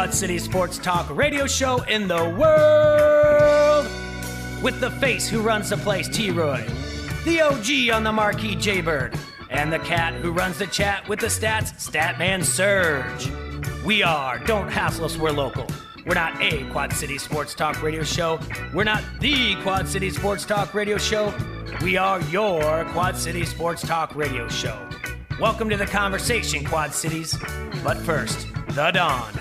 Quad City Sports Talk radio show in the world. With the face who runs the place, T-Roy. The OG on the marquee, Jaybird. And the cat who runs the chat with the stats, Statman Surge. We are Don't Hassle Us, We're Local. We're not a Quad City Sports Talk radio show. We're not the Quad City Sports Talk radio show. We are your Quad City Sports Talk radio show. Welcome to the conversation, Quad Cities. But first, the Dawn.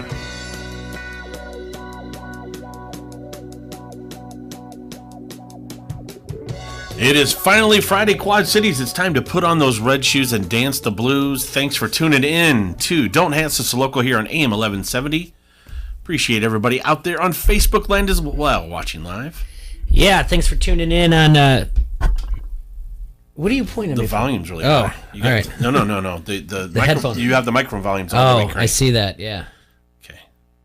It is finally Friday, Quad Cities. It's time to put on those red shoes and dance the blues. Thanks for tuning in to Don't Hassle Us Local here on AM 1170. Appreciate everybody out there on Facebook land as well, watching live. Yeah, thanks for tuning in on... What are you pointing at? The volume's really all right. No. The headphones. You have the microphone volumes on. Oh, I see that, yeah. Okay.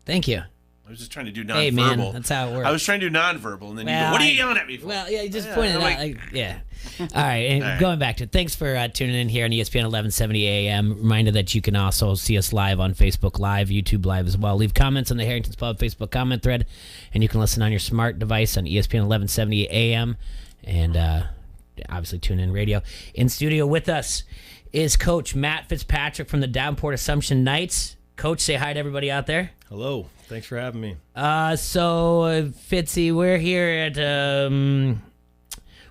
Thank you. I was just trying to do nonverbal. Hey, man, that's how it works. I was trying to do nonverbal, and then you go, what are you yelling at me for? Well, yeah, you just pointed it out. Yeah. All right, and going back to it, thanks for tuning in here on ESPN 1170 AM. Reminder that you can also see us live on Facebook Live, YouTube Live as well. Leave comments on the Harrington's Pub Facebook comment thread, and you can listen on your smart device on ESPN 1170 AM, and obviously tune in radio. In studio with us is Coach Matt Fitzpatrick from the Davenport Assumption Knights. Coach, say hi to everybody out there. Hello. Thanks for having me. Fitzy, we're here at,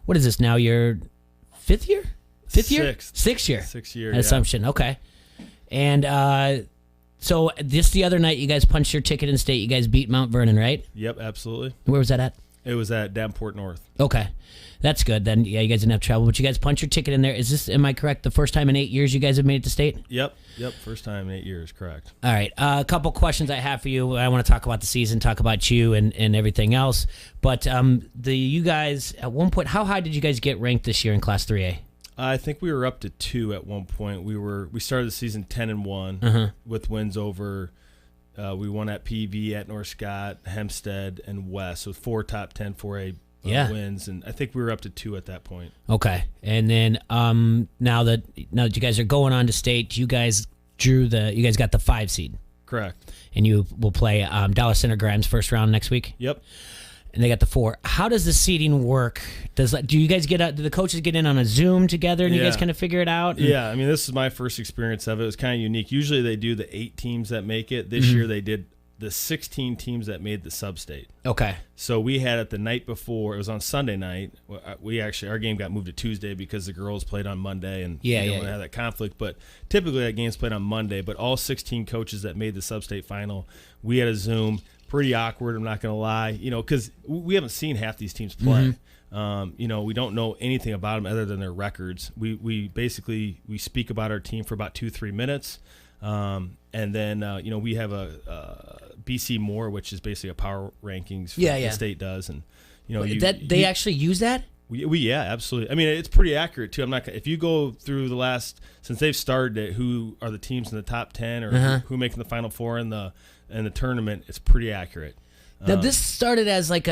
what is this now, your fifth year? Sixth year? 6th year, at Assumption, okay. And so just the other night, you guys punched your ticket in state. You guys beat Mount Vernon, right? Yep, absolutely. Where was that at? It was at Davenport North. Okay. That's good. Then, yeah, you guys didn't have trouble, but you guys punched your ticket in there. Is this, am I correct, the first time in 8 years you guys have made it to state? Yep. First time in 8 years, correct. All right. A couple questions I have for you. I want to talk about the season, talk about you and everything else. But you guys, at one point, how high did you guys get ranked this year in Class 3A? I think we were up to 2 at one point. We started the season 10-1 with wins over. We won at PV, at North Scott, Hempstead, and West. So 4 top 10 4A wins, and I think we were up to 2 at that point. Okay, and then now that you guys are going on to state, you guys got the 5 seed. Correct. And you will play Dollar Center Grimes first round next week. Yep. And they got the 4. How does the seeding work? Do you guys do the coaches get in on a Zoom together and you guys kind of figure it out? Yeah, I mean, this is my first experience of it. It was kind of unique. Usually they do the 8 teams that make it. This year they did the 16 teams that made the sub-state. Okay. So we had it the night before. It was on Sunday night. Our game got moved to Tuesday because the girls played on Monday, and we didn't want to have that conflict. But typically that game's played on Monday. But all 16 coaches that made the sub-state final, we had a Zoom. Pretty awkward, I'm not going to lie, because we haven't seen half these teams play. We don't know anything about them other than their records. We speak about our team for about 2-3 minutes, and then we have a BC More, which is basically a power rankings the state does, and they actually use that. We absolutely. I mean, it's pretty accurate too. If you go through the last since they've started it, who are the teams in the top 10 or who making the Final Four in the tournament, it's pretty accurate. Now this started as like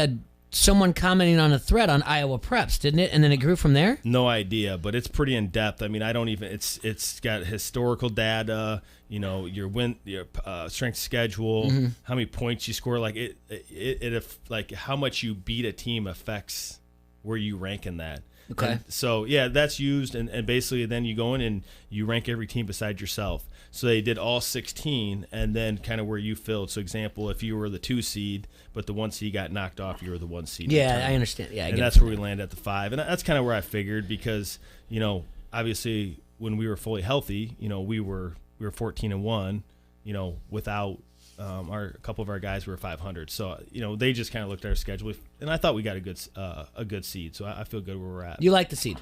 someone commenting on a thread on Iowa Preps, didn't it? And then it grew from there? No idea, but it's pretty in depth. I mean, it's got historical data, your strength schedule, how many points you score, like like how much you beat a team affects where you rank in that. Okay. And so that's used, and basically then you go in and you rank every team beside yourself. So they did all 16, and then kind of where you filled. So example, if you were the 2 seed, but the 1 seed got knocked off, you were the 1 seed. Yeah, I understand. Yeah, and that's where we landed at the 5, and that's kind of where I figured because obviously when we were fully healthy, we were 14-1, without. A couple of our guys were 500, so they just kind of looked at our schedule, and I thought we got a good seed, so I feel good where we're at. You like the seed?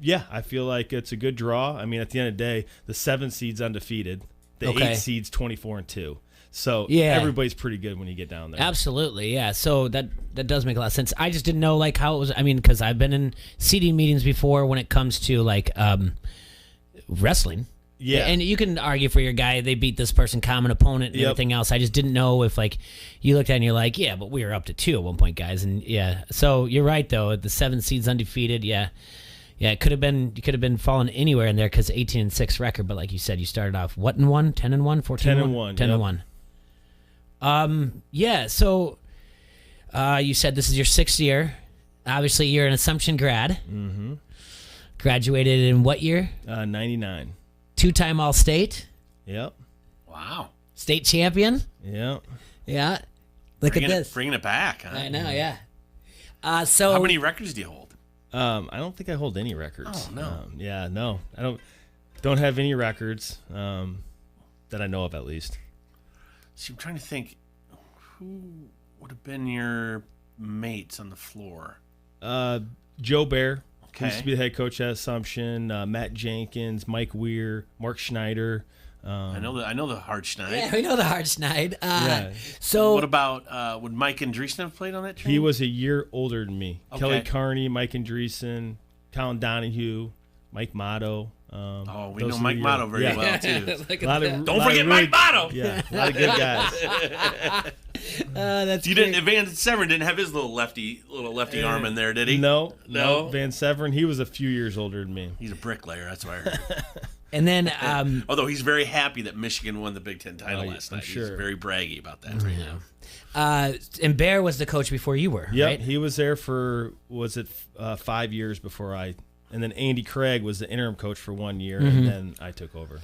Yeah, I feel like it's a good draw. I mean, at the end of the day, the 7 seed's undefeated, the 8 seed's 24-2, so everybody's pretty good when you get down there. Absolutely, yeah. So that does make a lot of sense. I just didn't know like how it was. I mean, because I've been in seeding meetings before when it comes to like wrestling. Yeah, and you can argue for your guy. They beat this person, common opponent, and everything else. I just didn't know if like you looked at it and you're like, yeah, but we were up to 2 at one point, guys, and So you're right though. The 7 seeds undefeated. Yeah, it could have been. You could have been falling anywhere in there because 18-6 record. But like you said, you started off 10-1, 14-1, 10-1. Yeah. So you said this is your 6th year. Obviously, you're an Assumption grad. Mm-hmm. Graduated in what year? 99. 2-time All-State. Yep. Wow. State champion. Yep. Yeah. Look at this. Bringing it back, huh? I know, yeah. So how many records do you hold? I don't think I hold any records. Oh, no. Yeah, no. I don't have any records that I know of, at least. See, I'm trying to think who would have been your mates on the floor. Joe Bear. Okay. Used to be the head coach at Assumption. Matt Jenkins, Mike Weir, Mark Schneider. I know the Hartschneid. yeah, we know the Hartschneid. Yeah. So What about would Mike Andreessen have played on that team? He was a year older than me. Okay. Kelly Carney, Mike Andreessen, Colin Donahue, Mike Motto. we know those are Mike the- Motto very yeah. well too. look A lot at of- Don't lot of forget really- Mike Motto. Yeah, a lot of good guys. that. That's You great. didn't. Van Severen didn't have his little lefty arm in there, did he? No. No? Van Severen, he was a few years older than me. He's a bricklayer. That's what I heard. And then Although he's very happy that Michigan won the Big Ten title last I'm night. sure. He's very braggy about that right now. and Bear was the coach before you were, Yep, right? he was there for 5 years before I, and then Andy Craig was the interim coach for 1 year, and then I took over.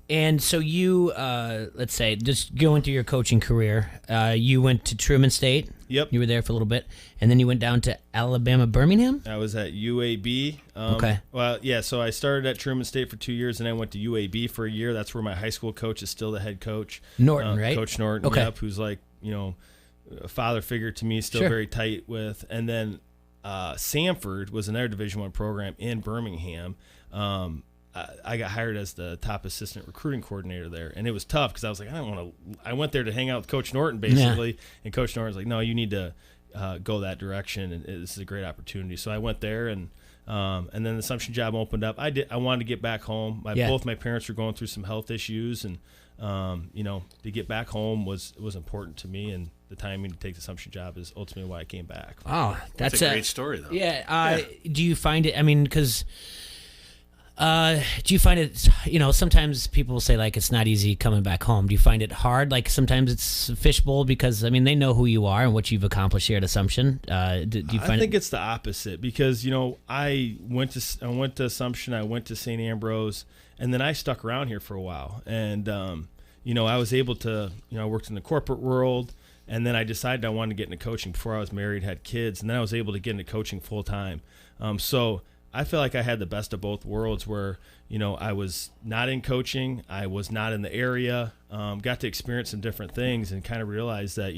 And so you, let's say, just going through your coaching career, you went to Truman State. Yep. You were there for a little bit, and then you went down to Alabama Birmingham. I was at UAB. Okay. Well, yeah. So I started at Truman State for 2 years, and I went to UAB for a year. That's where my high school coach is still the head coach. Norton, right? Coach Norton. Okay. Yep. Who's like a father figure to me, still Sure. very tight with. And then Samford was another Division I program in Birmingham. I got hired as the top assistant recruiting coordinator there, and it was tough because I was like, I don't want to. I went there to hang out with Coach Norton basically, and Coach Norton's like, no, you need to go that direction, and this is a great opportunity. So I went there, and then the Assumption job opened up. I wanted to get back home. Both my parents were going through some health issues, and to get back home was important to me, and the timing to take the Assumption job is ultimately why I came back. Oh, That's a great story, though. Yeah. Do you find it? I mean, because. Do you find it, sometimes people say like it's not easy coming back home. Do you find it hard? Like sometimes it's a fishbowl because, I mean, they know who you are and what you've accomplished here at Assumption. Do you find I think it's the opposite because, I went to Assumption, I went to St. Ambrose, and then I stuck around here for a while. And, I was able to, I worked in the corporate world, and then I decided I wanted to get into coaching before I was married, had kids, and then I was able to get into coaching full time. So I feel like I had the best of both worlds where, I was not in coaching, I was not in the area, got to experience some different things and kind of realized that,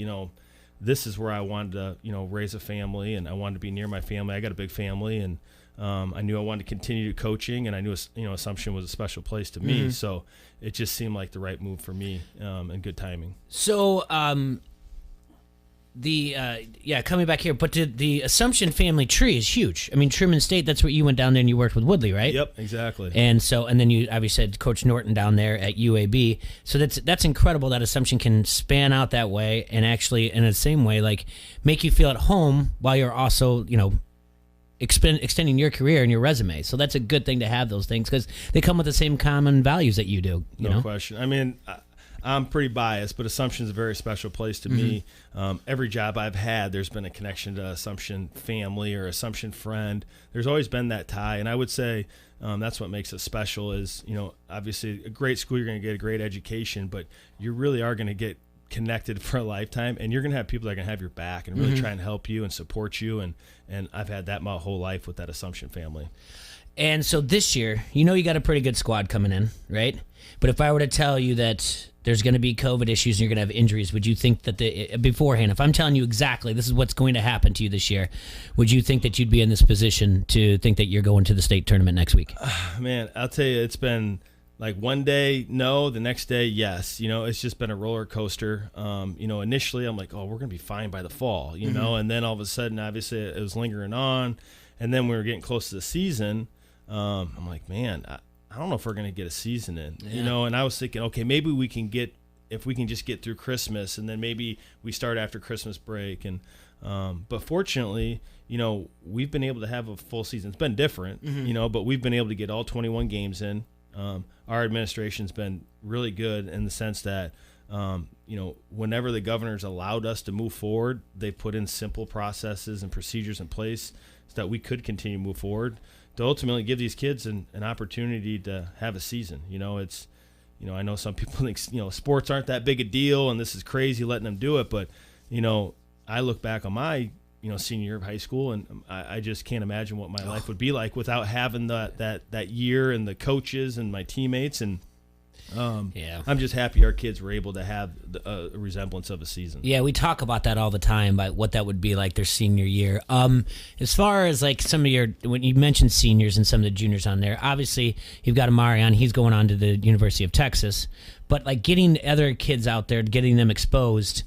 this is where I wanted to, raise a family, and I wanted to be near my family. I got a big family, and I knew I wanted to continue continue, and I knew, Assumption was a special place to me. So it just seemed like the right move for me, and good timing. So, coming back here, but the Assumption family tree is huge. I mean, Truman State, that's where you went down there and you worked with Woodley, right? Yep, exactly. And then you obviously had Coach Norton down there at UAB. So that's incredible that Assumption can span out that way and actually, in the same way, like make you feel at home while you're also, extending your career and your resume. So that's a good thing to have those things because they come with the same common values that you do. No question. I mean, I'm pretty biased, but Assumption is a very special place to me. Every job I've had, there's been a connection to Assumption family or Assumption friend. There's always been that tie, and I would say that's what makes it special is, obviously a great school, you're going to get a great education, but you really are going to get connected for a lifetime, and you're going to have people that are going to have your back and really try and help you and support you, and I've had that my whole life with that Assumption family. And so this year, you got a pretty good squad coming in, right? But if I were to tell you that there's going to be COVID issues and you're going to have injuries, would you think that beforehand, if I'm telling you exactly this is what's going to happen to you this year, would you think that you'd be in this position to think that you're going to the state tournament next week? Man, I'll tell you, it's been like one day, no, the next day, yes. It's just been a roller coaster. Initially I'm like, oh, we're going to be fine by the fall, and then all of a sudden, obviously, it was lingering on. And then we were getting close to the season. I'm like, man, I don't know if we're going to get a season in, and I was thinking, okay, maybe we can if we can just get through Christmas, and then maybe we start after Christmas break. And but fortunately, we've been able to have a full season. It's been different, but we've been able to get all 21 games in. Our administration's been really good in the sense that whenever the governors allowed us to move forward, they put in simple processes and procedures in place so that we could continue to move forward to ultimately give these kids an opportunity to have a season. I know some people think, sports aren't that big a deal and this is crazy letting them do it. But, I look back on my, senior year of high school, and I just can't imagine what my life would be like without having that year and the coaches and my teammates. And I'm just happy our kids were able to have a resemblance of a season. Yeah, we talk about that all the time, about what that would be like their senior year. As far as like some of when you mentioned seniors and some of the juniors on there, obviously you've got Amari on, he's going on to the University of Texas, but like getting other kids out there, getting them exposed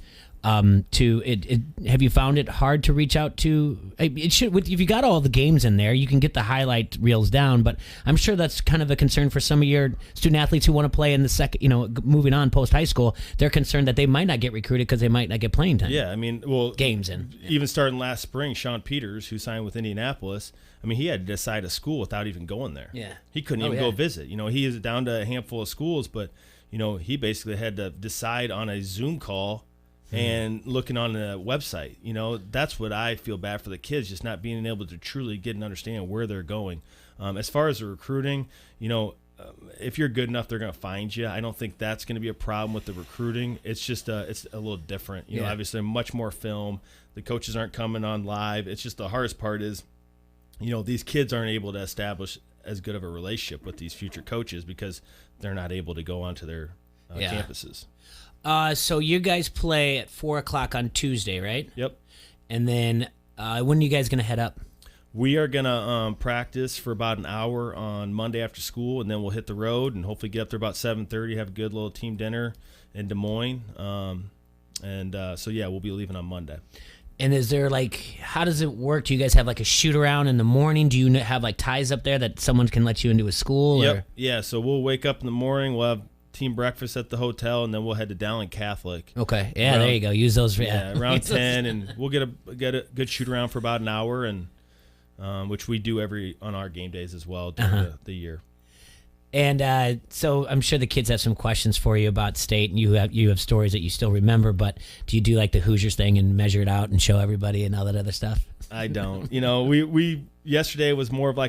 to it. Have you found it hard to reach out to? It should. If you got all the games in there, you can get the highlight reels down. But I'm sure that's kind of a concern for some of your student athletes who want to play in the second. Moving on post high school, they're concerned that they might not get recruited because they might not get playing time. Yeah, games in. Even starting last spring, Sean Peters, who signed with Indianapolis, he had to decide a school without even going there. Yeah, he couldn't even go visit. He is down to a handful of schools, but he basically had to decide on a Zoom call. And looking on the website, that's what I feel bad for the kids, just not being able to truly get and understand where they're going. As far as the recruiting, if you're good enough, they're going to find you. I don't think that's going to be a problem with the recruiting. It's just it's a little different. Obviously much more film. The coaches aren't coming on live. It's just the hardest part is, these kids aren't able to establish as good of a relationship with these future coaches because they're not able to go onto their campuses. So you guys play at 4:00 on Tuesday, right? Yep. And then when are you guys going to head up? We are going to practice for about an hour on Monday after school, and then we'll hit the road and hopefully get up there about 7:30, have a good little team dinner in Des Moines. We'll be leaving on Monday. And is there how does it work? Do you guys have a shoot around in the morning? Do you have ties up there that someone can let you into a school? Yep. Or? Yeah, so we'll wake up in the morning, we'll have team breakfast at the hotel, and then we'll head to Dowling Catholic. Okay, there you go. Use those. Around 10, and we'll get a good shoot around for about an hour, and which we do on our game days as well during the year. And so I'm sure the kids have some questions for you about state, and you have stories that you still remember. But do you do the Hoosiers thing and measure it out and show everybody and all that other stuff? I don't. We yesterday was more of we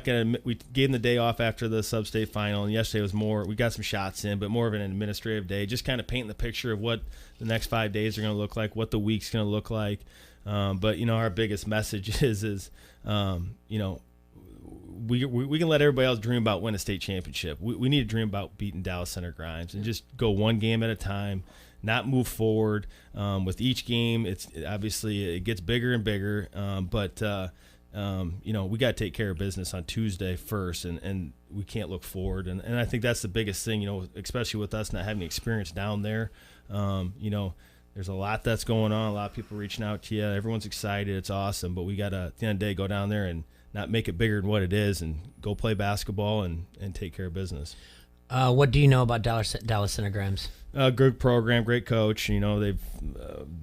gave them the day off after the sub-state final, and yesterday was more, we got some shots in, but more of an administrative day, just kind of painting the picture of what the next 5 days are going to look like, what the week's going to look like. But our biggest message is we can let everybody else dream about winning a state championship. We need to dream about beating Dallas Center Grimes and just go one game at a time, not move forward. With each game, it's obviously it gets bigger and bigger. But we got to take care of business on Tuesday first, and we can't look forward. And I think that's the biggest thing, especially with us not having experience down there. There's a lot that's going on. A lot of people reaching out to you. Everyone's excited. It's awesome. But we got to, at the end of the day, go down there and not make it bigger than what it is and go play basketball and take care of business. What do you know about Dallas Center Grimes? Good program, great coach. They've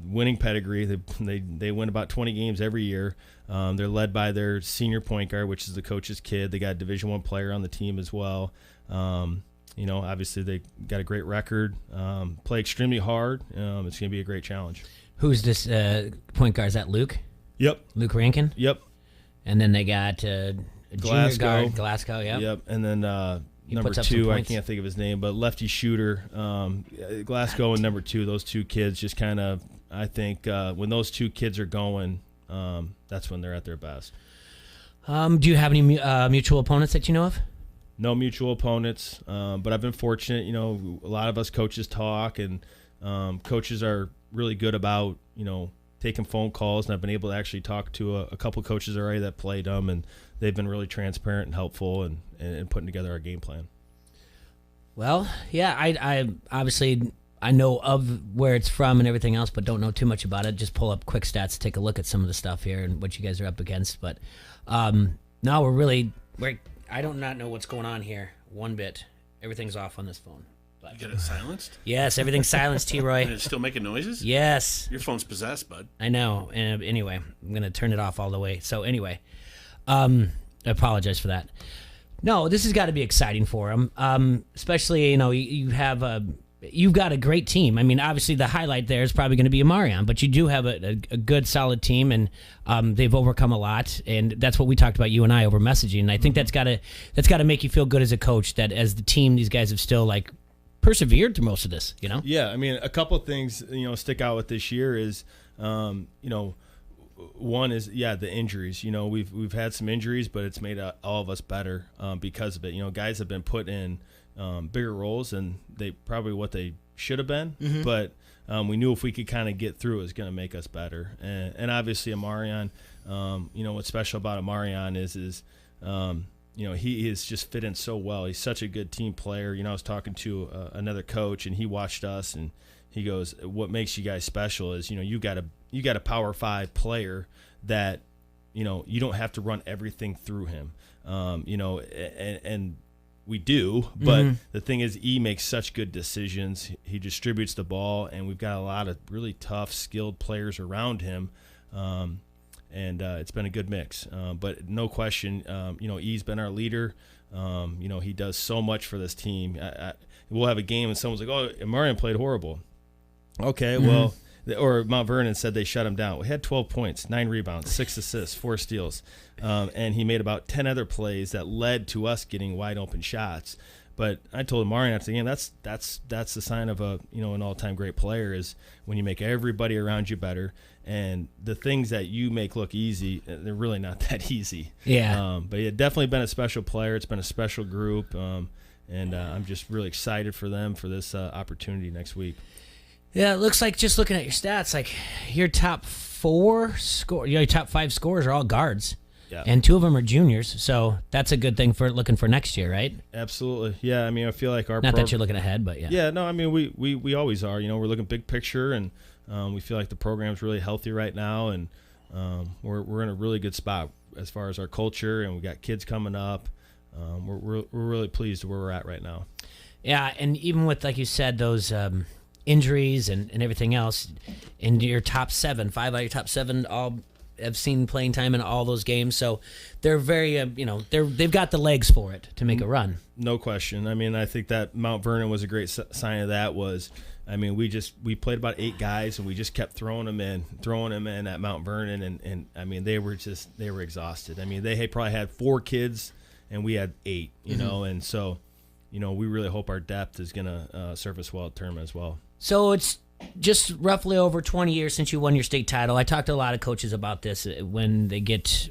winning pedigree. They win about 20 games every year. They're led by their senior point guard, which is the coach's kid. They got a Division I player on the team as well. Obviously they got a great record. Play extremely hard. It's going to be a great challenge. Who's this point guard? Is that Luke? Yep. Luke Rankin? Yep. And then they got junior guard, Glasgow, yep. Yep, and then number 2, I can't think of his name, but lefty shooter, Glasgow and number 2, those two kids just kind of, I think, when those two kids are going, that's when they're at their best. Do you have any mutual opponents that you know of? No mutual opponents, but I've been fortunate. A lot of us coaches talk, and coaches are really good about, taking phone calls, and I've been able to actually talk to a couple coaches already that played them, and they've been really transparent and helpful and putting together our game plan. Well, yeah, I obviously I know of where it's from and everything else, but don't know too much about it. Just pull up quick stats, take a look at some of the stuff here and what you guys are up against. But no, I don't not know what's going on here one bit. Everything's off on this phone. You get it silenced? Yes, everything's silenced, T-Roy. And it's still making noises? Yes. Your phone's possessed, bud. I know. And anyway, I'm going to turn it off all the way. So anyway, I apologize for that. No, this has got to be exciting for them. Especially, you have you've got a great team. I mean, obviously the highlight there is probably going to be Amarion, but you do have a good, solid team, and they've overcome a lot, and that's what we talked about, you and I, over messaging. And I think that's got to make you feel good as a coach, that as the team, these guys have still like persevered through most of this. Yeah, I mean, a couple of things stick out with this year is one is the injuries. We've had some injuries, but it's made all of us better because of it. Guys have been put in bigger roles than what they should have been, but we knew if we could kind of get through, it was going to make us better. And obviously Amarion, what's special about Amarion is he is just fit in so well. He's such a good team player. I was talking to another coach, and he watched us, and he goes, "What makes you guys special is you got a Power 5 player that you don't have to run everything through him, and we do, but the thing is, he makes such good decisions. He distributes the ball, and we've got a lot of really tough, skilled players around him, and it's been a good mix. But no question, E's been our leader. He does so much for this team. We'll have a game, and someone's like, "Oh, Marion played horrible." Okay, well, or Mount Vernon said they shut him down. We had 12 points, 9 rebounds, 6 assists, 4 steals, and he made about 10 other plays that led to us getting wide open shots. But I told Marion after the game, that's the sign of an all-time great player, is when you make everybody around you better, and the things that you make look easy, they're really not that easy. Yeah. But yeah, definitely been a special player. It's been a special group, and I'm just really excited for them for this opportunity next week. Yeah, it looks like, just looking at your stats, like your top 5 scorers are all guards. Yeah. And 2 of them are juniors, so that's a good thing for looking for next year, right? Absolutely. Yeah, I mean, I feel like not that you're looking ahead, but yeah. Yeah, no, I mean, we always are. We're looking big picture, and we feel like the program's really healthy right now, and we're in a really good spot as far as our culture, and we got kids coming up. We're really pleased with where we're at right now. Yeah, and even with, like you said, those injuries and everything else, in your top 7, 5 out of your top 7 all have seen playing time in all those games, so they're very they've got the legs for it to make a run. No question. I mean, I think that Mount Vernon was a great sign of that. I mean, we played about 8 guys, and we just kept throwing them in at Mount Vernon, and I mean, they were exhausted. I mean, they probably had 4 kids, and we had 8, and so we really hope our depth is going to serve us well at tournament as well. So it's just roughly over 20 years since you won your state title. I talked to a lot of coaches about this when they get,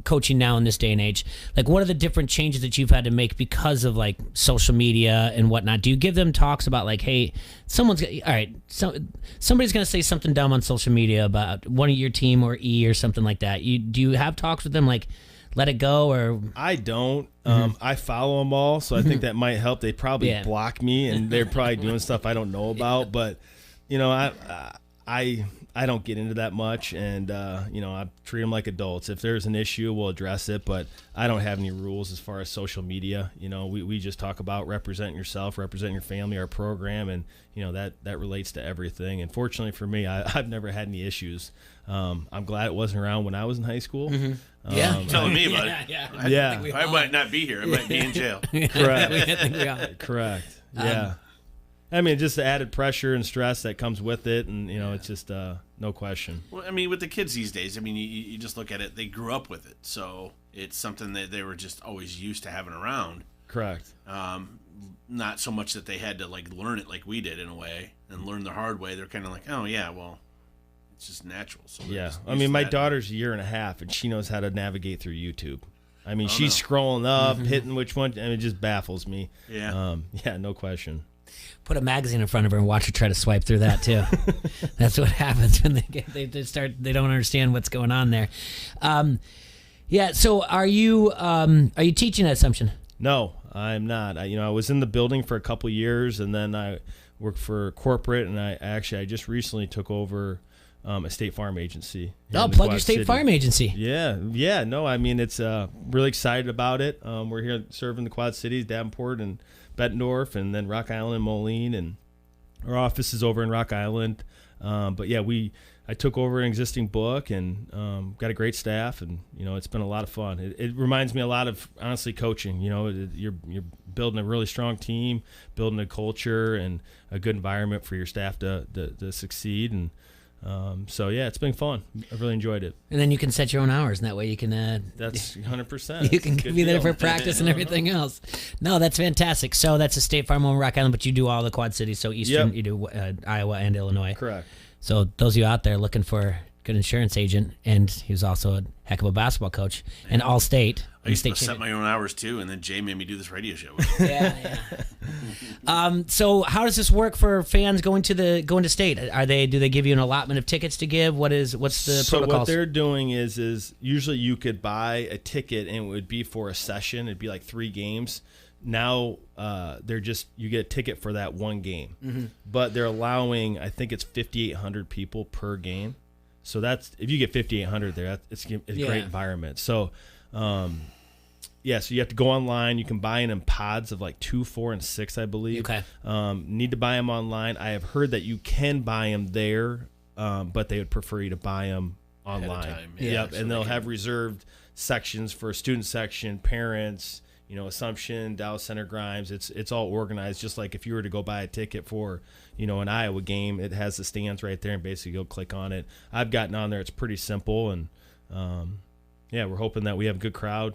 coaching now in this day and age. Like, what are the different changes that you've had to make because of, like, social media and whatnot? Do you give them talks about, like, hey, somebody's going to say something dumb on social media about one of your team or E or something like that? Do you have talks with them, like, let it go? Or I don't. I follow them all, so I think that might help. They probably block me, and they're probably doing stuff I don't know about. But I don't get into that much, and I treat them like adults. If there's an issue, we'll address it. But I don't have any rules as far as social media. We just talk about representing yourself, representing your family, our program, and that relates to everything. And fortunately for me, I've never had any issues. I'm glad it wasn't around when I was in high school. You're telling me about it. Yeah. I might not be here. I might be in jail. Correct. Correct. Yeah. I mean, just the added pressure and stress that comes with it, and it's just no question. Well, I mean, with the kids these days, I mean, you just look at it; they grew up with it, so it's something that they were just always used to having around. Correct. Not so much that they had to learn it like we did in a way, and learn the hard way. They're kind of like, oh yeah, well, it's just natural. So yeah, I mean, my daughter's a year and a half, and she knows how to navigate through YouTube. I mean, she's scrolling up, hitting which one, and it just baffles me. Yeah. No question. Put a magazine in front of her and watch her try to swipe through that too. That's what happens when they don't understand what's going on there. So are you teaching at Assumption? No, I'm not. I was in the building for a couple years, and then I worked for corporate, and I just recently took over a State Farm agency. Oh, plug your State Farm agency. Yeah. No, I mean, it's really excited about it. We're here serving the Quad Cities, Davenport and Bettendorf, and then Rock Island and Moline, and our office is over in Rock Island. But yeah, I took over an existing book and got a great staff, and it's been a lot of fun. It reminds me a lot of, honestly, coaching. You're building a really strong team, building a culture and a good environment for your staff to succeed. And so yeah, it's been fun. I really enjoyed it. And then you can set your own hours, and that way you can. That's 100%. You can be there for practice and everything else. No, that's fantastic. So that's a State Farm on Rock Island, but you do all the Quad Cities. So Eastern, you do Iowa and Illinois. Correct. So those of you out there looking for a good insurance agent, and he was also a heck of a basketball coach, and All-State. I used to set my own hours too, and then Jay made me do this radio show. Yeah. So how does this work for fans going to state? Do they give you an allotment of tickets to give? What's the protocols? So what they're doing is usually you could buy a ticket and it would be for a session. It'd be like 3 games. Now you get a ticket for that one game, but they're allowing, I think it's 5,800 people per game. So that's, if you get 5,800 there, it's a great environment. So, so you have to go online. You can buy in pods of like 2, 4, and 6, I believe. Okay. Need to buy them online. I have heard that you can buy them there, but they would prefer you to buy them online. Time, Yep. So and they'll have reserved sections for student section, parents, Assumption, Dallas Center, Grimes. It's all organized, just like if you were to go buy a ticket for, an Iowa game, it has the stands right there, and basically you'll click on it. I've gotten on there. It's pretty simple, and we're hoping that we have a good crowd.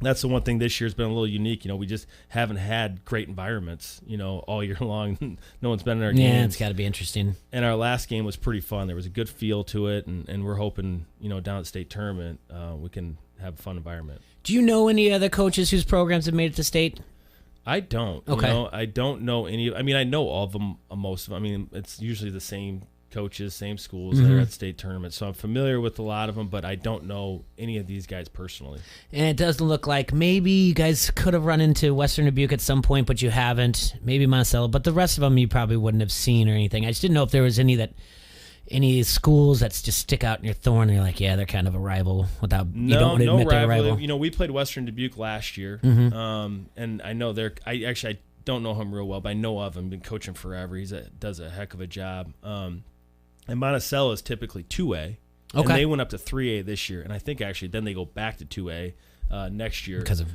That's the one thing this year has been a little unique. We just haven't had great environments, all year long. No one's been in our games. Yeah, it's got to be interesting. And our last game was pretty fun. There was a good feel to it, and we're hoping, down at state tournament, we can have a fun environment. Do you know any other coaches whose programs have made it to state? I don't. Okay. I don't know any. I mean, I know all of them, most of them. I mean, it's usually the same coaches, same schools that are at state tournaments. So I'm familiar with a lot of them, but I don't know any of these guys personally. And it doesn't look like maybe you guys could have run into Western Dubuque at some point, but you haven't. Maybe Monticello, but the rest of them you probably wouldn't have seen or anything. I just didn't know if there was any schools that just stick out in your thorn and you're like, yeah, they're kind of a rival without you don't admit they're a rival. We played Western Dubuque last year, and I know I don't know him real well, but I know of him. Been coaching forever. Does a heck of a job. And Monticello is typically 2A, and they went up to 3A this year, and I think actually then they go back to 2A next year because of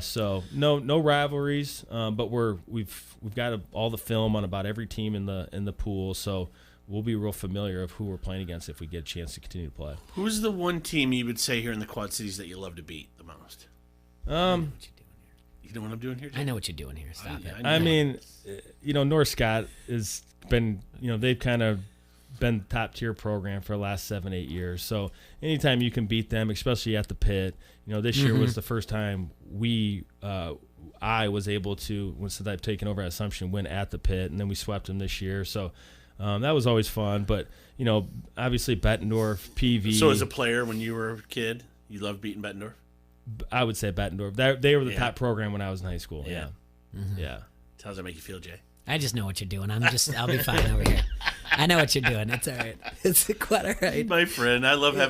So no rivalries, but we've got all the film on about every team in the pool, so we'll be real familiar of who we're playing against if we get a chance to continue to play. Who's the one team you would say here in the Quad Cities that you love to beat the most? You know what I'm doing here, Jay? I know what you're doing here. Stop it. I mean, North Scott has been, they've kind of been top tier program for the last 7-8 years. So anytime you can beat them, especially at the pit, this year was the first time I was able to, since I've taken over at Assumption, win at the pit, and then we swept them this year. So that was always fun. But, obviously Bettendorf, PV. So as a player, when you were a kid, you loved beating Bettendorf? I would say Bettendorf. They were the top program when I was in high school. Yeah. Yeah. How does that make you feel, Jay? I just know what you're doing. I'll be fine over here. I know what you're doing. It's all right. It's quite all right. He's my friend. I love love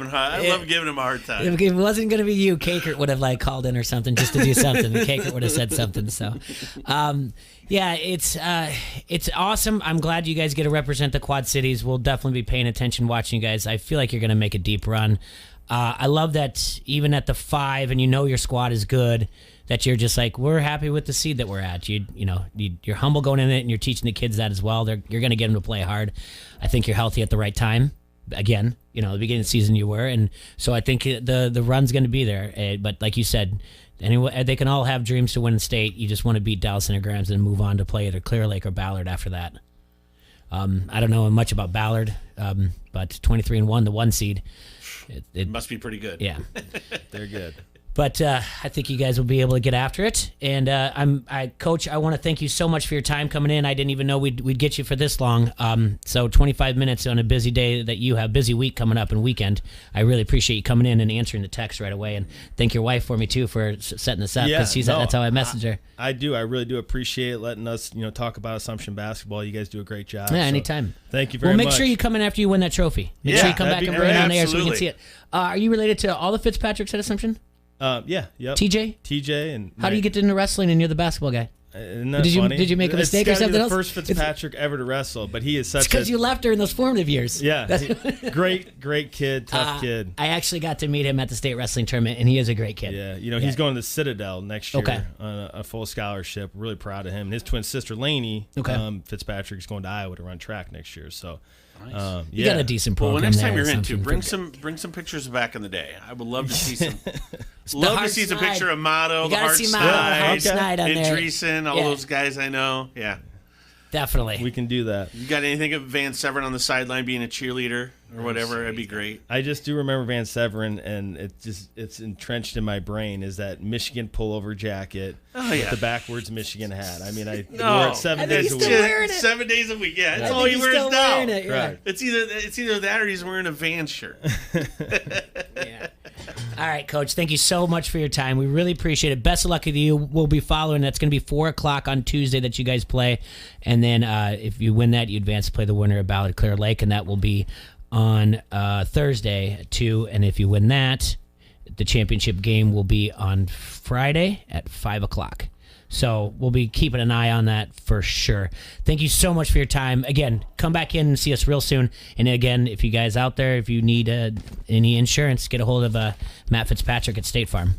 giving him a hard time. If it wasn't going to be you, Kakert would have called in or something just to do something. And Kakert would have said something. So, it's awesome. I'm glad you guys get to represent the Quad Cities. We'll definitely be paying attention, watching you guys. I feel like you're going to make a deep run. I love that even at the 5, and your squad is good, that you're just like, we're happy with the seed that we're at. You're humble going in it, and you're teaching the kids that as well. You're going to get them to play hard. I think you're healthy at the right time. Again, the beginning of the season you were, and so I think the run's going to be there. But like you said, anyway, they can all have dreams to win state. You just want to beat Dallas Center Grimes and move on to play either Clear Lake or Ballard after that. I don't know much about Ballard, but 23-1, the 1 seed. It must be pretty good. Yeah, they're good. But I think you guys will be able to get after it. And Coach, I want to thank you so much for your time coming in. I didn't even know we'd get you for this long. So 25 minutes on a busy day that you have, busy week coming up and weekend. I really appreciate you coming in and answering the text right away. And thank your wife for me too for setting this up, because that's how I messaged her. I do. I really do appreciate letting us talk about Assumption basketball. You guys do a great job. Yeah, anytime. Thank you very much. Well, make sure you come in after you win that trophy. Make sure you come back and bring it on air so we can see it. Are you related to all the Fitzpatricks at Assumption? Yep. TJ? TJ and how do you get into wrestling and you're the basketball guy? Isn't that funny? Did you make a mistake or something the else? First Fitzpatrick ever to wrestle, but he is such. It's because you left her in those formative years. Yeah, great kid, tough kid. I actually got to meet him at the state wrestling tournament, and he is a great kid. Yeah, he's going to the Citadel next year on a full scholarship. Really proud of him. And his twin sister Lainey Fitzpatrick is going to Iowa to run track next year. So. Nice. You got a decent program. Well, next time there, you're in, too, bring some pictures of back in the day. I would love to see some. A picture of Motto, the Hart Snide, on there. Andreessen, all those guys I know. Yeah, definitely. We can do that. You got anything of Van Severn on the sideline being a cheerleader or whatever? That'd be great. I just do remember Van Severn, and it's entrenched in my brain is that Michigan pullover jacket with the backwards Michigan hat. I mean, I wore it 7 days a week. 7 days a week. Yeah, that's all he wears now. Right. It's either that or he's wearing a Van shirt. Yeah. All right, Coach. Thank you so much for your time. We really appreciate it. Best of luck with you. We'll be following. That's going to be 4:00 on Tuesday that you guys play, and then if you win that, you advance to play the winner of Ballard Clear Lake, and that will be on Thursday too. And if you win that, the championship game will be on Friday at 5:00. So we'll be keeping an eye on that for sure. Thank you so much for your time. Again, come back in and see us real soon. And again, if you guys out there, if you need any insurance, get a hold of Matt Fitzpatrick at State Farm.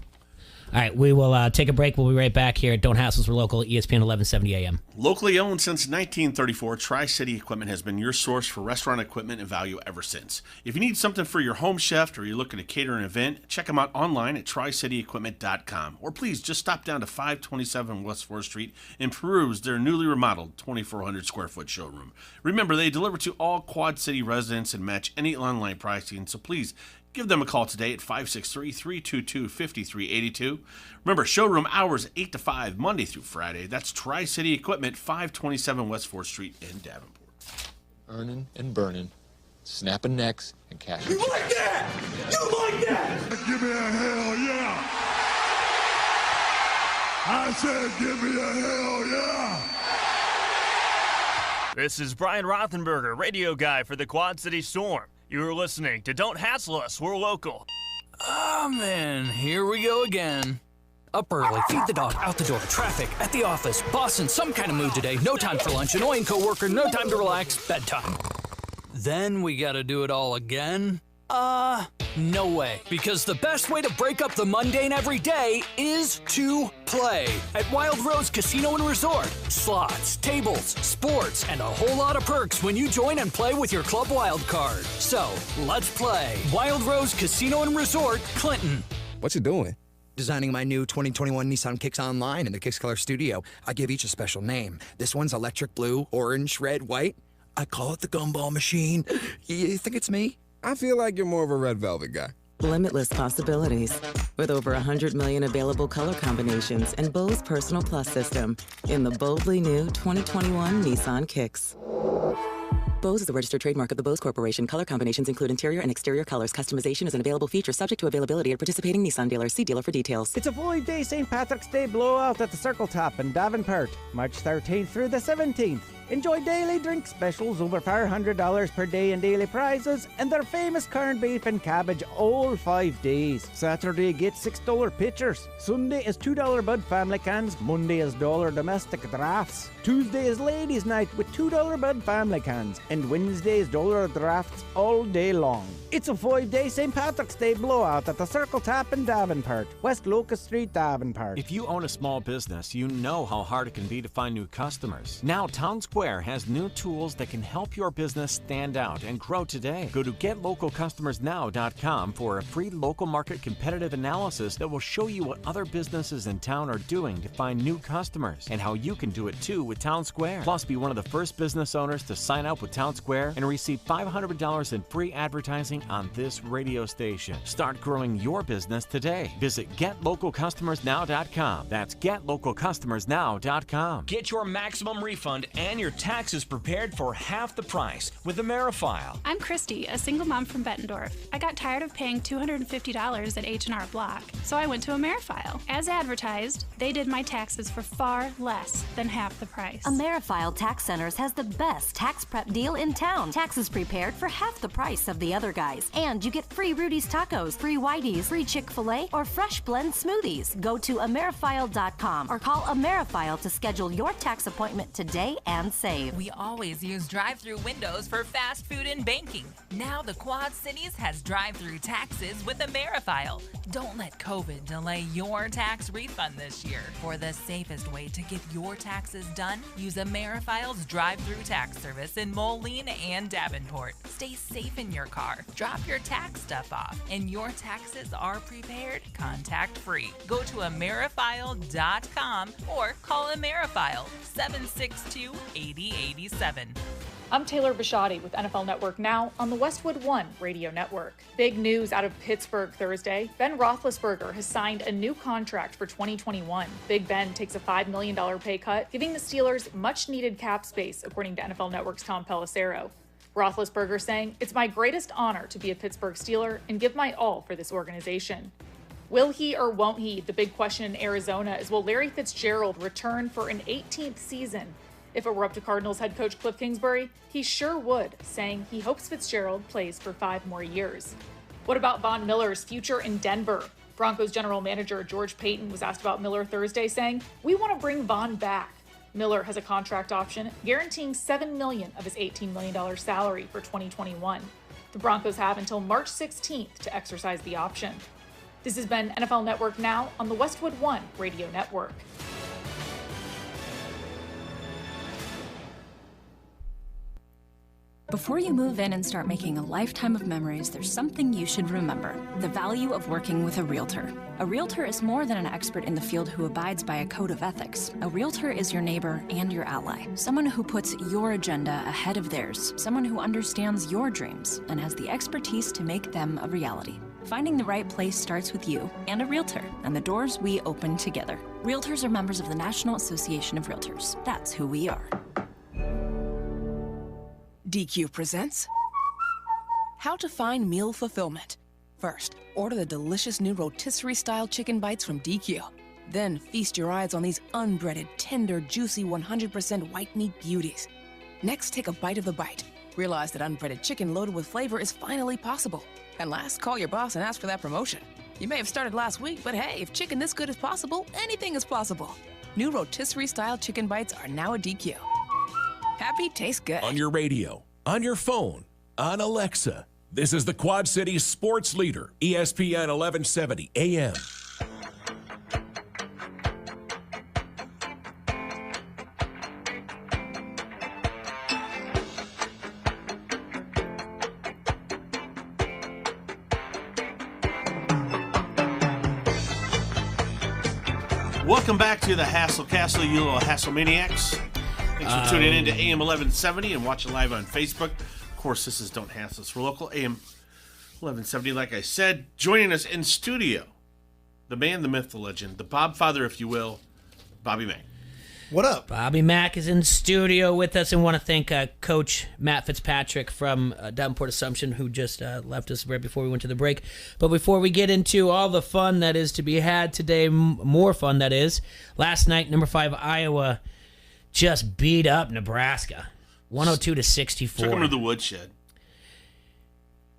All right, we will take a break. We'll be right back here at Don't Hassles. We're local, ESPN 1170 AM. Locally owned since 1934, Tri-City Equipment has been your source for restaurant equipment and value ever since. If you need something for your home chef or you're looking to cater an event, check them out online at tricityequipment.com. Or please just stop down to 527 West 4th Street and peruse their newly remodeled 2,400 square foot showroom. Remember, they deliver to all Quad City residents and match any online pricing, so please give them a call today at 563-322-5382. Remember, showroom hours 8 to 5, Monday through Friday. That's Tri-City Equipment, 527 West 4th Street in Davenport. Earning and burning, snapping necks, and cashing. You like that? You like that? Give me a hell yeah! I said give me a hell yeah! This is Brian Rothenberger, radio guy for the Quad City Storm. You're listening to Don't Hassle Us, we're local. Oh, man, here we go again. Up early, feed the dog, out the door, traffic, at the office, boss in some kind of mood today, no time for lunch, annoying coworker, no time to relax, bedtime. Then we gotta do it all again? No way. Because the best way to break up the mundane every day is to play at Wild Rose Casino and Resort. Slots, tables, sports, and a whole lot of perks when you join and play with your Club Wild card. So, let's play. Wild Rose Casino and Resort, Clinton. What you doing? Designing my new 2021 Nissan Kicks Online in the Kicks Color Studio. I give each a special name. This one's electric blue, orange, red, white. I call it the gumball machine. You think it's me? I feel like you're more of a red velvet guy. Limitless possibilities. With over 100 million available color combinations and Bose Personal Plus system in the boldly new 2021 Nissan Kicks. Bose is a registered trademark of the Bose Corporation. Color combinations include interior and exterior colors. Customization is an available feature subject to availability at participating Nissan dealers. See dealer for details. It's a 5-day St. Patrick's Day blowout at the Circle Top in Davenport, March 13th through the 17th. Enjoy daily drink specials over $400 per day in daily prizes and their famous corned beef and cabbage all 5 days. Saturday get $6 pitchers. Sunday is $2 Bud family cans. Monday is $1 domestic drafts. Tuesday is ladies night with $2 Bud family cans. And Wednesday is $1 drafts all day long. It's a 5-day St. Patrick's Day blowout at the Circle Top in Davenport, West Locust Street, Davenport. If you own a small business, you know how hard it can be to find new customers. Now, Town Square has new tools that can help your business stand out and grow today. Go to GetLocalCustomersNow.com for a free local market competitive analysis that will show you what other businesses in town are doing to find new customers and how you can do it too with Town Square. Plus, be one of the first business owners to sign up with Town Square and receive $500 in free advertising on this radio station. Start growing your business today. Visit GetLocalCustomersNow.com. That's GetLocalCustomersNow.com. Get your maximum refund and your your taxes prepared for half the price with AmeriFile. I'm Christy, a single mom from Bettendorf. I got tired of paying $250 at H&R Block, so I went to AmeriFile. As advertised, they did my taxes for far less than half the price. AmeriFile Tax Centers has the best tax prep deal in town. Taxes prepared for half the price of the other guys. And you get free Rudy's Tacos, free Whitey's, free Chick-fil-A, or fresh blend smoothies. Go to AmeriFile.com or call AmeriFile to schedule your tax appointment today and save. We always use drive-through windows for fast food and banking. Now the Quad Cities has drive-through taxes with AmeriFile. Don't let COVID delay your tax refund this year. For the safest way to get your taxes done, use AmeriFile's drive-through tax service in Moline and Davenport. Stay safe in your car. Drop your tax stuff off, and your taxes are prepared contact-free. Go to AmeriFile.com or call AmeriFile 762-8087. I'm Taylor Bishotti with NFL Network Now on the Westwood One Radio Network. Big news out of Pittsburgh Thursday. Ben Roethlisberger has signed a new contract for 2021. Big Ben takes a $5 million pay cut, giving the Steelers much-needed cap space, according to NFL Network's Tom Pelissero. Roethlisberger saying, "It's my greatest honor to be a Pittsburgh Steeler and give my all for this organization." Will he or won't he? The big question in Arizona is, will Larry Fitzgerald return for an 18th season? If it were up to Cardinals head coach Cliff Kingsbury, he sure would, saying he hopes Fitzgerald plays for 5 more years. What about Von Miller's future in Denver? Broncos general manager George Payton was asked about Miller Thursday, saying, "We want to bring Von back." Miller has a contract option guaranteeing $7 million of his $18 million salary for 2021. The Broncos have until March 16th to exercise the option. This has been NFL Network Now on the Westwood One Radio Network. Before you move in and start making a lifetime of memories, there's something you should remember: the value of working with a realtor. A realtor is more than an expert in the field who abides by a code of ethics. A realtor is your neighbor and your ally, someone who puts your agenda ahead of theirs, someone who understands your dreams and has the expertise to make them a reality. Finding the right place starts with you and a realtor, and the doors we open together. Realtors are members of the National Association of Realtors. That's who we are. DQ presents How to Find Meal Fulfillment. First, order the delicious new rotisserie-style chicken bites from DQ. Then feast your eyes on these unbreaded, tender, juicy, 100% white meat beauties. Next, take a bite of the bite. Realize that unbreaded chicken loaded with flavor is finally possible. And last, call your boss and ask for that promotion. You may have started last week, but hey, if chicken this good is possible, anything is possible. New rotisserie-style chicken bites are now at DQ. Happy tastes good. On your radio, on your phone, on Alexa. This is the Quad Cities sports leader, ESPN 1170 AM. Welcome back to the Hassle Castle, you little Hassle Maniacs. Thanks for tuning in to AM 1170 and watching live on Facebook. Of course, this is Don't Hassle Us. We're local, AM 1170, like I said. Joining us in studio, the man, the myth, the legend, the Bob Father, if you will, Bobby Mack. What up? Bobby Mack is in studio with us, and want to thank Coach Matt Fitzpatrick from Davenport Assumption, who just left us right before we went to the break. But before we get into all the fun that is to be had today, more fun that is, last night, number 5 Iowa just beat up Nebraska, 102-64. Took them to the woodshed,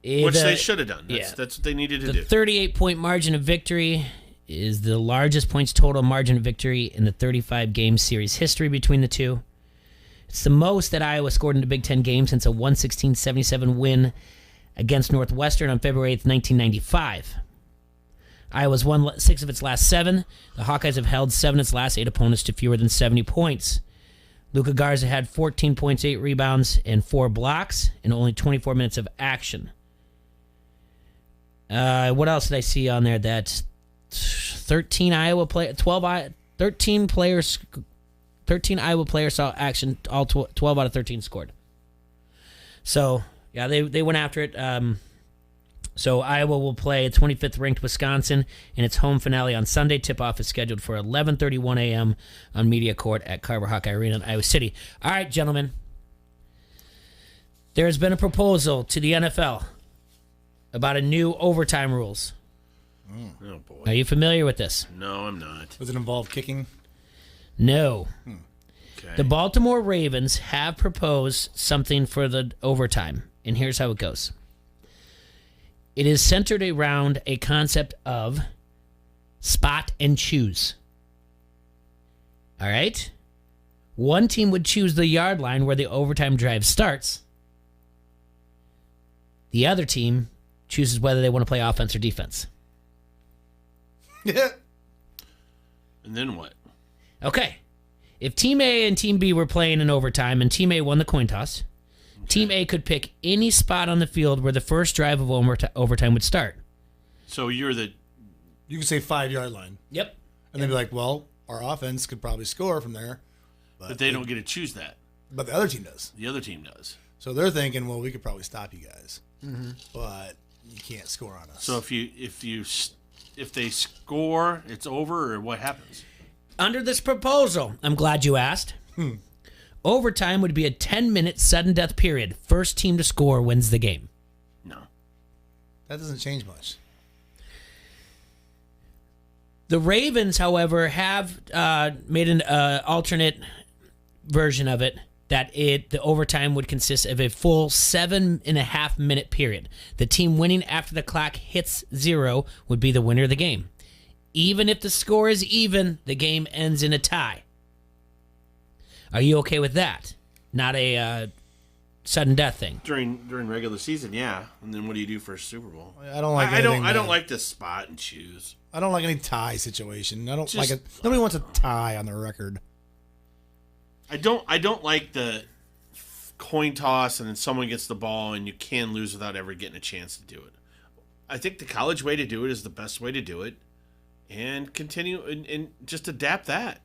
which they should have done. That's what they needed to do. The 38-point margin of victory is the largest points total margin of victory in the 35-game series history between the two. It's the most that Iowa scored in a Big Ten game since a 116-77 win against Northwestern on February 8th, 1995. Iowa's won 6 of its last 7. The Hawkeyes have held 7 of its last 8 opponents to fewer than 70 points. Luka Garza had 14 points, 8 rebounds, and 4 blocks in only 24 minutes of action. What else did I see on there? That 13 Iowa players saw action. All 12 out of 13 scored. So yeah, they went after it. So Iowa will play 25th ranked Wisconsin in its home finale on Sunday. Tip-off is scheduled for 11:31 a.m. on Media Court at Carver Hawkeye Arena in Iowa City. All right, gentlemen. There has been a proposal to the NFL about a new overtime rules. Oh, boy. Are you familiar with this? No, I'm not. Does it involve kicking? No. Okay. The Baltimore Ravens have proposed something for the overtime, and here's how it goes. It is centered around a concept of spot and choose. All right? One team would choose the yard line where the overtime drive starts. The other team chooses whether they want to play offense or defense. Yeah. And then what? Okay. If Team A and Team B were playing in overtime and Team A won the coin toss, Team A could pick any spot on the field where the first drive of overtime would start. So you're the... You can say 5-yard line. Yep. And they'd be like, well, our offense could probably score from there. But they don't get to choose that. But the other team does. The other team does. So they're thinking, well, we could probably stop you guys. Mm-hmm. But you can't score on us. So if they score, it's over, or what happens? Under this proposal, I'm glad you asked. Overtime would be a 10-minute sudden death period. First team to score wins the game. No. That doesn't change much. The Ravens, however, have made an alternate version of it that the overtime would consist of a full 7.5-minute period. The team winning after the clock hits 0 would be the winner of the game. Even if the score is even, the game ends in a tie. Are you okay with that? Not a sudden death thing. During regular season, yeah. And then what do you do for a Super Bowl? I don't like. I don't like this spot and choose. I don't like any tie situation. I don't Just- like it. Nobody wants a tie on their record. I don't like the coin toss and then someone gets the ball and you can lose without ever getting a chance to do it. I think the college way to do it is the best way to do it, and continue and just adapt that.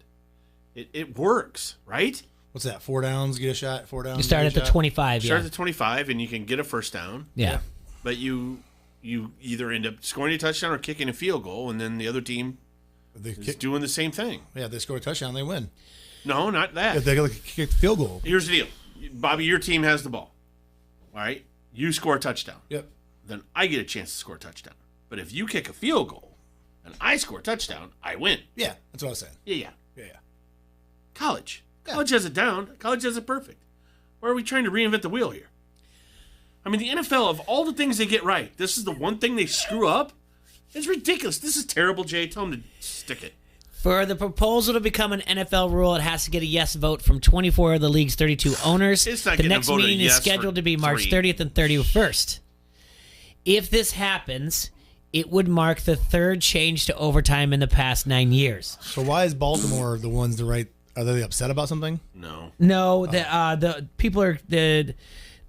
It works, right? What's that? 4 downs, get a shot. 4 downs. You start at the 25. Start Yeah. at the 25 and you can get a first down. Yeah. But you either end up scoring a touchdown or kicking a field goal, and then the other team is doing the same thing. Yeah, if they score a touchdown, they win. No, not that. If they kick the field goal. Here's the deal. Bobby, your team has the ball. All right? You score a touchdown. Yep. Then I get a chance to score a touchdown. But if you kick a field goal and I score a touchdown, I win. Yeah, that's what I was saying. Yeah. Yeah. College. College has it down. College has it perfect. Why are we trying to reinvent the wheel here? I mean, the NFL, of all the things they get right, this is the one thing they screw up? It's ridiculous. This is terrible, Jay. Tell them to stick it. For the proposal to become an NFL rule, it has to get a yes vote from 24 of the league's 32 owners. It's not The getting a next vote of meeting is yes scheduled for to be March 3. 30th and 31st. If this happens, it would mark the third change to overtime in the past 9 years. So why is Baltimore the ones to write? Are they upset about something? No. No, the people are the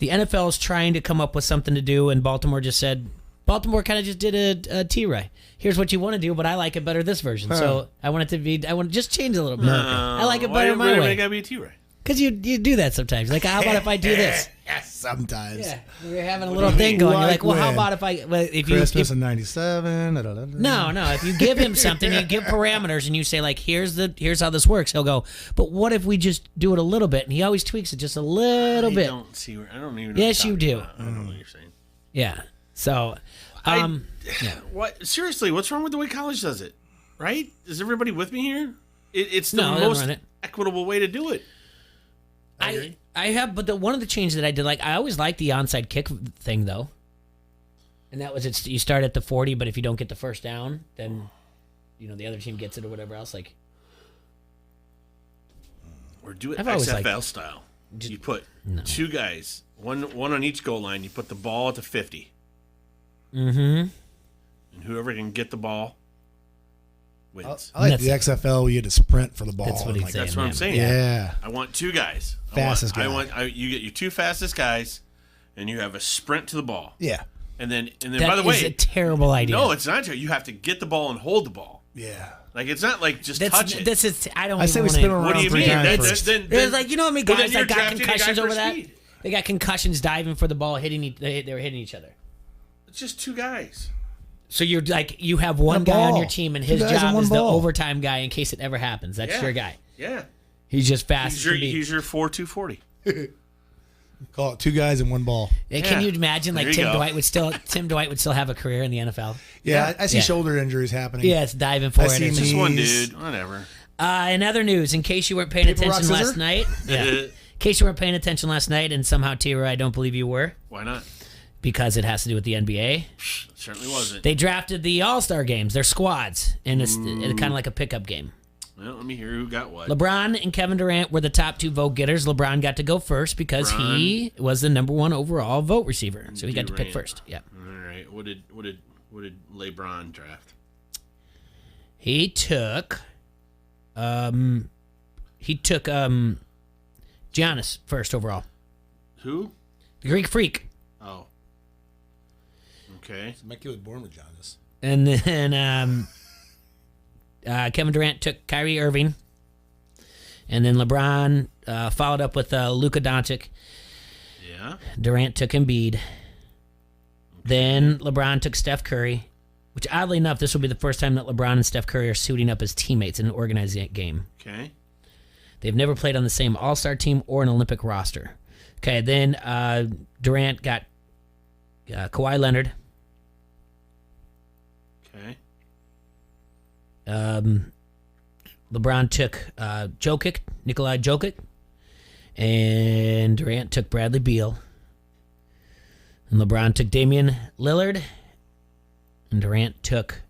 NFL is trying to come up with something to do, and Baltimore just said. Baltimore kind of just did a T-Ray. Here's what you want to do, but I like it better this version. So I want it to be. I want to just change it a little bit. I like it better my way. Why gotta be a T-Ray? Because you do that sometimes. Like, how about if I do this? Sometimes. Yeah, you're having a little thing going. You're like, well, how about if Christmas in '97? No. If you give him something, you give parameters, and you say like, here's how this works. He'll go, but what if we just do it a little bit? And he always tweaks it just a little bit. I don't even know. Yes, you do. I don't know what you're saying. Yeah. So, yeah. What? Seriously, what's wrong with the way college does it? Right? Is everybody with me here? It's the No, they don't most run it. equitable way to do it. I have, but one of the changes that I did, like, I always liked the onside kick thing though, and that was you start at the 40, but if you don't get the first down, then the other team gets it or whatever else. Like, Or do it I've always XFL liked- style. You put two guys, one on each goal line. You put the ball at the 50. Mm-hmm. And whoever can get the ball wins. I like the XFL. We had to sprint for the ball. That's what he's saying, That's what I'm man. saying. Yeah. I want two guys. Fastest guy. You get your two fastest guys, and you have a sprint to the ball. Yeah. And then That by the way, is a terrible idea. No, it's not. You have to get the ball and hold the ball. Yeah. Like, it's not like just touch it. This is. I don't. I say even we spin wanna- around What do you 3 mean? times first. There's like, you know how many But then guys you're that got drafting a guy concussions for over that? speed. They got concussions diving for the ball, they were hitting each other. It's just two guys. So you're like, you have one And a guy on ball. your team, and Two his guys and job one is the ball. overtime guy in case it ever happens. That's your guy. Yeah. He's just fast. He's your 4-2-40. Call it two guys and one ball. Hey, can you imagine like There you Tim go. Dwight would still have a career in the NFL? Yeah, I see shoulder injuries happening. Yeah, it's diving for I it. see It's Just one knees. dude. Whatever. In other news, in case you weren't paying Paper, rock, attention last scissor? night, in case you weren't paying attention last night, and somehow Tira, I don't believe you were, Why not? because it has to do with the NBA. Certainly wasn't. They drafted the All-Star games, their squads, and it's kind of like a pickup game. Well, let me hear who got what. LeBron and Kevin Durant were the top 2 vote getters. LeBron got to go first because he was the number 1 overall vote receiver, so he got to pick first. Yeah. All right. What did LeBron draft? He took Giannis first overall. Who? The Greek Freak. Oh. Okay. So my kid was born with Giannis. And then Kevin Durant took Kyrie Irving. And then LeBron followed up with Luka Doncic. Yeah. Durant took Embiid. Then LeBron took Steph Curry, which oddly enough, this will be the first time that LeBron and Steph Curry are suiting up as teammates in an organized game. Okay. They've never played on the same All-Star team or an Olympic roster. Okay, then Durant got Kawhi Leonard. Okay. LeBron took Nikolai Jokic, and Durant took Bradley Beal. And LeBron took Damian Lillard, and Durant took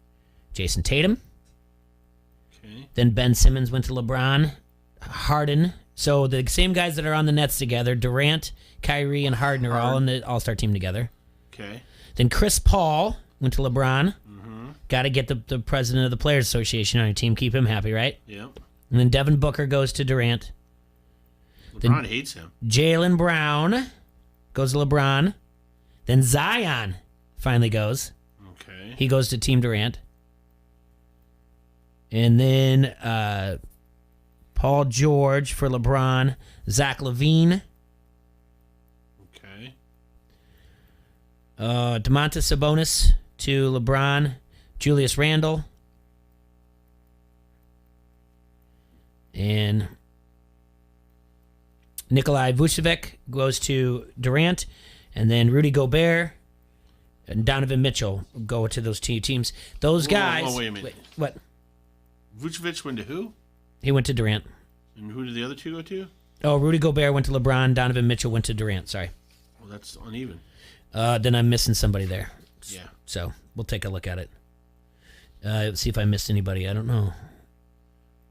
Jason Tatum. Okay. Then Ben Simmons went to LeBron, Harden. So the same guys that are on the Nets together, Durant, Kyrie, and Harden are all in the All-Star team together. Okay. Then Chris Paul went to LeBron. Got to get the president of the Players Association on your team. Keep him happy, right? Yep. And then Devin Booker goes to Durant. LeBron hates him. Jaylen Brown goes to LeBron. Then Zion finally goes. Okay. He goes to Team Durant. And then Paul George for LeBron. Zach LaVine. Okay. DeMontis Sabonis to LeBron. Julius Randle. And Nikolai Vucevic goes to Durant. And then Rudy Gobert and Donovan Mitchell go to those two teams. Those guys. Oh, wait a minute. What? Vucevic went to who? He went to Durant. And who did the other two go to? Oh, Rudy Gobert went to LeBron. Donovan Mitchell went to Durant. Sorry. Well, that's uneven. Then I'm missing somebody there. Yeah. So we'll take a look at it. See if I missed anybody. I don't know.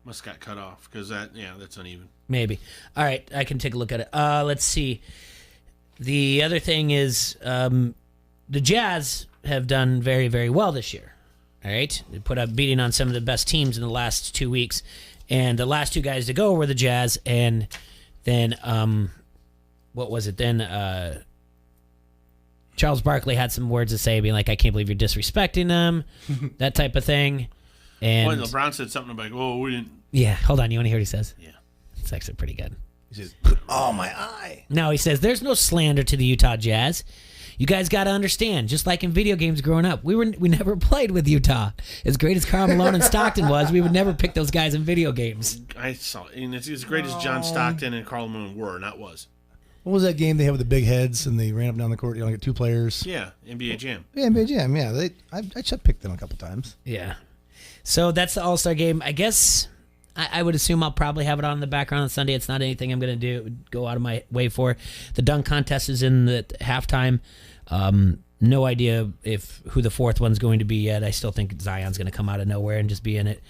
Must got cut off because that's uneven. Maybe. All right, I can take a look at it. Let's see. The other thing is the Jazz have done very, very well this year. All right, they put up beating on some of the best teams in the last 2 weeks, and the last two guys to go were the Jazz, and then what was it? Then Charles Barkley had some words to say, being like, "I can't believe you're disrespecting them," that type of thing. And Well, LeBron said something about, "Oh, we didn't." yeah, hold on. You want to hear what he says? Yeah, it's actually pretty good. He says, "Oh my eye." No, he says there's no slander to the Utah Jazz. You guys got to understand, just like in video games growing up, we never played with Utah. As great as Karl Malone and Stockton was, we would never pick those guys in video games. I saw, and it's as great as John Stockton and Karl Malone were, not was. What was that game they had with the big heads and they ran up and down the court? You know, like 2 players. Yeah, NBA Jam. Yeah, NBA Jam. Yeah, I should pick them a couple times. Yeah. So that's the All-Star game. I guess I would assume I'll probably have it on in the background on Sunday. It's not anything I'm going to go out of my way for. The dunk contest is in the halftime. No idea who the fourth one's going to be yet. I still think Zion's going to come out of nowhere and just be in it.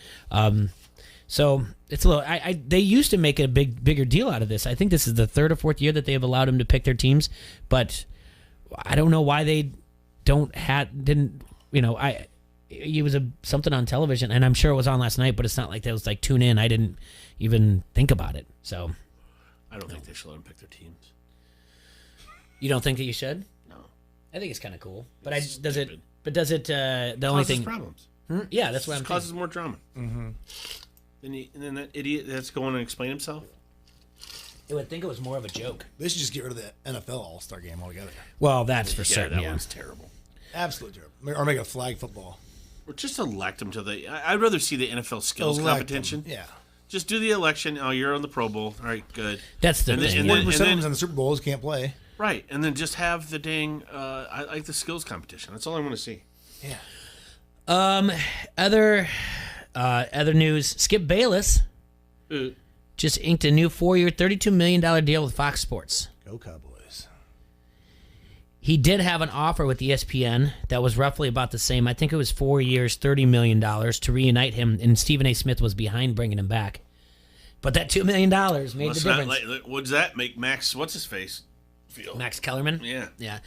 So it's a little. They used to make a bigger deal out of this. I think this is the 3rd or 4th year that they have allowed him to pick their teams, but I don't know why they didn't. You know, it was something on television, and I'm sure it was on last night, but it's not like that was like tune in. I didn't even think about it. So I don't think they should let them pick their teams. You don't think that you should? No. I think it's kind of cool, but does it? The only thing problems. Yeah, that's what it I'm causes thinking. more drama. Mm-hmm. And then that idiot that's going to explain himself. I would think it was more of a joke. They should just get rid of the NFL All-Star game altogether. Well, that's for certain. That Yeah, one's terrible. Absolutely terrible. Or make a flag football. Or just elect them to the. I'd rather see the NFL skills competition. Yeah. Just do the election. Oh, you're on the Pro Bowl. All right, good. That's the thing. And then on the Super Bowls can't play. Right, and then just have the dang. I like the skills competition. That's all I want to see. Yeah. Other news. Skip Bayless just inked a new 4-year, $32 million deal with Fox Sports. Go Cowboys. He did have an offer with ESPN that was roughly about the same. I think it was 4 years, $30 million to reunite him, and Stephen A. Smith was behind bringing him back. But that $2 million made the difference. What does that make Max, what's his face, feel? Max Kellerman? Yeah.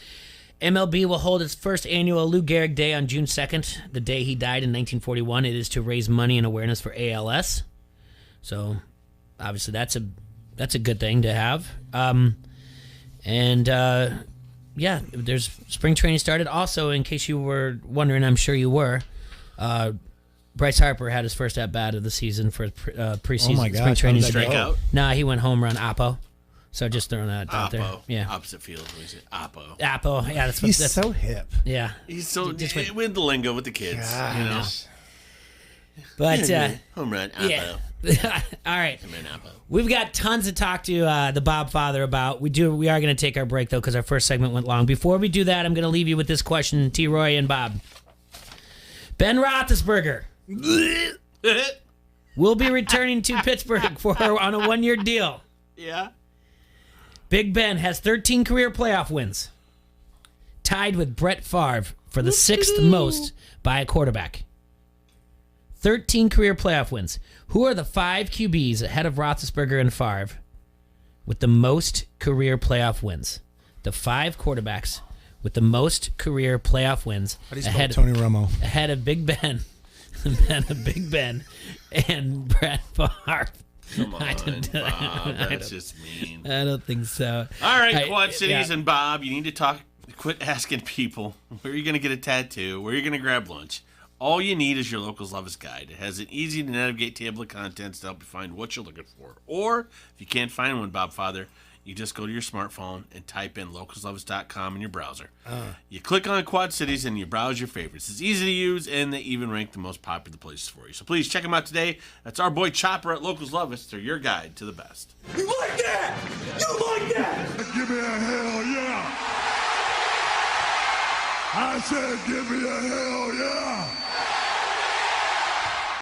MLB will hold its first annual Lou Gehrig Day on June 2nd, the day he died in 1941. It is to raise money and awareness for ALS. So, obviously, that's a good thing to have. Yeah, there's spring training started. Also, in case you were wondering, I'm sure you were, Bryce Harper had his first at-bat of the season for preseason spring training. Strikeout? Nah, he went home run, Oppo. So just throwing that out there. Yeah. Opposite field. What is it? Oppo. Oppo. Yeah, that's He's so hip. Yeah. He's so with the lingo with the kids. Gosh. You know. But home run. Oppo. Yeah. All right. Home run. Oppo. We've got tons to talk to the Bob Father about. We are going to take our break though because our first segment went long. Before we do that, I'm going to leave you with this question, T. Roy and Bob. Ben Roethlisberger will be returning to Pittsburgh on a 1-year deal. Yeah. Big Ben has 13 career playoff wins, tied with Brett Favre for the 6th most by a quarterback. 13 career playoff wins. Who are the 5 QBs ahead of Roethlisberger and Favre with the most career playoff wins? The 5 quarterbacks with the most career playoff wins. How do you spell Tony Romo? Ahead of Big Ben, and Brett Favre. Come on, Bob. That's just mean. I don't think so. All right, Quad Cities and Bob, you need to talk. Quit asking people where you're going to get a tattoo, where you're going to grab lunch. All you need is your Locals Love Us guide. It has an easy-to-navigate table of contents to help you find what you're looking for. Or, if you can't find one, Bob Father, you just go to your smartphone and type in localsloveus.com in your browser. You click on Quad Cities and you browse your favorites. It's easy to use, and they even rank the most popular places for you. So please check them out today. That's our boy Chopper at Locals Love Us. They're your guide to the best. You like that? You like that? Give me a hell yeah! I said give me a hell yeah!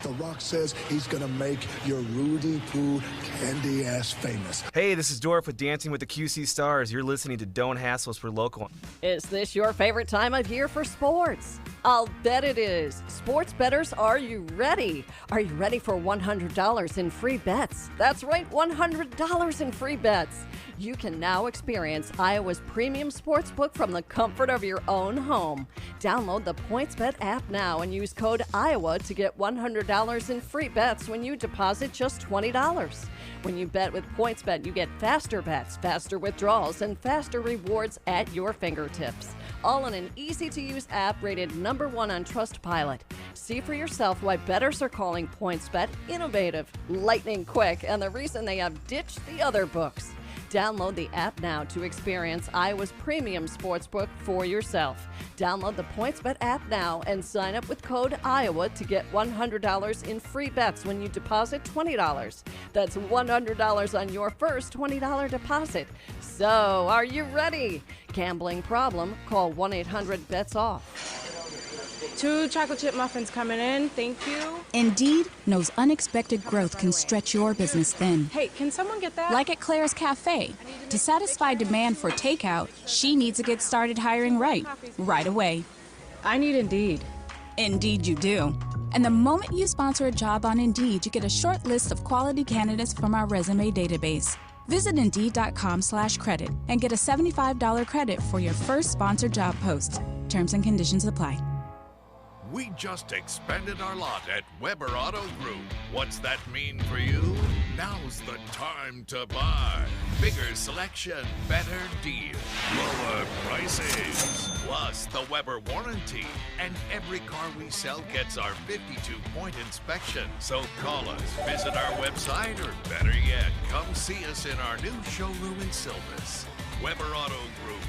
The Rock says he's gonna make your Rudy Poo candy ass famous. Hey, this is Dorf with Dancing with the QC Stars. You're listening to Don't Hassle Us, we're local. Is this your favorite time of year for sports? I'll bet it is. Sports bettors, are you ready? Are you ready for $100 in free bets? That's right, $100 in free bets. You can now experience Iowa's premium sportsbook from the comfort of your own home. Download the PointsBet app now and use code Iowa to get $100 in free bets when you deposit just $20. When you bet with PointsBet, you get faster bets, faster withdrawals, and faster rewards at your fingertips. All in an easy-to-use app rated #1 on Trustpilot. See for yourself why bettors are calling PointsBet innovative, lightning quick, and the reason they have ditched the other books. Download the app now to experience Iowa's premium sportsbook for yourself. Download the PointsBet app now and sign up with code Iowa to get $100 in free bets when you deposit $20. That's $100 on your first $20 deposit. So, are you ready? Gambling problem? Call 1-800-BETS-OFF. 2 chocolate chip muffins coming in. Thank you. Indeed knows unexpected growth can stretch your business thin. Hey, can someone get that? Like at Claire's Cafe. To satisfy demand for takeout, she needs to get started hiring right away. I need Indeed. Indeed you do. And the moment you sponsor a job on Indeed, you get a short list of quality candidates from our resume database. Visit Indeed.com/credit and get a $75 credit for your first sponsored job post. Terms and conditions apply. We just expanded our lot at Weber Auto Group. What's that mean for you? Now's the time to buy. Bigger selection, better deal, lower prices. Plus the Weber warranty. And every car we sell gets our 52-point inspection. So call us, visit our website, or better yet, come see us in our new showroom in Silvis. Weber Auto Group.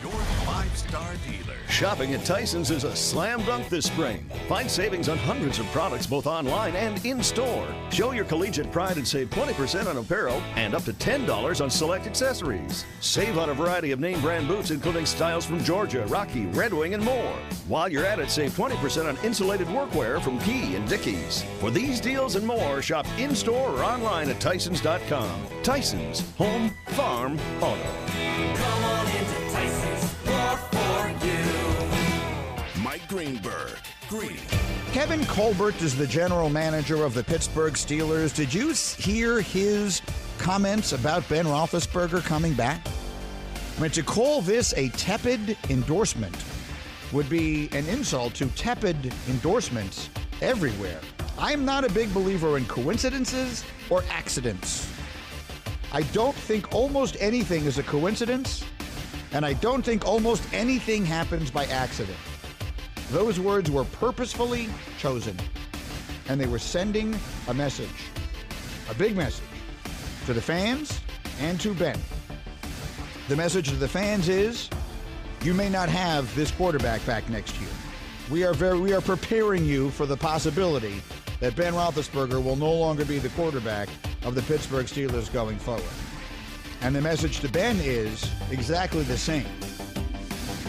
your 5-star dealer. Shopping at Tyson's is a slam dunk this spring. Find savings on hundreds of products both online and in-store. Show your collegiate pride and save 20% on apparel and up to $10 on select accessories. Save on a variety of name brand boots, including styles from Georgia, Rocky, Red Wing, and more. While you're at it, save 20% on insulated workwear from Key and Dickies. For these deals and more, shop in-store or online at Tysons.com. Tysons, home, farm, auto. Come on into Tyson's, more for you. Mike Greenberg, Greeny. Kevin Colbert is the general manager of the Pittsburgh Steelers. Did you hear his comments about Ben Roethlisberger coming back? I mean, to call this a tepid endorsement would be an insult to tepid endorsements everywhere. I'm not a big believer in coincidences or accidents. I don't think almost anything is a coincidence, and I don't think almost anything happens by accident. Those words were purposefully chosen, and they were sending a message, a big message, to the fans and to Ben. The message to the fans is, you may not have this quarterback back next year. We are preparing you for the possibility that Ben Roethlisberger will no longer be the quarterback of the Pittsburgh Steelers going forward. And the message to Ben is exactly the same.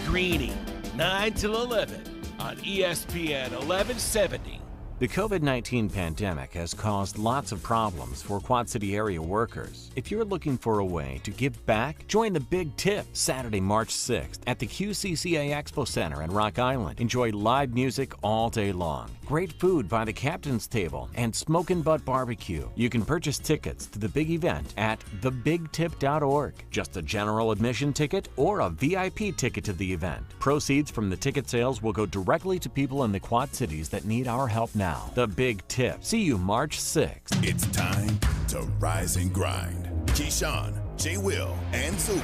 Greeny, 9 till 11 on ESPN 1170. The COVID-19 pandemic has caused lots of problems for Quad City area workers. If you're looking for a way to give back, join the Big Tip Saturday, March 6th at the QCCA Expo Center in Rock Island. Enjoy live music all day long, great food by the Captain's Table, and Smokin' Butt Barbecue. You can purchase tickets to the big event at thebigtip.org. Just a general admission ticket or a VIP ticket to the event. Proceeds from the ticket sales will go directly to people in the Quad Cities that need our help now. The Big Tip. See you March 6th. It's time to rise and grind. Keyshawn, J. Will, and Zubin.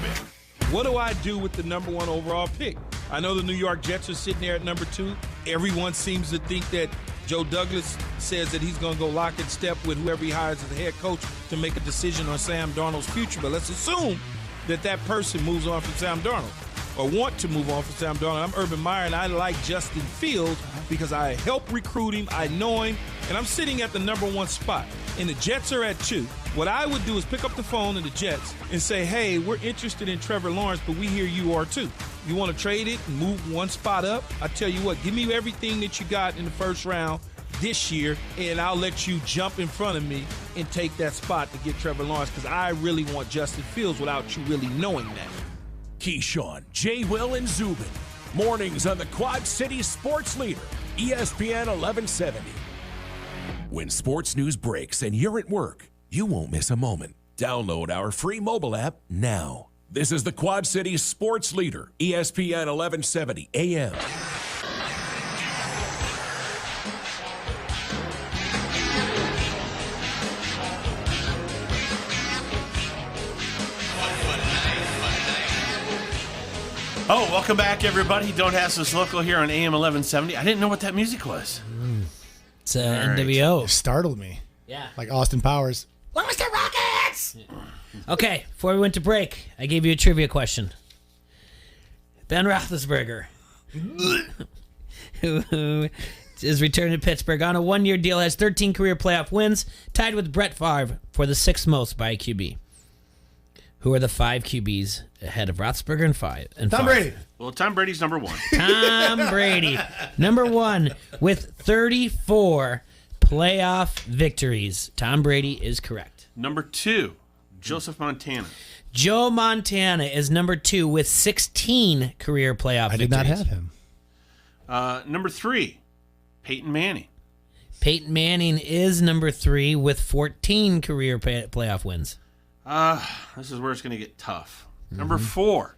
What do I do with the number 1 overall pick? I know the New York Jets are sitting there at number 2. Everyone seems to think that Joe Douglas says that he's going to go lock and step with whoever he hires as a head coach to make a decision on Sam Darnold's future. But let's assume that that person moves on from Sam Darnold, or want to move on from Sam Darnold. I'm Urban Meyer, and I like Justin Fields because I helped recruit him, I know him, and I'm sitting at the number 1 spot. And the Jets are at 2. What I would do is pick up the phone to the Jets and say, hey, we're interested in Trevor Lawrence, but we hear you are too. You want to trade it and move 1 spot up? I tell you what, give me everything that you got in the first round this year, and I'll let you jump in front of me and take that spot to get Trevor Lawrence, because I really want Justin Fields without you really knowing that. Keyshawn, J. Will, and Zubin. Mornings on the Quad City Sports Leader, ESPN 1170. When sports news breaks and you're at work, you won't miss a moment. Download our free mobile app now. This is the Quad City Sports Leader, ESPN 1170 AM. Oh, welcome back, everybody. Don't Ask Us Local here on AM 1170. I didn't know what that music was. It's NWO. It startled me. Yeah. Like Austin Powers. Where's the Rockets? Okay, before we went to break, I gave you a trivia question. Ben Roethlisberger, who is returning to Pittsburgh on a 1-year deal, has 13 career playoff wins, tied with Brett Favre for the 6th most by a QB. Who are the 5 QBs ahead of Roethlisberger and Tom Brady. Well, Tom Brady's number 1. Tom Brady, number 1 with 34 playoff victories. Tom Brady is correct. Number 2, Joseph Montana. Joe Montana is number 2 with 16 career playoff victories. I did not have him. Number 3, Peyton Manning. Peyton Manning is number 3 with 14 career playoff wins. This is where it's going to get tough. Number 4,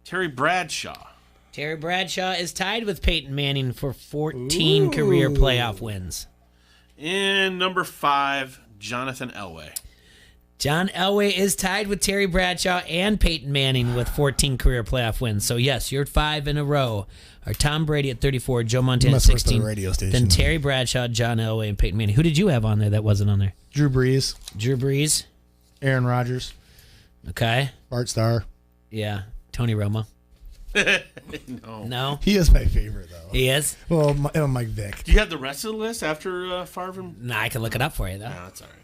Terry Bradshaw. Terry Bradshaw is tied with Peyton Manning for 14 career playoff wins. And number 5, Jonathan Elway. John Elway is tied with Terry Bradshaw and Peyton Manning with 14 career playoff wins. So, yes, your 5 in a row are Tom Brady at 34, Joe Montana at 16, the radio station. then Terry Bradshaw, John Elway, and Peyton Manning. Who did you have on there that wasn't on there? Drew Brees. Drew Brees. Aaron Rodgers. Okay. Bart Starr. Yeah. Tony Romo. No. He is my favorite, though. He is? Well, Mike Vick. Do you have the rest of the list after Favre? No, I can look it up for you, though. No, that's all right.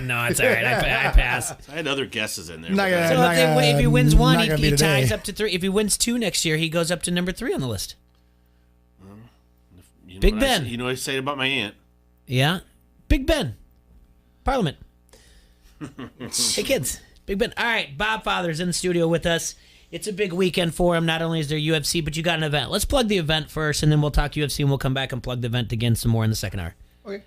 no, it's all right. I pass. I had other guesses in there. If he wins one, not gonna he be ties today. up to 3. If he wins 2 next year, he goes up to number 3 on the list. You know Big what Ben. You know what I say about my aunt? Yeah. Big Ben. Parliament. Hey, kids. Big Ben. All right, Bob Father's in the studio with us. It's a big weekend for him. Not only is there UFC, but you got an event. Let's plug the event first, and then we'll talk UFC, and we'll come back and plug the event again some more in the second hour. Okay.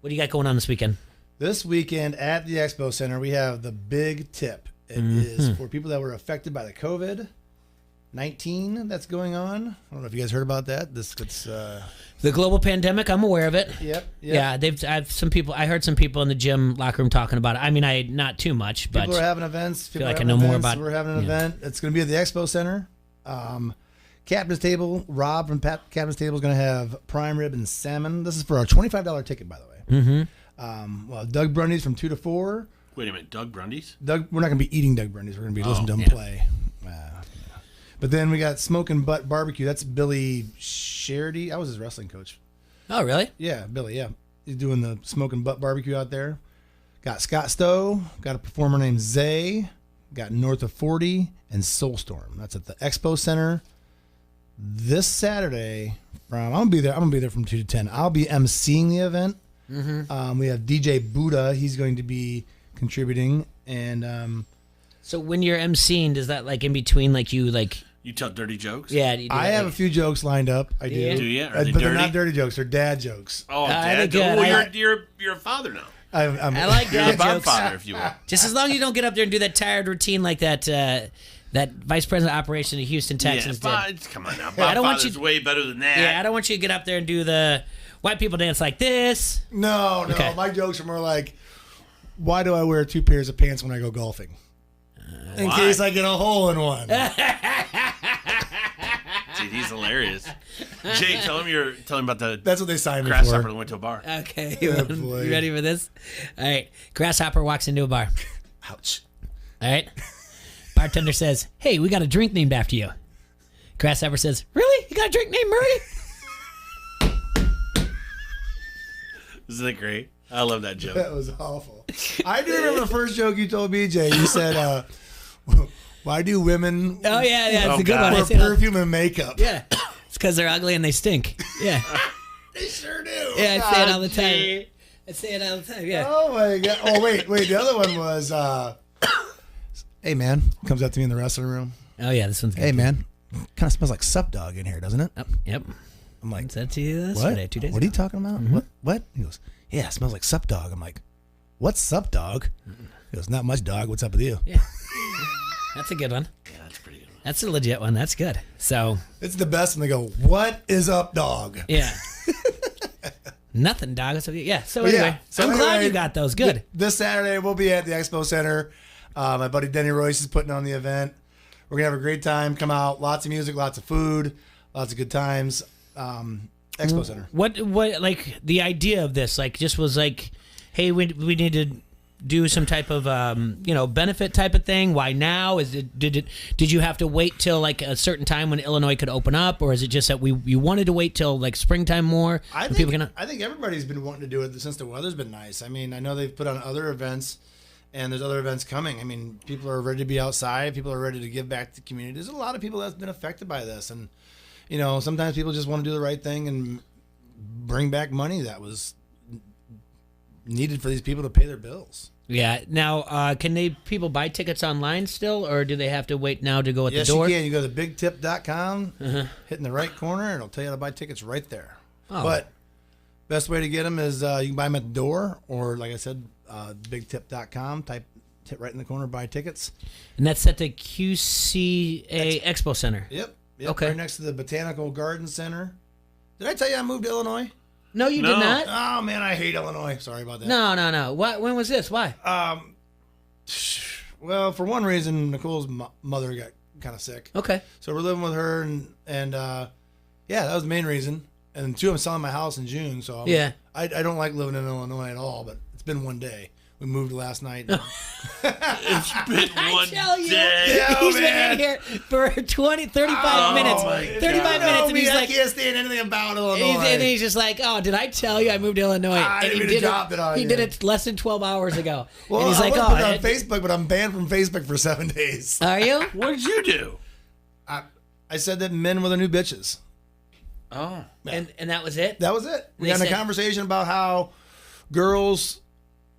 What do you got going on this weekend? This weekend at the Expo Center, we have the Big Tip. It is for people that were affected by the COVID-19 that's going on. I don't know if you guys heard about that. The global pandemic. I'm aware of it. Yep. Yeah, I heard some people in the gym locker room talking about it. I mean, not too much, but people are having events. I feel like I know more about. We're having an event. It's going to be at the Expo Center. Captain's Table. Rob from Captain's Table is going to have prime rib and salmon. This is for a $25 ticket, by the way. Mm-hmm. Well, Doug Brundy's from 2 to 4. Wait a minute, Doug Brundy's? We're not going to be eating Doug Brundy's. We're going to be listening to him play. But then we got Smoking Butt Barbecue. That's Billy Sherdy. I was his wrestling coach. Oh, really? Yeah, Billy, yeah. He's doing the Smoking Butt Barbecue out there. Got Scott Stowe. Got a performer named Zay. Got North of 40 and Soulstorm. That's at the Expo Center this Saturday. I'm going to be there. I'm going to be there from 2 to 10. I'll be emceeing the event. Mm-hmm. We have DJ Buddha. He's going to be contributing. And so when you're emceeing, does that like in between you tell dirty jokes? Yeah, do you do I that, have a few jokes lined up. I do. Yeah. Do you? Are But they they're dirty? not dirty jokes. They're dad jokes. Oh, they're dad good. jokes. Well, you're a father now. I like You're dad the Bob jokes. father, if you will. Just as long as you don't get up there and do that tired routine like that vice president of operation of Houston Texans did. Come on now. Yeah, I Bob don't want Father's you- way better than that. Yeah, I don't want you to get up there and do the white people dance like this. No. Okay. My jokes are more like, why do I wear 2 pairs of pants when I go golfing? In Why? case I get a hole in one. Dude, he's hilarious. Jay, tell him about the That's what they signed me grasshopper for. that went to a bar. Okay, Oh, you boy. ready for this? All right, grasshopper walks into a bar. Ouch. All right, bartender says, "Hey, we got a drink named after you." Grasshopper says, "Really? You got a drink named Murray?" Isn't that great? I love that joke. That was awful. I do remember the first joke you told me, Jay. You said, why do women Oh yeah, it's a good God. one. I wear say that- perfume and makeup? Yeah, it's because they're ugly and they stink. Yeah, They sure do. yeah, I say it all the time. I say it all the time. Yeah. Oh, my God. Oh, wait. The other one was, hey, man. Comes up to me in the wrestling room. Oh yeah, this one's good. Hey, man. Kind of smells like Sup Dog in here, doesn't it? Yep. I'm like, Is that to you what? yesterday, 2 days What are you ago? talking about? What? He goes, yeah, it smells like Sup Dog. I'm like, what's Sup Dog? He goes, not much, dog. What's up with you? Yeah. That's a good one. Yeah, that's a pretty good. That's a legit one. That's good. So It's the best when they go, what is up, dog? yeah. Nothing, dog. That's okay. Yeah. So But anyway, I'm glad you got those. Good. This Saturday, we'll be at the Expo Center. My buddy Denny Royce is putting on the event. We're going to have a great time. Come out. Lots of music, lots of food, lots of good times. Expo Center. What like the idea of this just was like, hey, we need to do some type of benefit type of thing. Why now? Did you have to wait till like a certain time when Illinois could open up, or is it just that you wanted to wait till like springtime more? I when think, people can. I think everybody's been wanting to do it since the weather's been nice. I mean, I know they've put on other events, and there's other events coming. I mean, people are ready to be outside. People are ready to give back to the community. There's a lot of people that's been affected by this, and sometimes people just want to do the right thing and bring back money that was needed for these people to pay their bills. Yeah. Now, can people buy tickets online still, or do they have to wait now to go at Yes, the door? you can. You go to bigtip.com, hit in the right corner, and it'll tell you how to buy tickets right there. Oh. But best way to get them is you can buy them at the door, or like I said, bigtip.com. Type right in the corner, buy tickets. And that's at the QCA Expo Center. Yep. Okay. Right next to the Botanical Garden Center. Did I tell you I moved to Illinois? No, you did not. Oh man, I hate Illinois. Sorry about that. No. What? When was this? Why? Well, for one reason, Nicole's mother got kind of sick. Okay. So we're living with her, and yeah, that was the main reason. And two, I'm selling my house in June, so Yeah. I don't like living in Illinois at all. But it's been one day. We moved last night. It's been one tell you, day. he's been in here for 20, 35 minutes. 35 minutes, and he's I like, can't stand anything about Illinois. and he's just like, oh, did I tell you I moved to Illinois? I didn't mean to drop it on He you. did it less than 12 hours ago. Well, and he's I like, was oh, put it on Facebook, but I'm banned from Facebook for 7 days. Are you? What did you do? I said that men were the new bitches. Oh. And that was it? That was it. We They had a said- conversation about how girls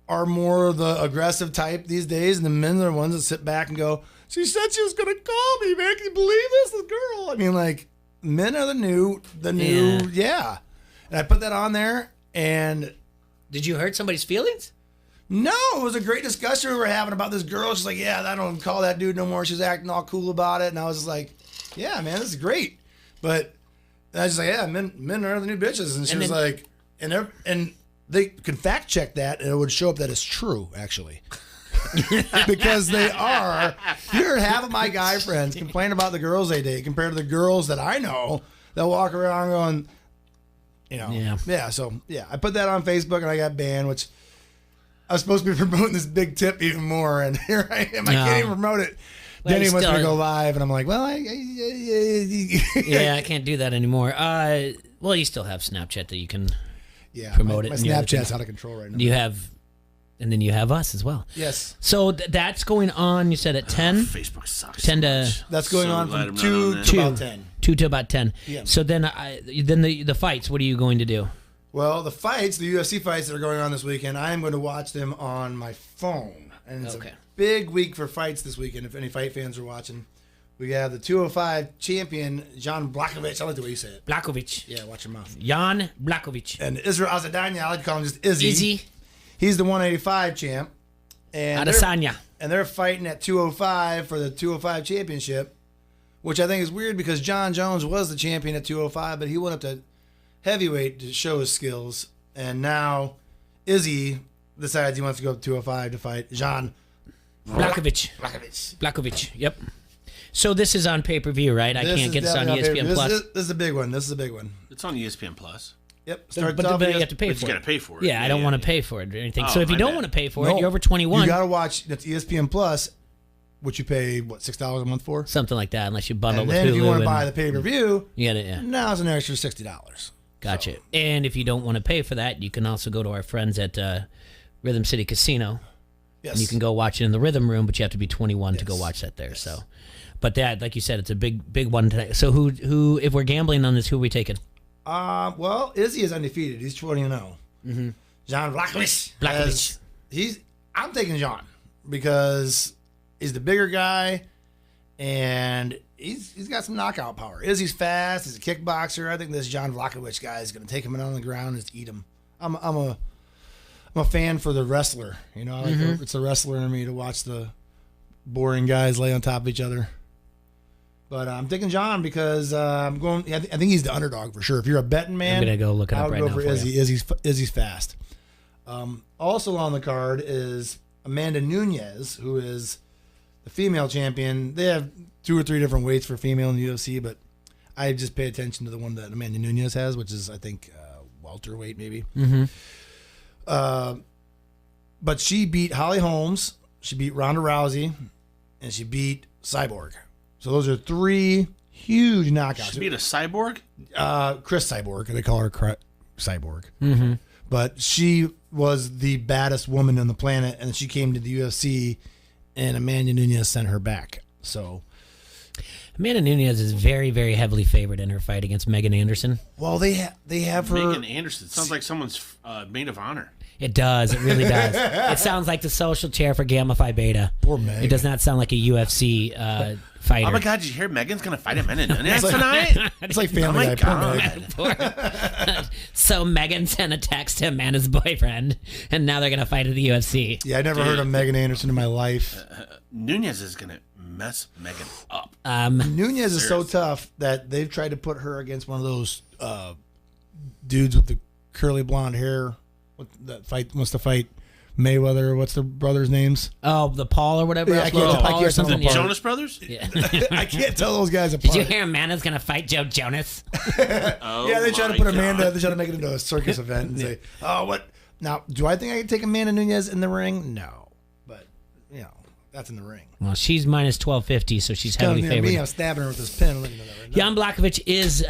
are more the aggressive type these days, and the men are the ones that sit back and go, she said she was going to call me, man. Can you believe this girl? I mean, like, men are the new, yeah. And I put that on there, and... Did you hurt somebody's feelings? No, it was a great discussion we were having about this girl. She's like, yeah, I don't call that dude no more. She's acting all cool about it. And I was just like, yeah, man, this is great. But I was just like, yeah, men are the new bitches. And she was like, and they could fact check that, and it would show up that it's true, actually. Because they are. You heard half of my guy friends complain about the girls they date compared to the girls that I know that walk around going, you know. Yeah, so, yeah, I put that on Facebook, and I got banned, which I was supposed to be promoting this big tip even more, and here I am. I can't even promote it. Well, Denny you wants me to still- go live, and I'm like, well, Yeah, I can't do that anymore. Well, you still have Snapchat that you can promote my it. and the other Snapchat's things. out of control right now. You have, and then you have us as well. Yes. So that's going on. You said at 10. Facebook sucks. 10 to. That's going on glad from I'm not 2 on to that. about 10. 2 to about 10. Yeah. So then, the fights. What are you going to do? Well, the fights, the UFC fights that are going on this weekend, I am going to watch them on my phone. And it's a big week for fights this weekend, if any fight fans are watching. We have the 205 champion, Jan Blachowicz. I like the way you say it. Blachowicz. Yeah, watch your mouth. Jan Blachowicz. And Israel Adesanya, I like to call him just Izzy. Izzy. He's the 185 champ. And Adesanya. they're fighting at 205 for the 205 championship, which I think is weird because John Jones was the champion at 205, but he went up to heavyweight to show his skills. And now Izzy decides he wants to go up to 205 to fight Jan Blachowicz. Blachowicz. Yep. So this is on pay-per-view, right? I can't get this on ESPN Plus. This is a big one. This is a big one. It's on ESPN Plus. Yep. But you have to pay for it. You got to pay for it. Yeah, I don't want to pay for it or anything. Oh, So if you my don't bad. want to pay for No, it, you're over 21. You got to watch. That's ESPN Plus, which you pay what $6 a month for. Something like that, unless you bundle And with then Hulu. if you want to and- buy the pay-per-view, you got it. Yeah. now it's an extra $60. Gotcha. And if you don't want to pay for that, you can also go to our friends at Rhythm City Casino. Yes. And you can go watch it in the Rhythm Room, but you have to be 21 to go watch that there. So, but that, like you said, it's a big one today. So who, if we're gambling on this, who are we taking? Well, Izzy is undefeated. He's 20-0. Mm-hmm. John Blachowicz. Blachowicz. I'm taking John because he's the bigger guy, and he's got some knockout power. Izzy's fast. He's a kickboxer. I think this John Blachowicz guy is going to take him on the ground and just eat him. I'm a fan for the wrestler. You know, it's a wrestler in me to watch the boring guys lay on top of each other. But I'm taking John because I'm going. I think he's the underdog for sure. If you're a betting man, I'm gonna go look it up I would right go now for for Izzy. you. Izzy's fast. Also on the card is Amanda Nunes, who is the female champion. They have 2 or 3 different weights for female in the UFC, but I just pay attention to the one that Amanda Nunes has, which is I think welterweight maybe. Mm-hmm. But she beat Holly Holmes, she beat Ronda Rousey, and she beat Cyborg. So those are 3 huge knockouts. She beat a cyborg? Chris Cyborg. They call her Cyborg. Mm-hmm. But she was the baddest woman on the planet, and she came to the UFC, and Amanda Nunes sent her back. So Amanda Nunes is very, very heavily favored in her fight against Megan Anderson. Well, they have her. Megan Anderson. Sounds like someone's maid of honor. It does. It really does. It sounds like the social chair for Gamma Phi Beta. Poor Megan. It does not sound like a UFC fighter. Oh my God! Did you hear Megan's gonna fight him in tonight? It's like Oh Family my Guy. Poor Megan. God! So Megan sent a text to Amanda's boyfriend, and now they're gonna fight at the UFC. Yeah, I never heard of Megan Anderson in my life. Nunez is gonna mess Megan up. Nunez is so tough that they've tried to put her against one of those dudes with the curly blonde hair. That wants to fight Mayweather. What's the brothers' names? Oh, the Paul or whatever. Yeah, else, I can't Logan tell Paul them or something. apart. Jonas Brothers? Yeah. I can't tell those guys apart. Did you hear Amanda's gonna fight Joe Jonas? Oh Yeah, they try to my put God. Amanda. They try to make it into a circus event and say, "Oh, what Now, do I think I could take Amanda Nunes in the ring? No. But, that's in the ring. Well, she's minus 1250, so she's heavily Coming near favored. me, I'm stabbing her with this pen. Let me know that right now. Jan Blachowicz is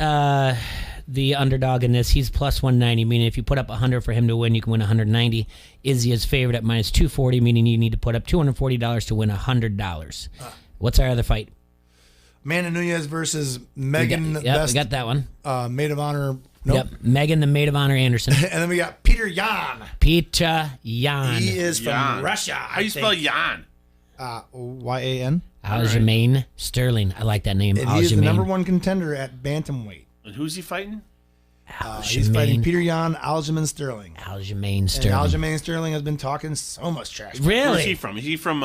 the underdog in this. He's plus 190, meaning if you put up 100 for him to win, you can win 190. Izzy is favored at minus 240, meaning you need to put up $240 to win $100. What's our other fight? Amanda Nunes versus Megan. We got that one. Maid of Honor. Nope. Yep, Megan, the Maid of Honor Anderson. And then we got Peter Yan. Peter Yan. He is from Russia. How do you spell Yan? Y-A-N. Aljamain Sterling. I like that name. And he is the number one contender at bantamweight. And who's he fighting? He's fighting Peter Yan, Aljamain Sterling. Aljamain Sterling. And Aljamain Sterling has been talking so much trash. Really? Where's he from? Is he from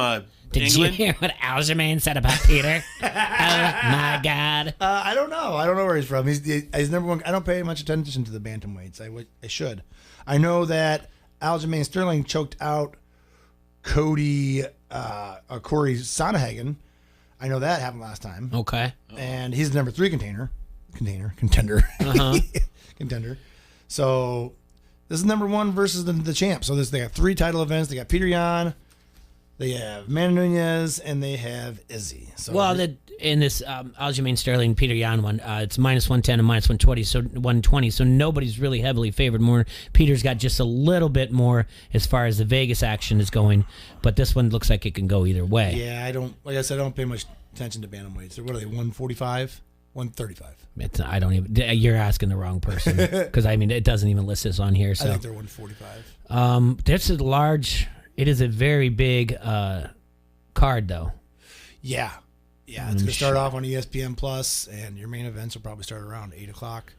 Did England? you hear what Aljamain said about Peter? Oh, my God. I don't know. I don't know where he's from. He's number one. I don't pay much attention to the bantamweights. I should. I know that Aljamain Sterling choked out Corey Sandhagen. I know that happened last time. Okay. And he's the number 3 contender. Uh-huh. Contender. So this is number 1 versus the champ. So they got 3 title events. They got Peter Yan, they have Amanda Nunes, and they have Izzy. So in this Aljamain Sterling Peter Yan one, it's minus 110 and minus 120. So nobody's really heavily favored. More Peter's got just a little bit more as far as the Vegas action is going, but this one looks like it can go either way. Yeah, I don't. Like I said, I don't pay much attention to bantamweights. So what are they? 145, 135. I don't even. You're asking the wrong person because it doesn't even list this on here. So I think they're 145. This is large. It is a very big card, though. Yeah. It's going to start off on ESPN Plus, and your main events will probably start around 8 o'clock.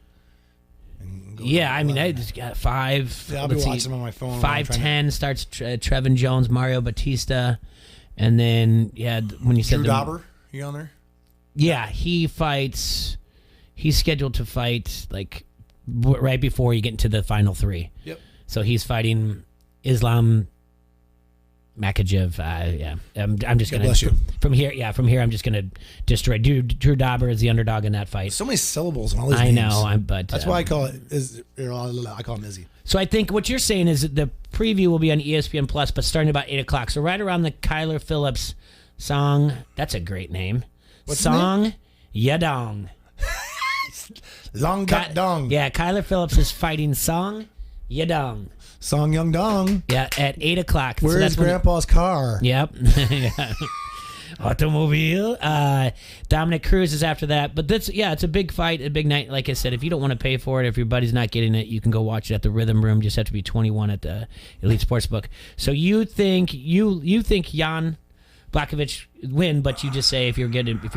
I just got 5. Yeah, I'll be watching them on my phone. 5:10 starts Trevin Jones, Mario Batista, and then when you said Drew Dauber, you on there? Yeah, he fights. He's scheduled to fight right before you get into the final 3. Yep. So he's fighting Islam Makachev. I'm just gonna bless you. From here. I'm just gonna destroy. Drew Dauber is the underdog in that fight. So many syllables in all these I names. know, but that's why I call it. I call him Izzy. So I think what you're saying is that the preview will be on ESPN Plus, but starting about 8 o'clock. So right around the Kyler Phillips song. That's a great name. What's Song Yadong. Long Dot Dong. Yeah, Kyler Phillips is fighting Song Yadong. Song Young Dong. Yeah, at 8 o'clock. Where's Grandpa's car? Yep. Yeah. Automobile. Dominic Cruz is after that. But it's a big fight, a big night. Like I said, if you don't want to pay for it, if your buddy's not getting it, you can go watch it at the Rhythm Room. Just have to be 21 at the Elite Sportsbook. So you think Jan Blachowicz win, but you just say if your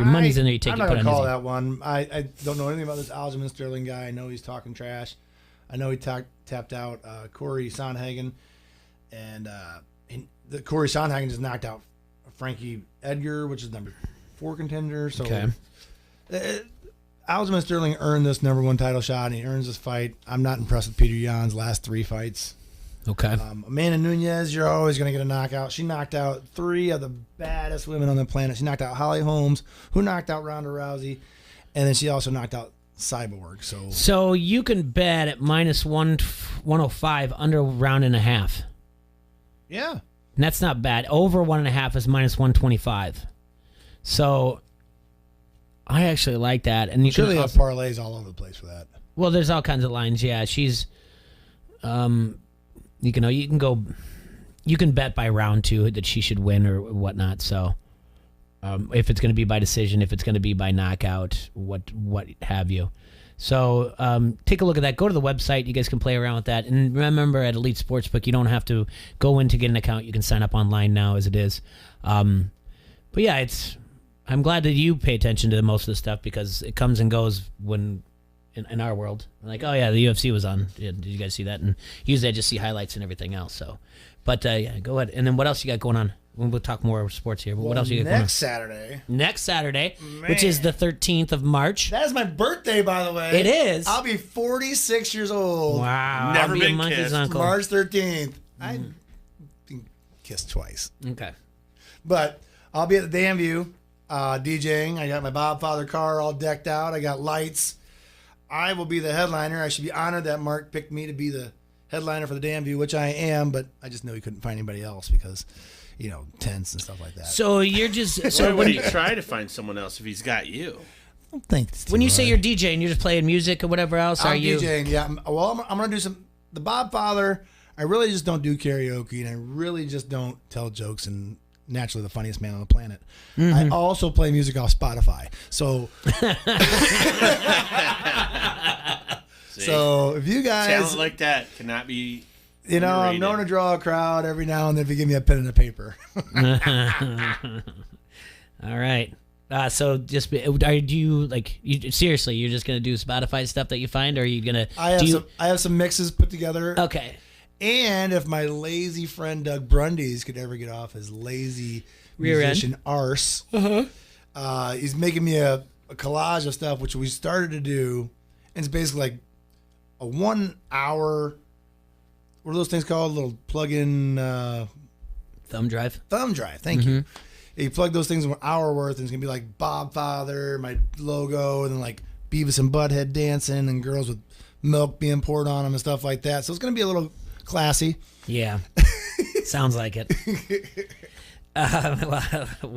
money's in there, you take I'm it. not Put gonna on call Izzy. that one. I don't know anything about this Aljamain Sterling guy. I know he's talking trash. I know he tapped out Corey Sandhagen, and the Corey Sandhagen just knocked out Frankie Edgar, which is number 4 contender. So Okay. Aljamain Sterling earned this number 1 title shot, and he earns this fight. I'm not impressed with Peter Yan's last 3 fights. Okay. Amanda Nunes, you're always going to get a knockout. She knocked out 3 of the baddest women on the planet. She knocked out Holly Holmes, who knocked out Ronda Rousey, and then she also knocked out Cyborg. So you can bet at minus 105 under a round and a half. Yeah. And that's not bad. Over 1.5 is minus 125. So I actually like that. And you Sure, can they have also, parlays all over the place for that. well, there's all kinds of lines. Yeah, she's you can bet by round 2 that she should win or whatnot. So if it's going to be by decision, if it's going to be by knockout, what have you. So take a look at that. Go to the website. You guys can play around with that. And remember, at Elite Sportsbook, you don't have to go in to get an account. You can sign up online now as it is. But yeah, I'm glad that you pay attention to most of the stuff because it comes and goes when in our world. Like, oh yeah, the UFC was on. Yeah, did you guys see that? And usually I just see highlights and everything else. So, but yeah, go ahead. And then what else you got going on? We'll talk more sports here. But what else you got going on? Next Saturday, which is the 13th of March. That is my birthday, by the way. It is. I'll be 46 years old. Wow. Never I'll be been a monkey's kissed. uncle. March 13th. I've been kissed twice. Okay. But I'll be at the Danview DJing. I got my Bob Father car all decked out. I got lights. I will be the headliner. I should be honored that Mark picked me to be the headliner for the Damn View, which I am, but I just know he couldn't find anybody else because, tents and stuff like that. So you're just... So when you try to find someone else if he's got you? Thanks. When you say you're DJing, you're just playing music or whatever else, I'm are you... DJing, yeah. I'm going to do the Bob Father, I really just don't do karaoke, and I really just don't tell jokes and naturally the funniest man on the planet. I also play music off Spotify. So... So if you guys... Talent like that cannot be... I'm known to draw a crowd every now and then if you give me a pen and a paper. All right. So just seriously, you're just gonna do Spotify stuff that you find, or are you gonna? I have some mixes put together. Okay. And if my lazy friend Doug Brundies could ever get off his lazy Rear musician end. arse, he's making me a collage of stuff which we started to do, and it's basically like a 1 hour. What are those things called? Little plug-in thumb drive. Thumb drive. Thank you. You plug those things in 1 hour worth, and it's gonna be like Bob Father, my logo, and then like Beavis and Butthead dancing, and girls with milk being poured on them and stuff like that. So it's gonna be a little classy. Yeah, sounds like it. Well,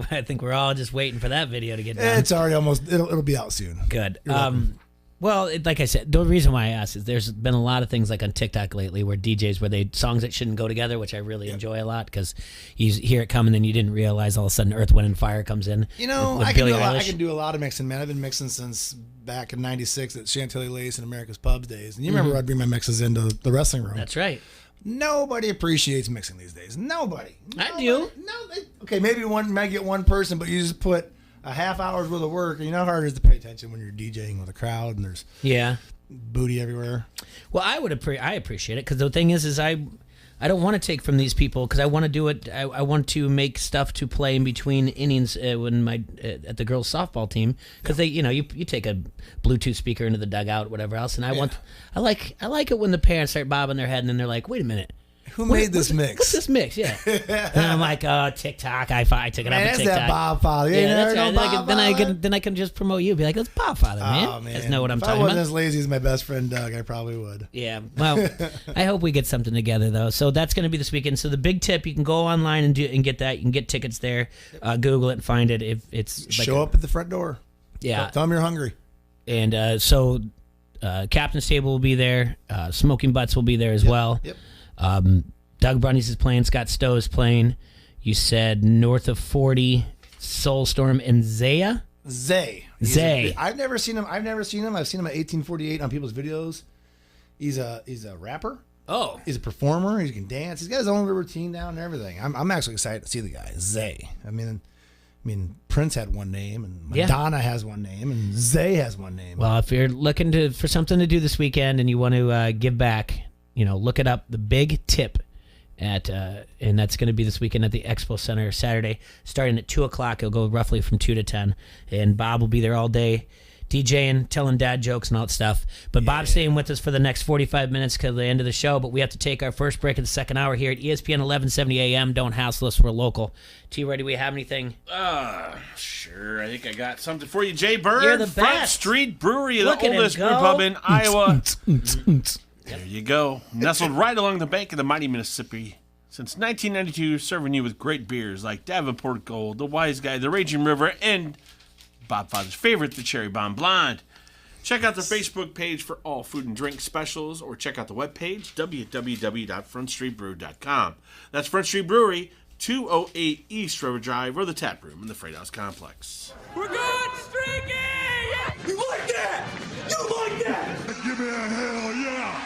I think we're all just waiting for that video to get done. It's already almost. It'll be out soon. Good. Well, like I said, the reason why I asked is there's been a lot of things like on TikTok lately where DJs, where they songs that shouldn't go together, which I really enjoy a lot because you hear it come and then you didn't realize all of a sudden Earth, Wind, and Fire comes in. With I Billie can Eilish. do a lot of mixing, man. I've been mixing since back in '96 at Chantilly Lace and America's Pubs days. And you remember I'd bring my mixes into the wrestling room. That's right. Nobody appreciates mixing these days. Nobody. I do. Okay, maybe might get one person, but you just put a half hour's worth of work, and you know how hard it is to pay attention when you're DJing with a crowd and there's booty everywhere. Well, I appreciate it because the thing is I don't want to take from these people because I want to do it. I want to make stuff to play in between innings when at the girls softball team because they you take a Bluetooth speaker into the dugout, whatever else, and I like it when the parents start bobbing their head and then they're like, wait a minute. Who made this mix? What's this mix? Yeah. And I'm like, TikTok. I took it off of TikTok. That Bob Father. Yeah, that's right. Then I can just promote you. Be like, it's Bob Father, man. Oh, man. That's know what I'm if talking I wasn't about. as lazy as my best friend Doug, I probably would. Yeah. Well, I hope we get something together though. So that's going to be this weekend. So the big tip, you can go online and get that. You can get tickets there. Google it and find it. If it's show up at the front door. Yeah. Tell them you're hungry. And so Captain's Table will be there. Smoking Butts will be there as well. Yep. Doug Brundies is playing. Scott Stowe is playing. You said North of 40, Soulstorm, and Zaya? Zay. I've never seen him. I've seen him at 1848 on people's videos. He's a rapper. Oh. He's a performer. He can dance. He's got his own little routine down and everything. I'm actually excited to see the guy. Zay. I mean, Prince had one name, and Madonna has one name, and Zay has one name. Well, if you're looking for something to do this weekend and you want to give back, look it up. The Big Tip. And that's going to be this weekend at the Expo Center Saturday, starting at 2:00. It'll go roughly from 2 to 10, and Bob will be there all day, DJing, telling dad jokes and all that stuff. But Bob's staying with us for the next 45 minutes till the end of the show. But we have to take our first break of the second hour here at ESPN 1170 AM. Don't hassle us. We're local. T-Ray, do we have anything? Sure. I think I got something for you. Jay Bird, You're the Front best. Street Brewery, Look the at him oldest go. brew pub in Iowa. There you go. Nestled right along the bank of the mighty Mississippi. Since 1992, serving you with great beers like Davenport Gold, the Wise Guy, the Raging River, and Bob Father's favorite, the Cherry Bomb Blonde. Check out their Facebook page for all food and drink specials, or check out the webpage, www.frontstreetbrew.com. That's Front Street Brewery, 208 East River Drive, or the tap room in the Freight House Complex. We're good streaking! Yeah. You like that? You like that? Give me a hell yeah!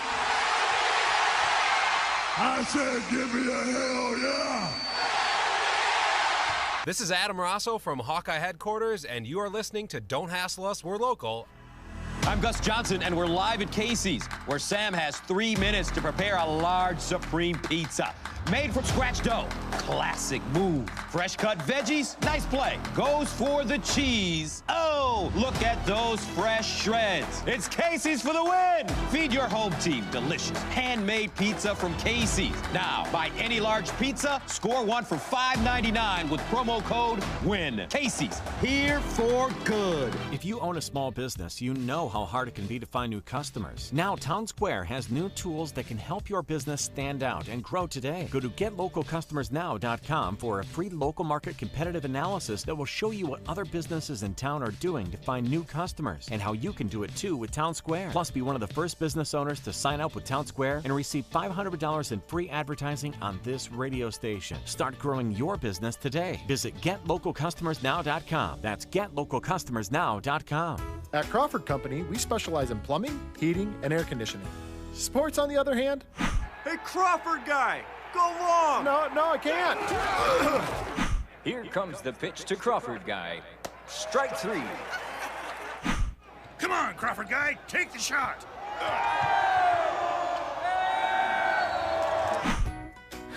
I said give me a hell yeah! This is Adam Rosso from Hawkeye Headquarters, and you are listening to Don't Hassle Us, We're Local. I'm Gus Johnson, and we're live at Casey's, where Sam has 3 minutes to prepare a large Supreme Pizza. Made from scratch dough. Classic move. Fresh cut veggies. Nice play. Goes for the cheese. Oh, look at those fresh shreds. It's Casey's for the win. Feed your home team delicious handmade pizza from Casey's. Now, buy any large pizza, score one for $5.99 with promo code WIN. Casey's, here for good. If you own a small business, you know how hard it can be to find new customers. Now, Town Square has new tools that can help your business stand out and grow today. Go to GetLocalCustomersNow.com for a free local market competitive analysis that will show you what other businesses in town are doing to find new customers and how you can do it too with Town Square. Plus, be one of the first business owners to sign up with Town Square and receive $500 in free advertising on this radio station. Start growing your business today. Visit GetLocalCustomersNow.com. That's GetLocalCustomersNow.com. At Crawford Company, we specialize in plumbing, heating, and air conditioning. Sports, on the other hand... Hey, Crawford guy! Go long! No, I can't! Here comes the pitch to Crawford guy. Strike three. Come on, Crawford guy, take the shot!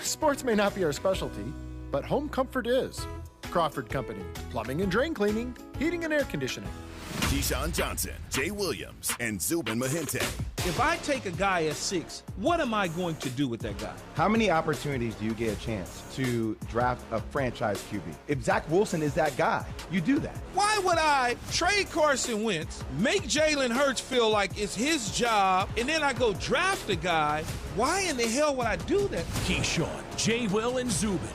Sports may not be our specialty, but home comfort is. Crawford Company, plumbing and drain cleaning, heating and air conditioning. Keyshawn Johnson, Jay Williams, and Zubin Mahente. If I take a guy at 6, what am I going to do with that guy? How many opportunities do you get a chance to draft a franchise QB? If Zach Wilson is that guy, you do that. Why would I trade Carson Wentz, make Jalen Hurts feel like it's his job, and then I go draft a guy? Why in the hell would I do that? Keyshawn, Jay, Will, and Zubin.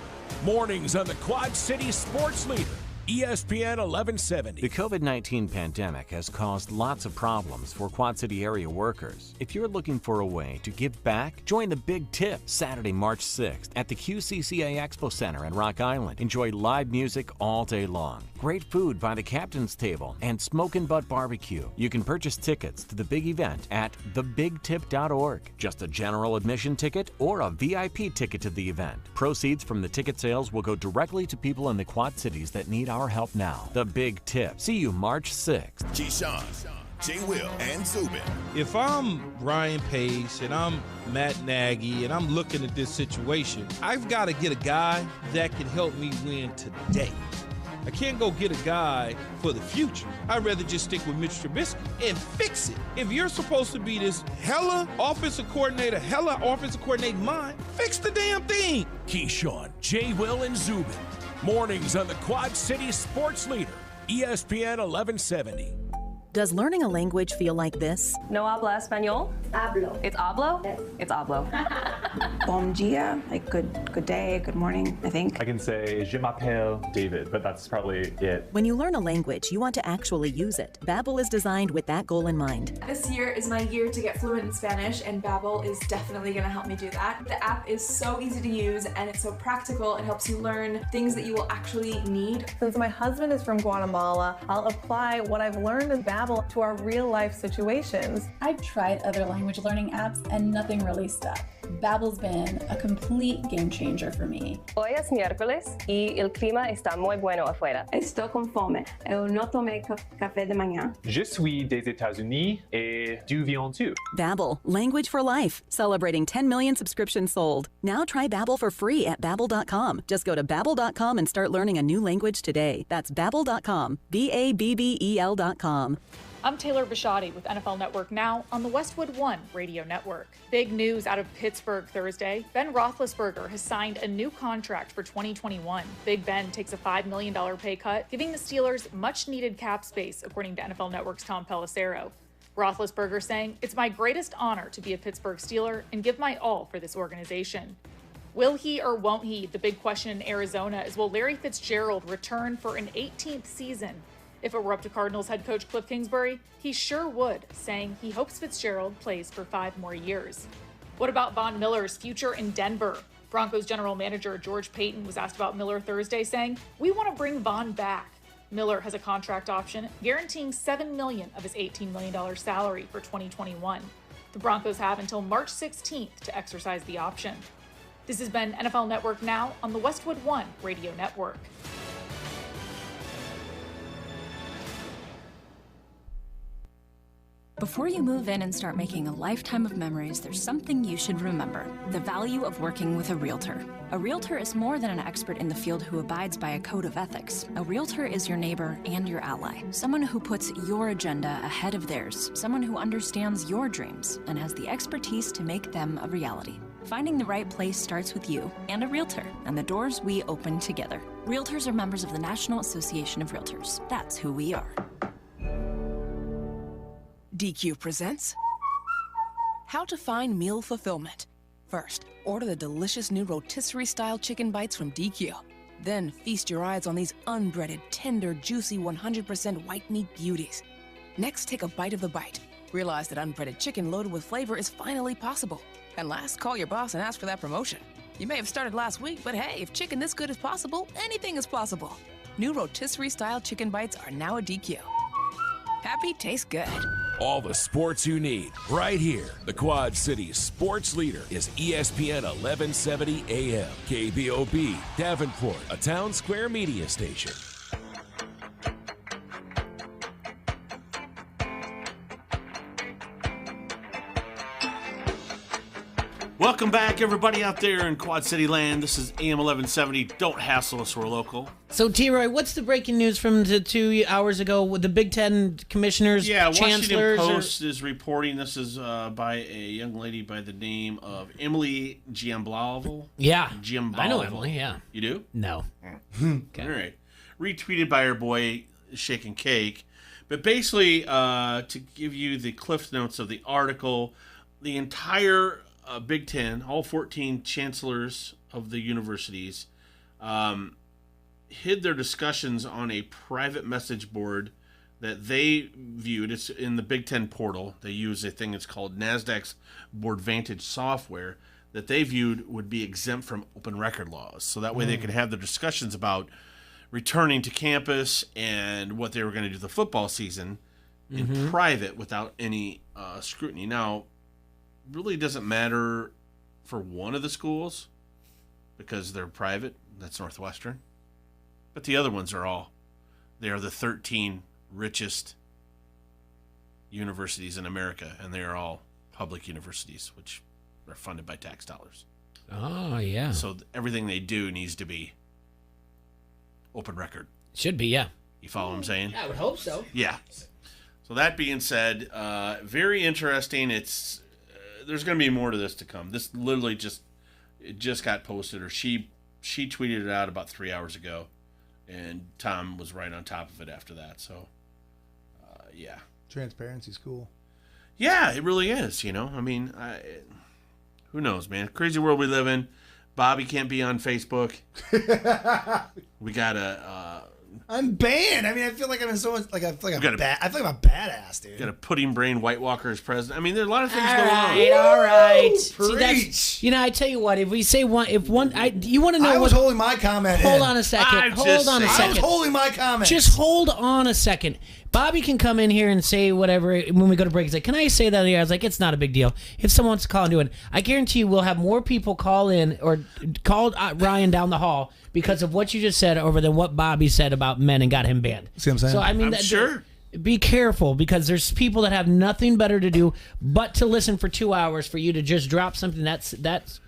Mornings on the Quad City Sports Leader, ESPN 1170. The COVID-19 pandemic has caused lots of problems for Quad City area workers. If you're looking for a way to give back, join the Big Tip Saturday, March 6th at the QCCA Expo Center in Rock Island. Enjoy live music all day long, great food by the Captain's Table, and Smokin' Butt Barbecue. You can purchase tickets to the big event at thebigtip.org. Just a general admission ticket or a VIP ticket to the event. Proceeds from the ticket sales will go directly to people in the Quad Cities that need our help now. The Big Tip. See you March 6th. Keyshawn, Jay Will, and Zubin. If I'm Ryan Pace and I'm Matt Nagy and I'm looking at this situation, I've got to get a guy that can help me win today. I can't go get a guy for the future. I'd rather just stick with Mitch Trubisky and fix it. If you're supposed to be this hella offensive coordinator mind, fix the damn thing. Keyshawn, Jay, Will, and Zubin. Mornings on the Quad City Sports Leader, ESPN 1170. Does learning a language feel like this? No habla español? Hablo. It's hablo? Yes. It's hablo. Bon dia, like good day, good morning, I think. I can say, je m'appelle David, but that's probably it. When you learn a language, you want to actually use it. Babbel is designed with that goal in mind. This year is my year to get fluent in Spanish, and Babbel is definitely going to help me do that. The app is so easy to use, and it's so practical. It helps you learn things that you will actually need. Since my husband is from Guatemala, I'll apply what I've learned in Babbel to our real-life situations. I've tried other language learning apps and nothing really stuck. Babbel's been a complete game changer for me. Hoy es miércoles y el clima está muy bueno afuera. Estoy con fome. Eu no tomé café de mañana. Je suis des États-Unis et du viens-tu? Babbel, language for life, celebrating 10 million subscriptions sold. Now try Babbel for free at Babbel.com. Just go to Babbel.com and start learning a new language today. That's Babbel.com, Babbel.com. I'm Taylor Bishotti with NFL Network Now on the Westwood One Radio Network. Big news out of Pittsburgh Thursday. Ben Roethlisberger has signed a new contract for 2021. Big Ben takes a $5 million pay cut, giving the Steelers much-needed cap space, according to NFL Network's Tom Pelissero. Roethlisberger saying, "It's my greatest honor to be a Pittsburgh Steeler and give my all for this organization." Will he or won't he? The big question in Arizona is, will Larry Fitzgerald return for an 18th season? If it were up to Cardinals head coach Cliff Kingsbury, he sure would, saying he hopes Fitzgerald plays for 5 more years. What about Von Miller's future in Denver? Broncos general manager George Paton was asked about Miller Thursday, saying, "We want to bring Von back." Miller has a contract option guaranteeing $7 million of his $18 million salary for 2021. The Broncos have until March 16th to exercise the option. This has been NFL Network Now on the Westwood One Radio Network. Before you move in and start making a lifetime of memories, there's something you should remember: the value of working with a realtor. A realtor is more than an expert in the field who abides by a code of ethics. A realtor is your neighbor and your ally, someone who puts your agenda ahead of theirs, someone who understands your dreams and has the expertise to make them a reality. Finding the right place starts with you and a realtor, and the doors we open together. Realtors are members of the National Association of Realtors. That's who we are. DQ presents How to Find Meal Fulfillment. First, order the delicious new rotisserie-style chicken bites from DQ. Then feast your eyes on these unbreaded, tender, juicy, 100% white meat beauties. Next, take a bite of the bite. Realize that unbreaded chicken loaded with flavor is finally possible. And last, call your boss and ask for that promotion. You may have started last week, but hey, if chicken this good is possible, anything is possible. New rotisserie-style chicken bites are now a DQ. Happy tastes good. All the sports you need, right here. The Quad Cities sports leader is ESPN 1170 AM. KBOB, Davenport, a town square media station. Welcome back, everybody out there in Quad City land. This is AM 1170. Don't hassle us, we're local. So, T-Roy, what's the breaking news from 2 hours ago with the Big Ten commissioners, chancellors? Washington Post is reporting. This is by a young lady by the name of Emily Giambalvo. Yeah. Giambalvo. I know Emily, yeah. You do? No. Okay. All right. Retweeted by her boy, Shaking Cake. But basically, to give you the cliff notes of the article, the entire Big Ten, all 14 chancellors of the universities, hid their discussions on a private message board that they viewed. It's in the Big Ten portal. They use a thing that's called NASDAQ's Boardvantage software that they viewed would be exempt from open record laws. So that way they could have their discussions about returning to campus and what they were going to do the football season in private without any scrutiny. Now, really doesn't matter for one of the schools because they're private. That's Northwestern. But the other ones they are the 13 richest universities in America, and they are all public universities, which are funded by tax dollars. Oh, yeah. So everything they do needs to be open record. Should be, yeah. You follow what I'm saying? Yeah, I would hope so. Yeah. So that being said, very interesting. There's going to be more to this to come. This literally just got posted, or she tweeted it out about 3 hours ago, and Tom was right on top of it after that. So, yeah. Transparency's cool. Yeah, it really is. I mean, who knows, man? Crazy world we live in. Bobby can't be on Facebook. We gotta. I'm banned. I mean, I feel like I'm in so much. Like I feel like I'm a badass, dude. Got a pudding brain White Walker as president. I mean, there are a lot of things going on. All right. Preach. See, I tell you what. If we say you want to know? I was holding my comment. Hold on a second. Hold on a second. I was holding my comment. Just hold on a second. Bobby can come in here and say whatever when we go to break. He's like, "Can I say that?" I was like, "It's not a big deal. If someone wants to call and do it, I guarantee you we'll have more people call in or call Ryan down the hall because of what you just said over than what Bobby said about men and got him banned." See what I'm saying? So I mean, sure. Be careful because there's people that have nothing better to do but to listen for 2 hours for you to just drop something that's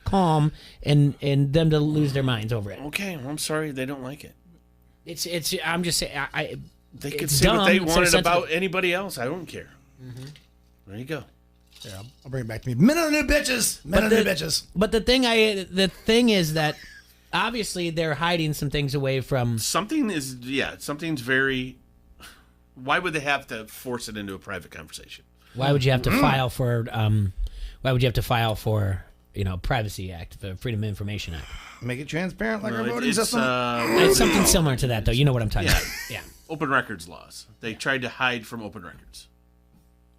calm and them to lose their minds over it. Okay, well, I'm sorry they don't like it. It's. I'm just saying. They could say what they wanted about anybody else. I don't care. There you go. Yeah, I'll bring it back to me. Men are the new bitches. Men are the new bitches. But the thing is that obviously they're hiding some things away from. Something's very. Why would they have to force it into a private conversation? Why would you have to file for? Why would you have to file for? Privacy Act, the Freedom of Information Act. Make it transparent like our voting system. It's something similar to that, though. You know what I'm talking about. Yeah. Open records laws. They tried to hide from open records.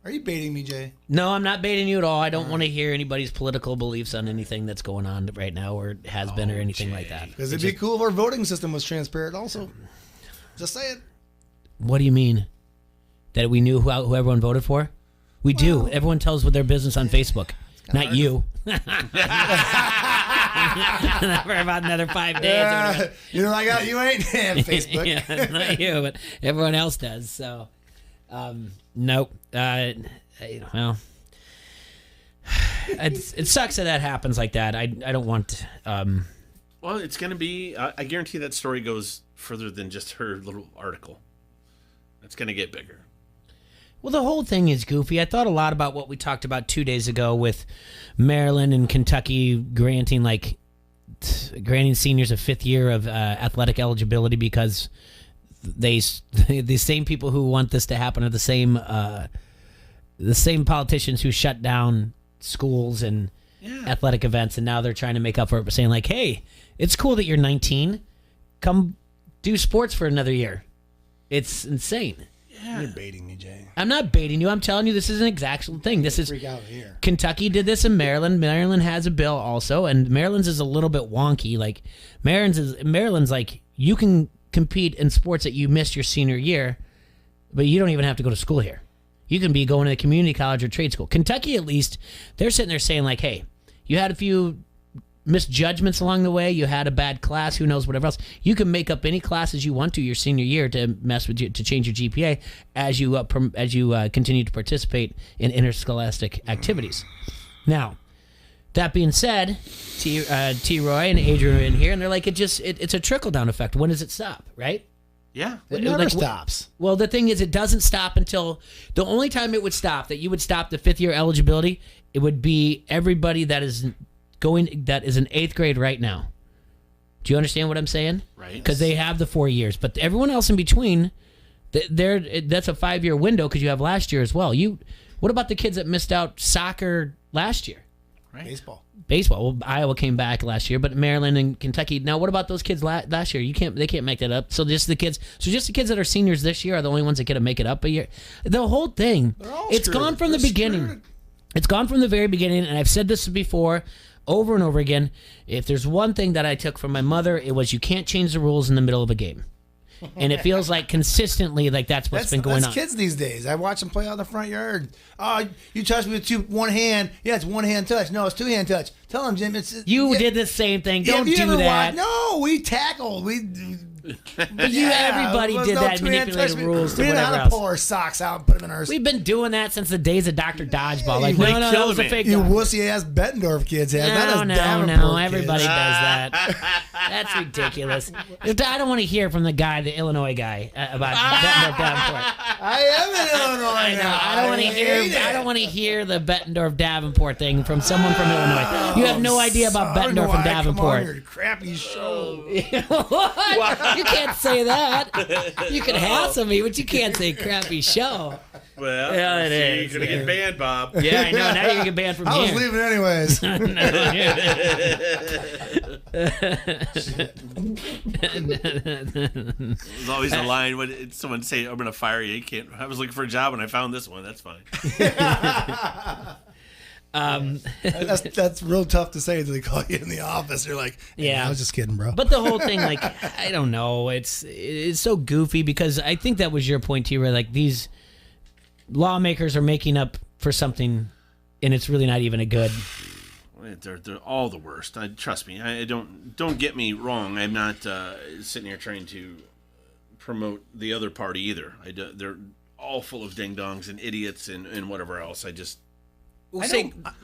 Are you baiting me, Jay? No, I'm not baiting you at all. I don't want to hear anybody's political beliefs on anything that's going on right now or has been or anything like that. Because it'd be cool if our voting system was transparent also. Just say it. What do you mean? That we knew who everyone voted for? We do. Everyone tells what their business on Facebook. Not you. For about another 5 days. You know, I got you ain't Facebook. Yeah, not you, but everyone else does. So, nope. well, it sucks that happens like that. I don't want. Well, it's going to be. I guarantee that story goes further than just her little article. It's going to get bigger. Well, the whole thing is goofy. I thought a lot about what we talked about 2 days ago with Maryland and Kentucky granting seniors a 5th year of athletic eligibility because the same people who want this to happen are the same politicians who shut down schools and athletic events, and now they're trying to make up for it by saying like, "Hey, it's cool that you're 19. Come do sports for another year." It's insane. Yeah. You're baiting me, Jay. I'm not baiting you. I'm telling you this is an exact thing. This is freak out here. Kentucky did this in Maryland. Maryland has a bill also, and Maryland's is a little bit wonky. Like Maryland's like you can compete in sports that you missed your senior year, but you don't even have to go to school here. You can be going to a community college or trade school. Kentucky, at least, they're sitting there saying like, "Hey, you had a few misjudgments along the way. You had a bad class. Who knows? Whatever else. You can make up any classes you want to your senior year to mess with you, to change your GPA as you continue to participate in interscholastic activities." Now, that being said, T. Roy and Adrian are in here, and they're like, it's a trickle down effect. When does it stop? Right? Yeah, it never stops. Well, the thing is, it doesn't stop until the only time it would stop, that you would stop the 5th year eligibility, it would be everybody that is in 8th grade right now. Do you understand what I'm saying? Right. Because they have the 4 years, but everyone else in between, that's a 5-year window because you have last year as well. What about the kids that missed out soccer last year? Right. Baseball. Well, Iowa came back last year, but Maryland and Kentucky. Now, what about those kids last year? They can't make that up. So just the kids that are seniors this year are the only ones that get to make it up a year. The whole thing, it's gone from the beginning. It's gone from the very beginning, and I've said this before over and over again. If there's one thing that I took from my mother, it was you can't change the rules in the middle of a game. And it feels like consistently like that's what's been going on. That's kids these days. I watch them play out in the front yard. Oh, you touched me with one hand. Yeah, it's one hand touch. No, it's 2 hand touch. Tell them, Jim. You did the same thing. Don't do that. No, we tackled. Everybody did that, manipulated rules to whatever else. We didn't know how to pull our socks out and put them in our... We've been doing that since the days of Dr. Dodgeball. Like, no, that was a fake... You wussy-ass Bettendorf kids have. No, everybody does that. That's ridiculous. I don't want to hear from the Illinois guy, about Bettendorf Davenport. I am in Illinois now. I don't want to hear the Bettendorf Davenport thing from someone from Illinois. You have no idea about Bettendorf and Davenport. Come on, your crappy show. What? You can't say that. You can hassle me, but you can't say crappy show. Well, yeah, it is. You're going to get banned, Bob. Yeah, I know. Now you're going to get banned from here. I was leaving anyways. There's always a line when someone say, "I'm going to fire you." I was looking for a job and I found this one. That's fine. That's real tough to say until they call you in the office. You're like, hey, I was just kidding, bro. But the whole thing, like, I don't know. It's so goofy because I think that was your point, T. Ray. Like, these lawmakers are making up for something, and it's really not even a good. They're all the worst. Trust me. I don't get me wrong. I'm not sitting here trying to promote the other party either. They're all full of ding dongs and idiots and whatever else. I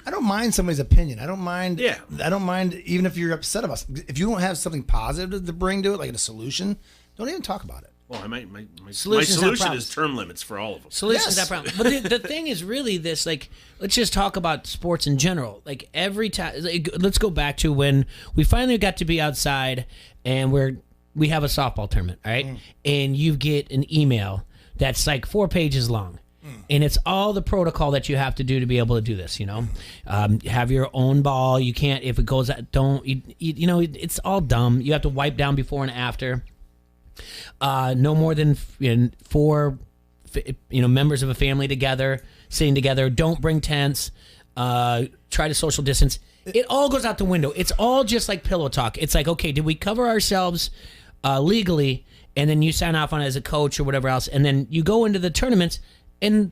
don't mind somebody's opinion. I don't mind. Yeah. I don't mind even if you're upset about something. If you don't have something positive to bring to it, like a solution, don't even talk about it. Well, my solution is term limits for all of them. Solution's that problem. But the thing is really this, like, let's just talk about sports in general. Like, every time, let's go back to when we finally got to be outside and we have a softball tournament, all right? And you get an email that's like 4 pages long. And it's all the protocol that you have to do to be able to do this, you know. Have your own ball. You can't, if it goes out, it's all dumb. You have to wipe down before and after. No more than 4, members of a family together, sitting together. Don't bring tents. Try to social distance. It all goes out the window. It's all just like pillow talk. It's like, okay, did we cover ourselves legally? And then you sign off on it as a coach or whatever else. And then you go into the tournaments and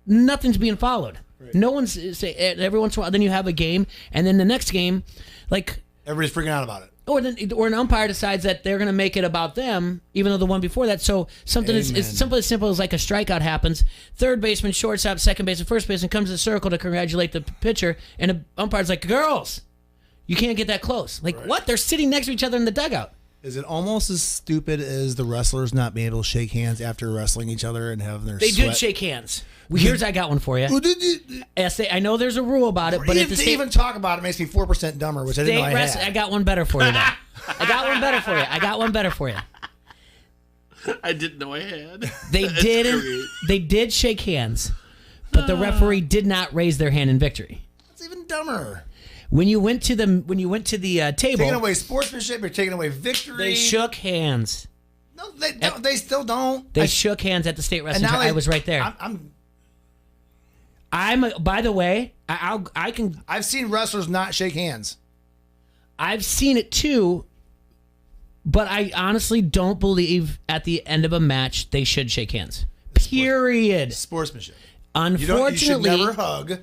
nothing's being followed. Right. No one's say every once in a while. Then you have a game, and then the next game, like everybody's freaking out about it. Or an umpire decides that they're going to make it about them, even though the one before that. So something as simple as like a strikeout happens. Third baseman, shortstop, second baseman, first baseman comes to the circle to congratulate the pitcher, and the umpire's like, "Girls, you can't get that close." Like, what? They're sitting next to each other in the dugout. Is it almost as stupid as the wrestlers not being able to shake hands after wrestling each other and having their They sweat? did shake hands. I got one for you. I know there's a rule about it, but to even talk about it makes me 4% dumber, which I didn't know I had. I got one better for you. Now. I got one better for you. I didn't know I had. They did shake hands, but the referee did not raise their hand in victory. That's even dumber. When you went to the table, Taking away sportsmanship, you're taking away victory. They shook hands. No, they don't. They still don't. They shook hands at the state wrestling. I was right there. By the way, I can. I've seen wrestlers not shake hands. I've seen it too, but I honestly don't believe at the end of a match they should shake hands. Period. Sportsmanship. Unfortunately, you should never hug,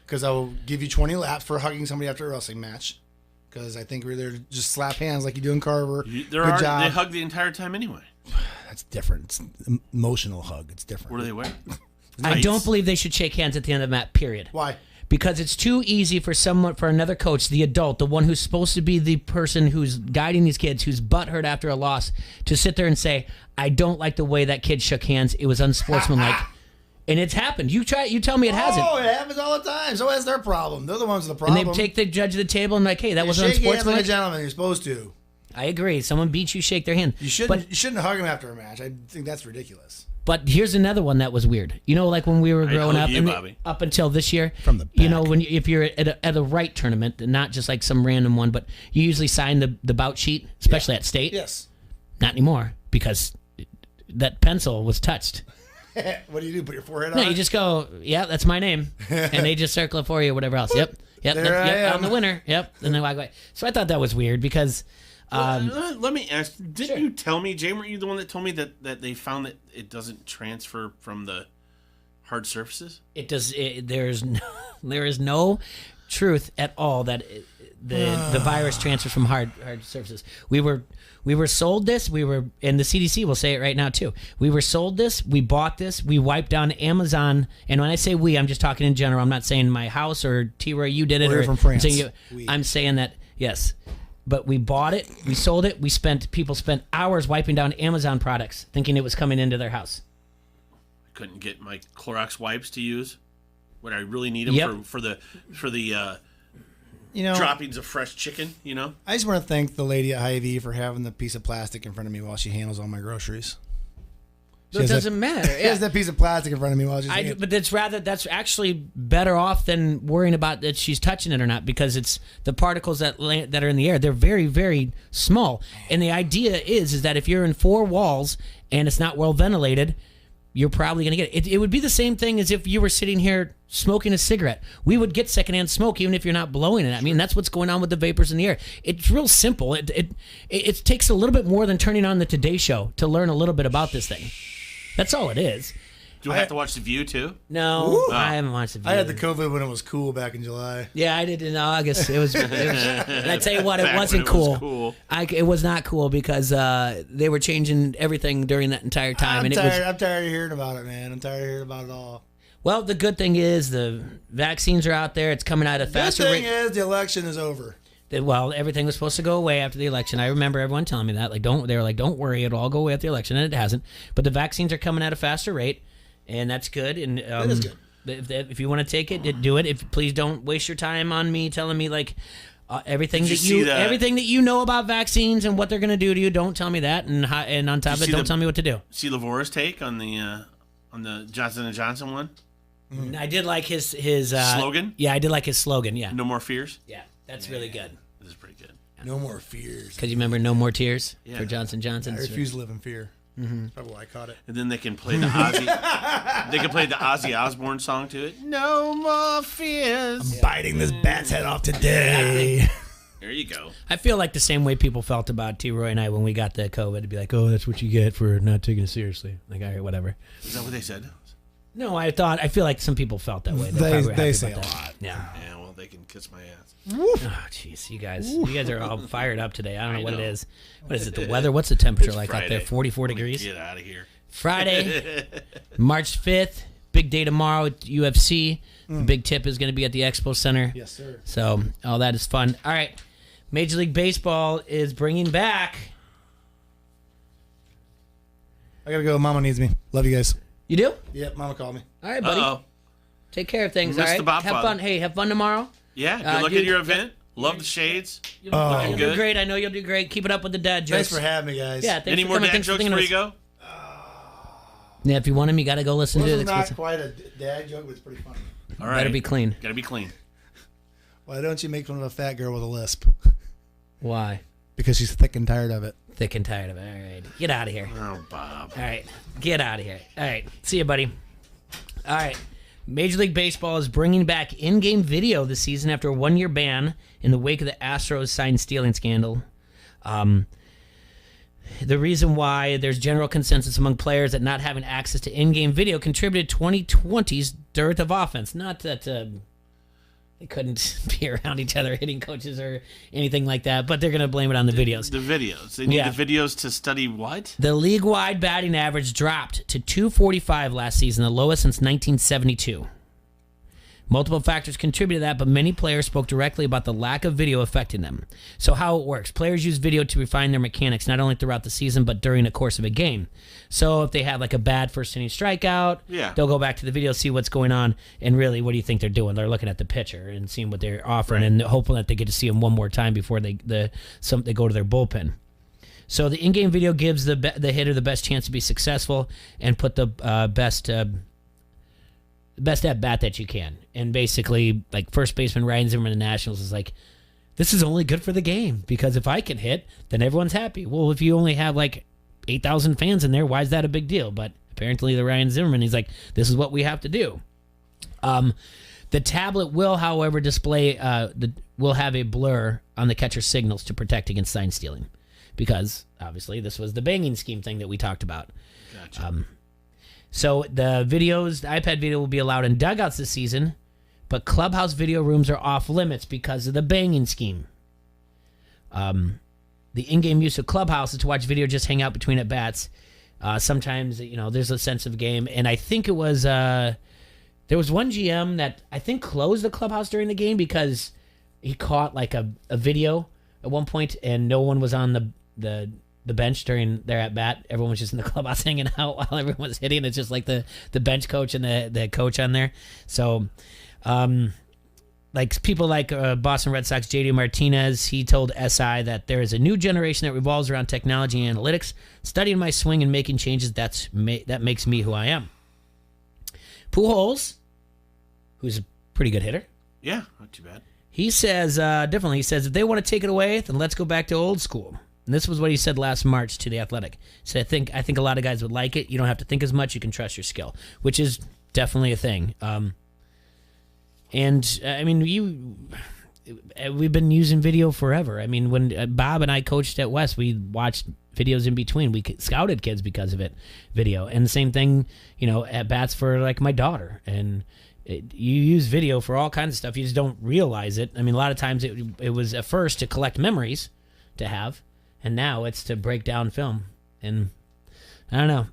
because I will give you 20 laps for hugging somebody after a wrestling match. Because I think we're there to just slap hands like you do in Carver. They hug the entire time anyway. That's different. It's an emotional hug. It's different. What do they wear? I don't believe they should shake hands at the end of the match, period. Why? Because it's too easy for another coach, the adult, the one who's supposed to be the person who's guiding these kids, who's butthurt after a loss, to sit there and say, "I don't like the way that kid shook hands. It was unsportsmanlike." And it's happened. You tell me it hasn't. Oh, it happens all the time. So that's their problem. They're the ones with the problem. And they take the judge of the table and like, "Hey, that was unsportsmanlike." Shake hands like a unsportsmanlike. gentleman. You're supposed to. I agree. Someone beats you, shake their hand. You shouldn't hug him after a match. I think that's ridiculous. But here's another one that was weird. You know, like when we were growing up, up until this year, from the back. You know, if you're at a right tournament, not just like some random one, but you usually sign the bout sheet, especially at state. Yes. Not anymore, because that pencil was touched. What do you do? Put your forehead on? No, you just go, "Yeah, that's my name," and they just circle it for you, or whatever else. Yep, There I am. I'm the winner. Yep, and then walk away. So I thought that was weird because. Let me ask. Didn't you tell me, Jay? Weren't you the one that told me that they found that it doesn't transfer from the hard surfaces? It does. There is no truth at all that the virus transfers from hard surfaces. We were sold this. And the CDC will say it right now too. We were sold this. We bought this. We wiped down Amazon. And when I say we, I'm just talking in general. I'm not saying my house or T-Roy, you did it. Or from France. I'm saying that yes. But we bought it, we sold it, people spent hours wiping down Amazon products thinking it was coming into their house. I couldn't get my Clorox wipes to use when I really need them for the droppings of fresh chicken, you know? I just want to thank the lady at Hy-Vee for having the piece of plastic in front of me while she handles all my groceries. So it doesn't matter. She has that piece of plastic in front of me while she's but that's actually better off than worrying about that she's touching it or not, because it's the particles that are in the air. They're very, very small. And the idea is that if you're in four walls and it's not well ventilated, you're probably going to get it. It would be the same thing as if you were sitting here smoking a cigarette. We would get secondhand smoke even if you're not blowing it. I mean, that's what's going on with the vapors in the air. It's real simple. It takes a little bit more than turning on the Today Show to learn a little bit about this thing. That's all it is. Do I have to watch The View too? No, I haven't watched The View. I had the COVID when it was cool back in July. Yeah, I did in August. It was and I tell you what, it wasn't cool. It was not cool because they were changing everything during that entire time. I'm tired of hearing about it, man. I'm tired of hearing about it all. Well, the good thing is the vaccines are out there. It's coming out at a faster rate. The good thing is the election is over. Well, everything was supposed to go away after the election. I remember everyone telling me that. They were like, "Don't worry, it'll all go away at the election," and it hasn't. But the vaccines are coming at a faster rate, and that's good. And that is good. If you want to take it, do it. Please don't waste your time on me telling me everything that you know about vaccines and what they're going to do to you. Don't tell me that, and on top of it, don't tell me what to do. See Lavor's take on the Johnson & Johnson one. I did like his slogan. Yeah, I did like his slogan. Yeah, no more fears. Yeah. That's really good. This is pretty good. No more fears. Because you remember No More Tears for Johnson & Johnson? I refuse to live in fear. Mm-hmm. That's probably why I caught it. And then they can play the Ozzy. They can play the Ozzy Osbourne song to it. No more fears. I'm biting this bat's head off today. There you go. I feel like the same way people felt about T-Roy and I when we got the COVID. To be like, "Oh, that's what you get for not taking it seriously." Like, all right, whatever. Is that what they said? No, I feel like some people felt that way. They say a lot. Yeah. Yeah. Well, they can kiss my ass. Oh, jeez, you guys are all fired up today. I don't know what it is. What is it, the weather? What's the temperature like out there? 44 degrees? Get out of here. Friday, March 5th, big day tomorrow at UFC. The big tip is going to be at the Expo Center. Yes, sir. So all that is fun. All right, Major League Baseball is bringing back... I got to go. Mama needs me. Love you guys. You do? Yep, Mama called me. All right, buddy. Uh-oh. Take care of things, Missed all right? the Bob Have Father. fun. Hey, have fun tomorrow. Yeah, good luck at your event. Love the shades. Looking You'll good. do great. I know you'll do great. Keep it up with the dad jokes. Thanks for having me, guys. Yeah, thanks Any for more coming. dad Thanks for jokes thinking before of you us. go? Yeah, if you want him, you got to go listen to This it. is not Exclusive. quite a dad joke, but it's pretty funny. All right. Better be clean. Gotta be clean. Why don't you make fun of a fat girl with a lisp? Why? Because she's thick and tired of it. Thick and tired of it. All right. Get out of here. Oh, Bob. All right. Get out of here. All right. See you, buddy. All right. Major League Baseball is bringing back in-game video this season after a one-year ban in the wake of the Astros sign-stealing scandal. The reason why there's general consensus among players that not having access to in-game video contributed to 2020's dearth of offense. Not that they couldn't be around each other hitting coaches or anything like that, but they're going to blame it on the videos. The videos. They need the videos to study what? The league-wide batting average dropped to .245 last season, the lowest since 1972. Multiple factors contribute to that, but many players spoke directly about the lack of video affecting them. So how it works. Players use video to refine their mechanics, not only throughout the season, but during the course of a game. So if they have like a bad first-inning strikeout, they'll go back to the video, see what's going on, and really, what do you think they're doing? They're looking at the pitcher and seeing what they're offering, and hoping that they get to see him one more time before they go to their bullpen. So the in-game video gives the hitter the best chance to be successful and put the best at bat that you can. And basically, like first baseman Ryan Zimmerman of the Nationals is like, this is only good for the game because if I can hit, then everyone's happy. Well, if you only have like 8,000 fans in there, why is that a big deal? But apparently the Ryan Zimmerman, he's like, this is what we have to do. The tablet will, however, display will have a blur on the catcher's signals to protect against sign stealing, because obviously this was the banging scheme thing that we talked about. Gotcha. So the iPad video will be allowed in dugouts this season, but clubhouse video rooms are off limits because of the banging scheme. The in-game use of clubhouse is to watch video, just hang out between at bats. Sometimes there's a sense of game, and I think it was there was one GM that I think closed the clubhouse during the game because he caught like a video at one point, and no one was on the bench during their at bat. Everyone was just in the clubhouse hanging out while everyone was hitting. It's just like the bench coach and the coach on there. So, like people like Boston Red Sox JD Martinez, he told SI that there is a new generation that revolves around technology and analytics. Studying my swing and making changes, that makes me who I am. Pujols, who's a pretty good hitter. Yeah, not too bad. He says differently. He says if they want to take it away, then let's go back to old school. And this was what he said last March to The Athletic. He said, I think a lot of guys would like it. You don't have to think as much. You can trust your skill, which is definitely a thing. I mean, we've been using video forever. I mean, when Bob and I coached at West, we watched videos in between. We scouted kids because of video. And the same thing, at bats for like my daughter. And you use video for all kinds of stuff. You just don't realize it. I mean, a lot of times it was at first to collect memories to have. And now it's to break down film, and I don't know.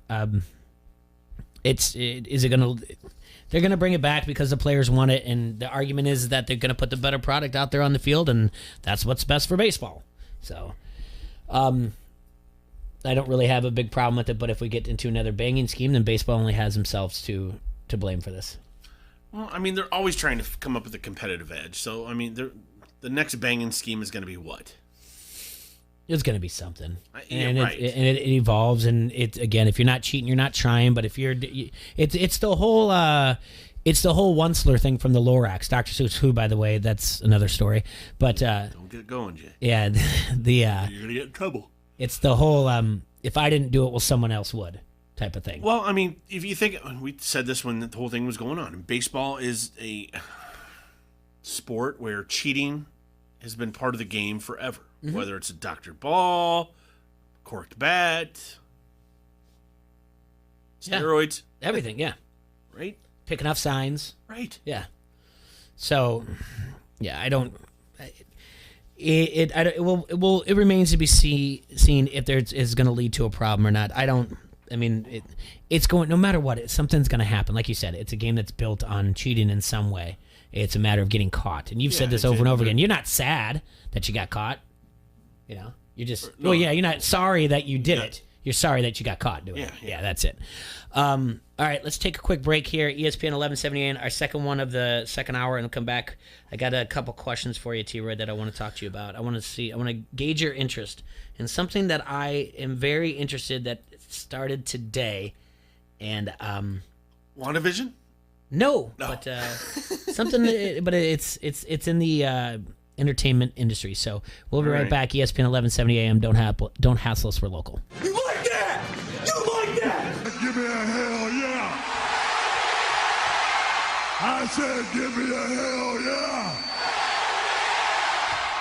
They're gonna bring it back because the players want it, and the argument is that they're gonna put the better product out there on the field, and that's what's best for baseball. So, I don't really have a big problem with it. But if we get into another banging scheme, then baseball only has themselves to blame for this. Well, I mean, they're always trying to come up with a competitive edge. So, I mean, the next banging scheme is going to be what? It's going to be something, and it evolves. And it again, if you're not cheating, you're not trying. But if it's the whole Onceler thing from the Lorax, Dr. Seuss, who, by the way, that's another story. But don't get going, Jay. Yeah, you're gonna get in trouble. It's the whole if I didn't do it, well, someone else would type of thing. Well, I mean, if you think, we said this when the whole thing was going on, and baseball is a sport where cheating has been part of the game forever. Mm-hmm. Whether it's a Dr. Ball, corked bat, steroids. Everything, yeah. Right? Picking up signs. Right. Yeah. So, Yeah, I don't. It remains to be seen if there is going to lead to a problem or not. It's going, no matter what, something's going to happen. Like you said, it's a game that's built on cheating in some way. It's a matter of getting caught. And you've said this over and over again. You're not sad that you got caught. You're just, you're not sorry that you did it. You're sorry that you got caught doing it. Yeah, that's it. All right, let's take a quick break here. ESPN 1170 AM, our second one of the second hour, and we'll come back. I got a couple questions for you, T-Red, that I want to talk to you about. I want to gauge your interest in something that I am very interested that started today. And WandaVision? No. But something. But it's in the entertainment industry. So we'll be right back. ESPN 1170 AM. Don't hassle us. We're local. You like that? You like that? Give me a hell yeah. I said give me a hell yeah.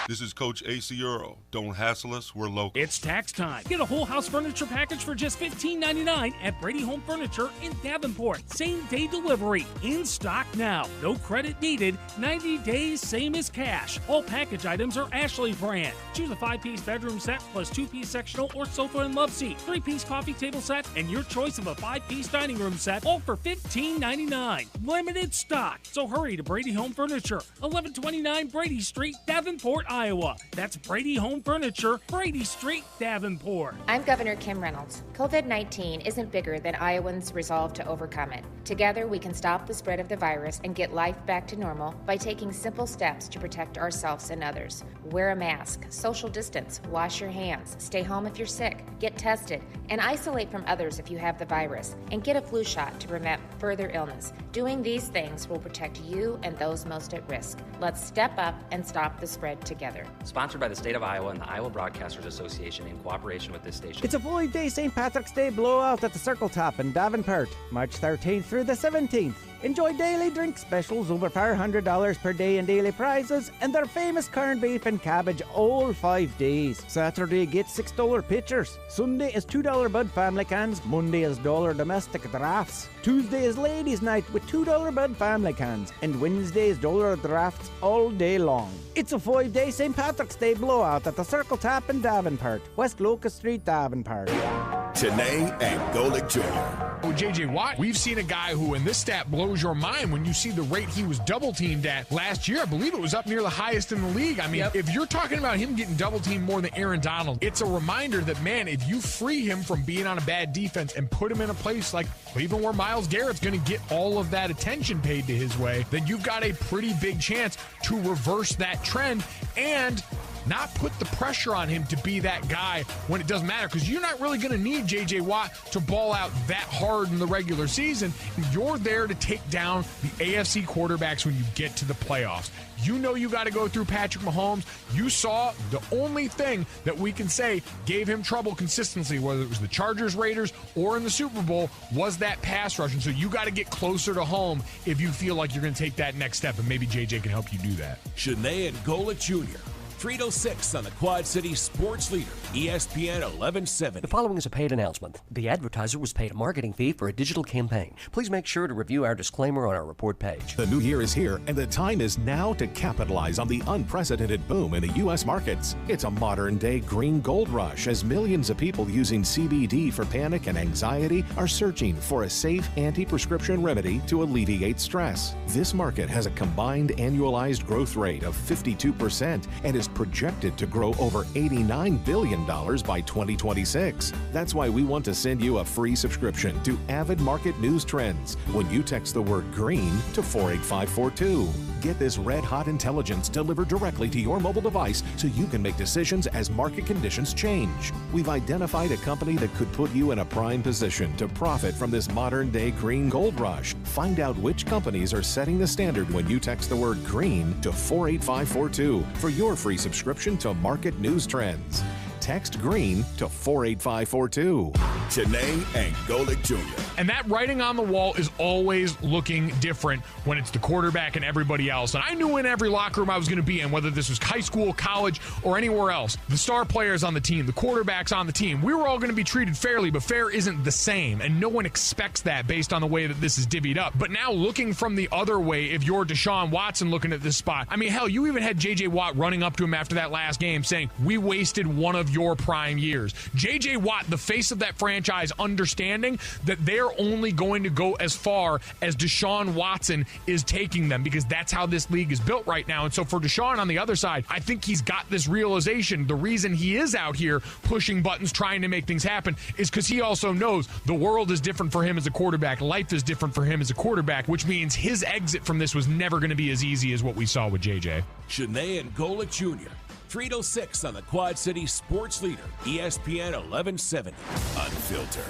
This is Coach A.C. Earl. Don't hassle us, we're local. It's tax time. Get a whole house furniture package for just $15.99 at Brady Home Furniture in Davenport. Same day delivery. In stock now. No credit needed. 90 days, same as cash. All package items are Ashley brand. Choose a 5-piece bedroom set plus 2-piece sectional or sofa and love seat. 3-piece coffee table set and your choice of a 5-piece dining room set. All for $15.99. Limited stock. So hurry to Brady Home Furniture. 1129 Brady Street, Davenport, Iowa. That's Brady Home Furniture, Brady Street, Davenport. I'm Governor Kim Reynolds. COVID-19 isn't bigger than Iowans' resolve to overcome it. Together, we can stop the spread of the virus and get life back to normal by taking simple steps to protect ourselves and others. Wear a mask, social distance, wash your hands, stay home if you're sick, get tested, and isolate from others if you have the virus, and get a flu shot to prevent further illness. Doing these things will protect you and those most at risk. Let's step up and stop the spread together. Sponsored by the State of Iowa and the Iowa Broadcasters Association in cooperation with this station. It's a 5-day St. Patrick's Day blowout at the Circle Top in Davenport, March 13th through the 17th. Enjoy daily drink specials over $400 per day in daily prizes and their famous corned beef and cabbage all 5 days. Saturday, get $6 pitchers. Sunday is $2 Bud family cans. Monday is $1 domestic drafts. Tuesday is ladies' night with $2 Bud family cans. And Wednesday is $1 drafts all day long. It's a 5-day St. Patrick's Day blowout at the Circle Top in Davenport, West Locust Street, Davenport. Janae and Golick Jr. With J.J. Watt, we've seen a guy who, and this stat blows your mind when you see the rate he was double-teamed at last year. I believe it was up near the highest in the league. I mean, if you're talking about him getting double-teamed more than Aaron Donald, it's a reminder that, man, if you free him from being on a bad defense and put him in a place like Cleveland where Myles Garrett's going to get all of that attention paid to his way, then you've got a pretty big chance to reverse that trend and not put the pressure on him to be that guy when it doesn't matter, because you're not really going to need J.J. Watt to ball out that hard in the regular season. You're there to take down the AFC quarterbacks when you get to the playoffs. You know you got to go through Patrick Mahomes. You saw the only thing that we can say gave him trouble consistently, whether it was the Chargers, Raiders, or in the Super Bowl, was that pass rush. And so you got to get closer to home if you feel like you're going to take that next step, and maybe J.J. can help you do that. Janae and Golick Jr., 306 on the Quad City Sports Leader, ESPN 1170. The following is a paid announcement. The advertiser was paid a marketing fee for a digital campaign. Please make sure to review our disclaimer on our report page. The new year is here, and the time is now to capitalize on the unprecedented boom in the U.S. markets. It's a modern-day green gold rush as millions of people using CBD for panic and anxiety are searching for a safe anti-prescription remedy to alleviate stress. This market has a combined annualized growth rate of 52% and is projected to grow over $89 billion by 2026. That's why we want to send you a free subscription to Avid Market News Trends when you text the word green to 48542. Get this red-hot intelligence delivered directly to your mobile device so you can make decisions as market conditions change. We've identified a company that could put you in a prime position to profit from this modern-day green gold rush. Find out which companies are setting the standard when you text the word green to 48542 for your free subscription to Market News Trends. Text green to 48542. Janae and Golick Jr. And that writing on the wall is always looking different when it's the quarterback and everybody else. And I knew in every locker room I was going to be in, whether this was high school, college, or anywhere else, the star players on the team, the quarterbacks on the team, we were all going to be treated fairly, but fair isn't the same. And no one expects that based on the way that this is divvied up. But now looking from the other way, if you're Deshaun Watson looking at this spot, I mean, hell, you even had J.J. Watt running up to him after that last game saying, we wasted one of your prime years. J.J. Watt, the face of that franchise, understanding that they're only going to go as far as Deshaun Watson is taking them, because that's how this league is built right now. And so for Deshaun on the other side, I think he's got this realization. The reason he is out here pushing buttons, trying to make things happen, is because he also knows the world is different for him as a quarterback. Life is different for him as a quarterback, which means his exit from this was never going to be as easy as what we saw with JJ. Shanae and Golick Jr., 3 to 6 on the Quad City Sports Leader, ESPN 1170. Unfiltered.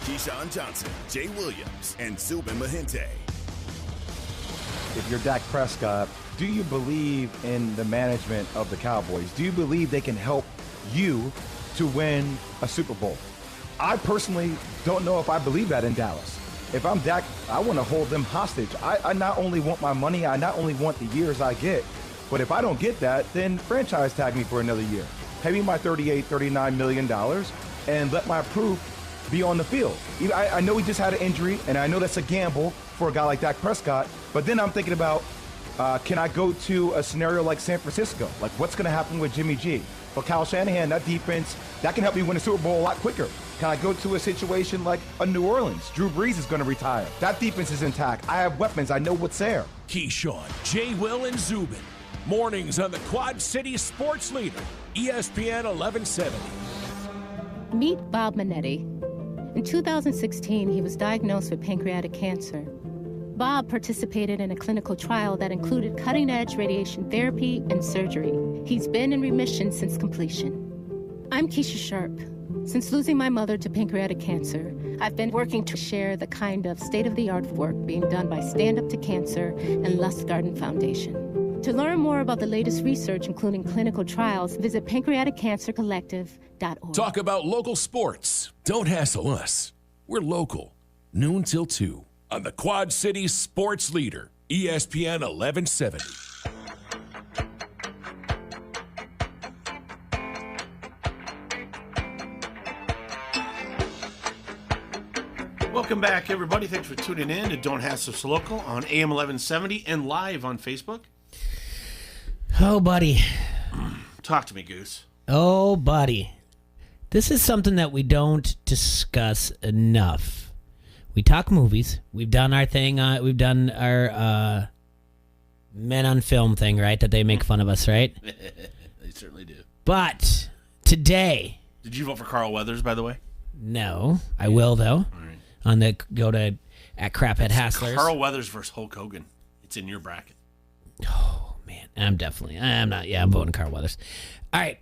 Keyshawn Johnson, Jay Williams, and Zubin Mahente. If you're Dak Prescott, do you believe in the management of the Cowboys? Do you believe they can help you to win a Super Bowl? I personally don't know if I believe that in Dallas. If I'm Dak, I want to hold them hostage. I not only want my money, I not only want the years I get, but if I don't get that, then franchise tag me for another year. Pay me my $38, $39 million and let my proof be on the field. I know he just had an injury, and I know that's a gamble for a guy like Dak Prescott, but then I'm thinking about, can I go to a scenario like San Francisco? Like, what's going to happen with Jimmy G? But Kyle Shanahan, that defense, that can help me win a Super Bowl a lot quicker. Can I go to a situation like a New Orleans? Drew Brees is going to retire. That defense is intact. I have weapons. I know what's there. Keyshawn, Jay Will, and Zubin. Mornings on the Quad City Sports Leader, ESPN 1170. Meet Bob Minetti. In 2016, he was diagnosed with pancreatic cancer. Bob participated in a clinical trial that included cutting-edge radiation therapy and surgery. He's been in remission since completion. I'm Keisha Sharp. Since losing my mother to pancreatic cancer, I've been working to share the kind of state-of-the-art work being done by Stand Up to Cancer and Lustgarten Foundation. To learn more about the latest research, including clinical trials, visit pancreaticcancercollective.org. Talk about local sports. Don't hassle us. We're local. Noon till 2 on the Quad City Sports Leader, ESPN 1170. Welcome back, everybody. Thanks for tuning in to Don't Hassle Us Local on AM 1170 and live on Facebook. Oh, buddy. Talk to me, Goose. Oh, buddy. This is something that we don't discuss enough. We talk movies. We've done our thing. We've done our men on film thing, right? That they make fun of us, right? They certainly do. But today... Did you vote for Carl Weathers, by the way? No. I will, though. All right. On the go to at Craphead Hasslers. Carl Weathers versus Hulk Hogan. It's in your bracket. Oh, man. I'm not. Yeah, I'm voting Carl Weathers. All right.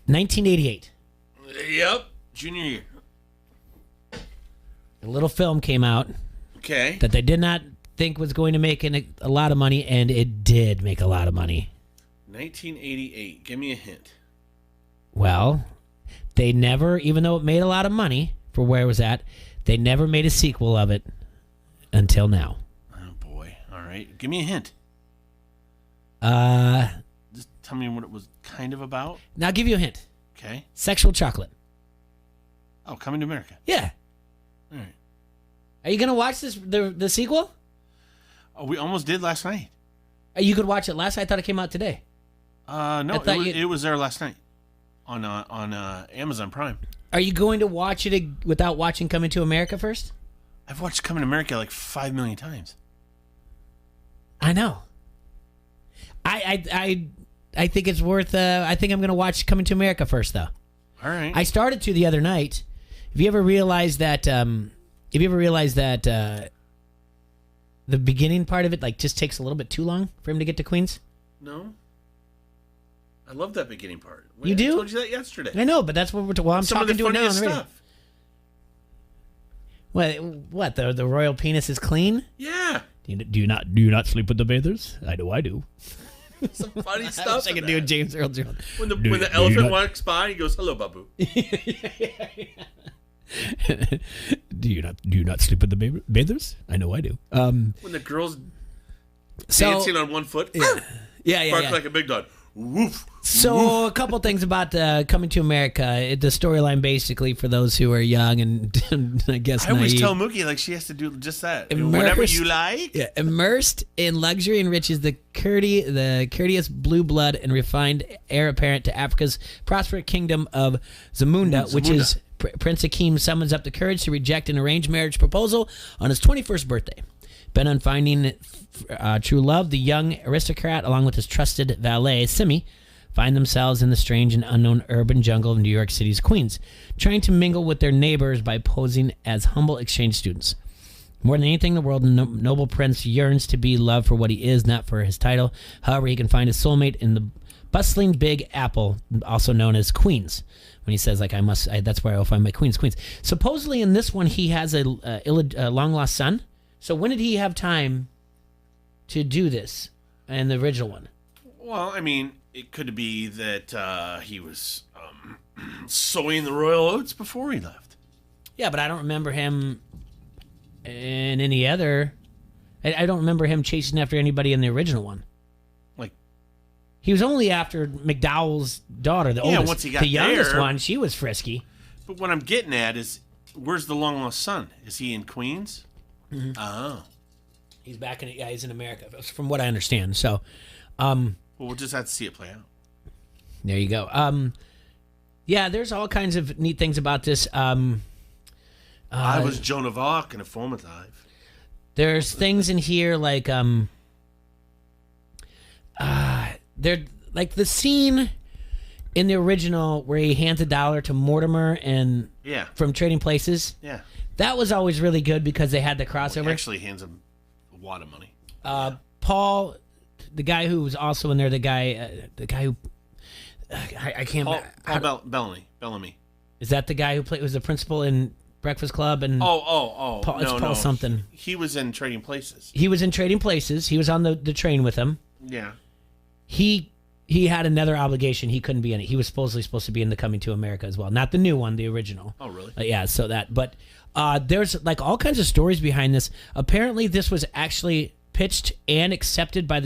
1988. Yep. Junior year. A little film came out. Okay. That they did not think was going to make a lot of money, and it did make a lot of money. 1988. Give me a hint. Well, they never, even though it made a lot of money for where it was at, they never made a sequel of it until now. Oh, boy. All right. Give me a hint. Just tell me what it was kind of about. Now, I'll give you a hint. Okay. Sexual chocolate. Oh, Coming to America. Yeah. All right. Are you going to watch the sequel? Oh, we almost did last night. You could watch it last night? I thought it came out today. No, it was there last night on Amazon Prime. Are you going to watch it without watching Coming to America first? I've watched Coming to America like 5 million times. I know. I think it's worth. I think I'm going to watch Coming to America first, though. All right. I started to the other night. Have you ever realized that? The beginning part of it just takes a little bit too long for him to get to Queens? No. I love that beginning part. You do? I told you that yesterday. I know, but that's what I'm talking to it now. Stuff. What? The royal penis is clean? Yeah. Do you not sleep with the bathers? I know I do. Some funny stuff. I can do James Earl Jones. When the elephant walks by, he goes, "Hello, Babu." Do you not sleep with the bathers? I know I do. When the girls dancing on one foot, bark like a big dog. Woof. So a couple things about Coming to America. The storyline, basically, for those who are young and I guess I always naive. tell Mookie like she has to do just that. Whatever you like. Yeah, immersed in luxury and riches, the courteous blue blood and refined heir apparent to Africa's prosperous kingdom of Zamunda, which is Prince Hakeem summons up the courage to reject an arranged marriage proposal on his 21st birthday. Bent on finding true love, the young aristocrat, along with his trusted valet, Simi, find themselves in the strange and unknown urban jungle of New York City's Queens, trying to mingle with their neighbors by posing as humble exchange students. More than anything in the world, the noble prince yearns to be loved for what he is, not for his title. However, he can find his soulmate in the bustling Big Apple, also known as Queens. When he says, like, that's where I'll find my Queens. Supposedly in this one, he has a long-lost son. So when did he have time to do this in the original one? Well, I mean, it could be that he was sowing the royal oats before he left. Yeah, but I don't remember him in any other... I don't remember him chasing after anybody in the original one. Like... He was only after McDowell's daughter, the oldest. Once he got the youngest there, one, she was frisky. But what I'm getting at is, where's the long-lost son? Is he in Queens? Mm-hmm. Oh. He's back in. He's in America, from what I understand. So, well, we'll just have to see it play out. There you go. Yeah, there's all kinds of neat things about this. I was Joan of Arc in a formative. There's things in here like they're like the scene in the original where he hands $1 to Mortimer and from Trading Places. Yeah. That was always really good because they had the crossover. Well, he actually hands him a wad of money. Paul, the guy who was also in there, the guy who I can't. Paul Bellamy. Is that the guy who was the principal in Breakfast Club? And Paul, it's Paul something. He was in Trading Places. He was in Trading Places. He was on the train with him. Yeah. He had another obligation. He couldn't be in it. He was supposed to be in the Coming to America as well, not the new one, the original. Oh, really? Yeah. So that, but. There's like all kinds of stories behind this. Apparently, this was actually pitched and accepted by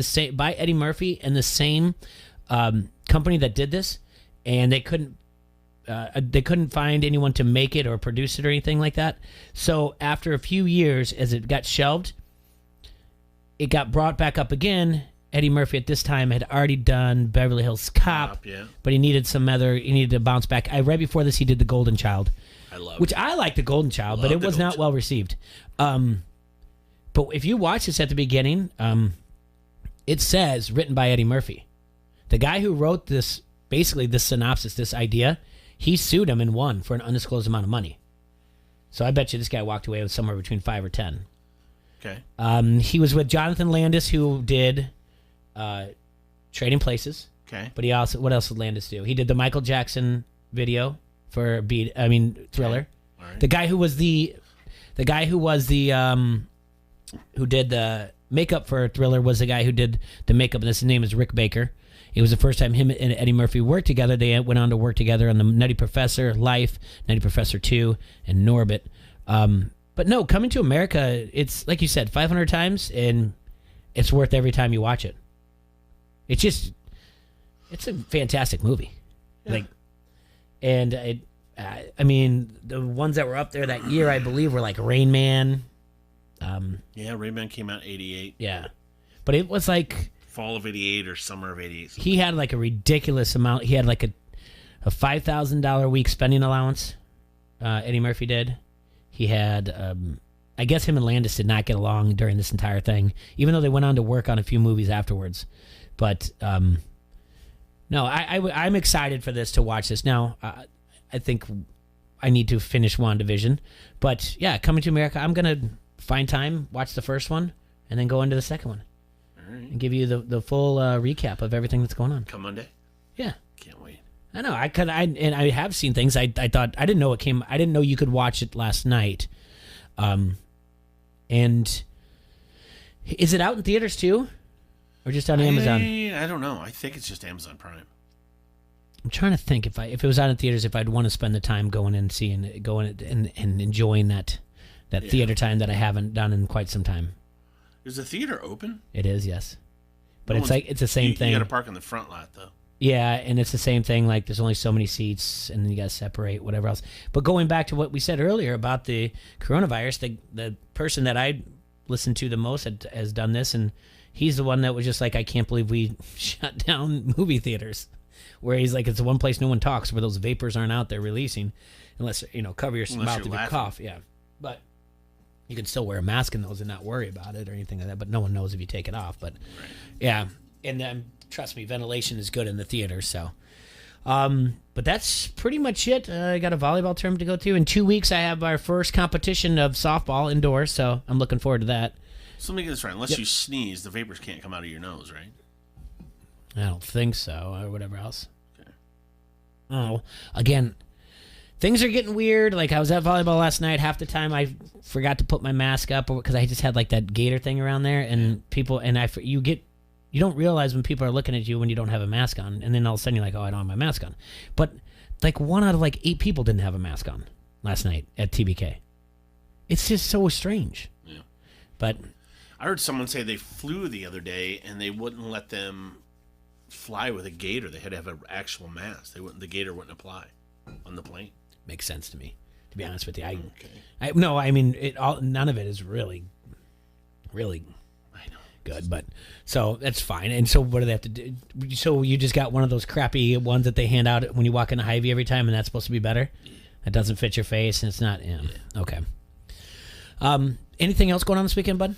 Eddie Murphy and the same company that did this, and they couldn't find anyone to make it or produce it or anything like that. So after a few years, as it got shelved, it got brought back up again. Eddie Murphy at this time had already done Beverly Hills Cop, but he needed to bounce back. I read before this he did The Golden Child. I like The Golden Child, but it was not well received. But if you watch this at the beginning, it says written by Eddie Murphy. The guy who wrote this, basically this synopsis, this idea, he sued him and won for an undisclosed amount of money. So I bet you this guy walked away with somewhere between 5 or 10. Okay. He was with Jonathan Landis, who did Trading Places. Okay. But what else did Landis do? He did the Michael Jackson video for Thriller. All right. The guy who did the makeup for Thriller was the guy who did the makeup, and his name is Rick Baker. It was the first time him and Eddie Murphy worked together. They went on to work together on the Nutty Professor, Life, Nutty Professor 2, and Norbit. But no, Coming to America, it's like you said, 500 times, and it's worth every time you watch it. It's a fantastic movie. Yeah. The ones that were up there that year, I believe, were like Rain Man. Rain Man came out in 88. Yeah. But it was like... Fall of 88 or summer of 88. He had like a ridiculous amount. He had like a $5,000 a week spending allowance. Eddie Murphy did. He had... I guess him and Landis did not get along during this entire thing, even though they went on to work on a few movies afterwards. But... No, I'm excited for this, to watch this. Now, I think I need to finish WandaVision. But, yeah, Coming to America, I'm going to find time, watch the first one, and then go into the second one. All right. And give you the full recap of everything that's going on. Come Monday? Yeah. Can't wait. I know. I have seen things. I thought, I didn't know it came. I didn't know you could watch it last night. And is it out in theaters too? Or just on Amazon? I don't know. I think it's just Amazon Prime. I'm trying to think if it was out in theaters, if I'd want to spend the time going and enjoying that that theater time that I haven't done in quite some time. Is the theater open? It is, yes. But it's the same thing. You got to park in the front lot, though. Yeah, and it's the same thing. Like, there's only so many seats, and then you got to separate, whatever else. But going back to what we said earlier about the coronavirus, the person that I listened to the most has done this, and he's the one that was just like, I can't believe we shut down movie theaters. Where he's like, it's the one place no one talks, where those vapors aren't out there releasing, unless, cover your mouth if you cough. Yeah. But you can still wear a mask in those and not worry about it or anything like that, but no one knows if you take it off. But yeah, and then trust me, ventilation is good in the theater. So, but that's pretty much it. I got a volleyball tournament to go to. In 2 weeks, I have our first competition of softball indoors, so I'm looking forward to that. So let me get this right. Unless you sneeze, the vapors can't come out of your nose, right? I don't think so, or whatever else. Okay. Oh, again, things are getting weird. Like, I was at volleyball last night. Half the time, I forgot to put my mask up because I just had like that gator thing around there, and people you don't realize when people are looking at you when you don't have a mask on, and then all of a sudden you're like, oh, I don't have my mask on. But like 1 out of like 8 people didn't have a mask on last night at TBK. It's just so strange. Yeah. But I heard someone say they flew the other day and they wouldn't let them fly with a gator. They had to have an actual mask. The gator wouldn't apply on the plane. Makes sense to me, to be honest with you. None of it is really good, but so that's fine. And so what do they have to do? So you just got one of those crappy ones that they hand out when you walk in a Hy-Vee every time, and that's supposed to be better? It doesn't fit your face, and it's not. Yeah. Okay. Anything else going on this weekend, bud?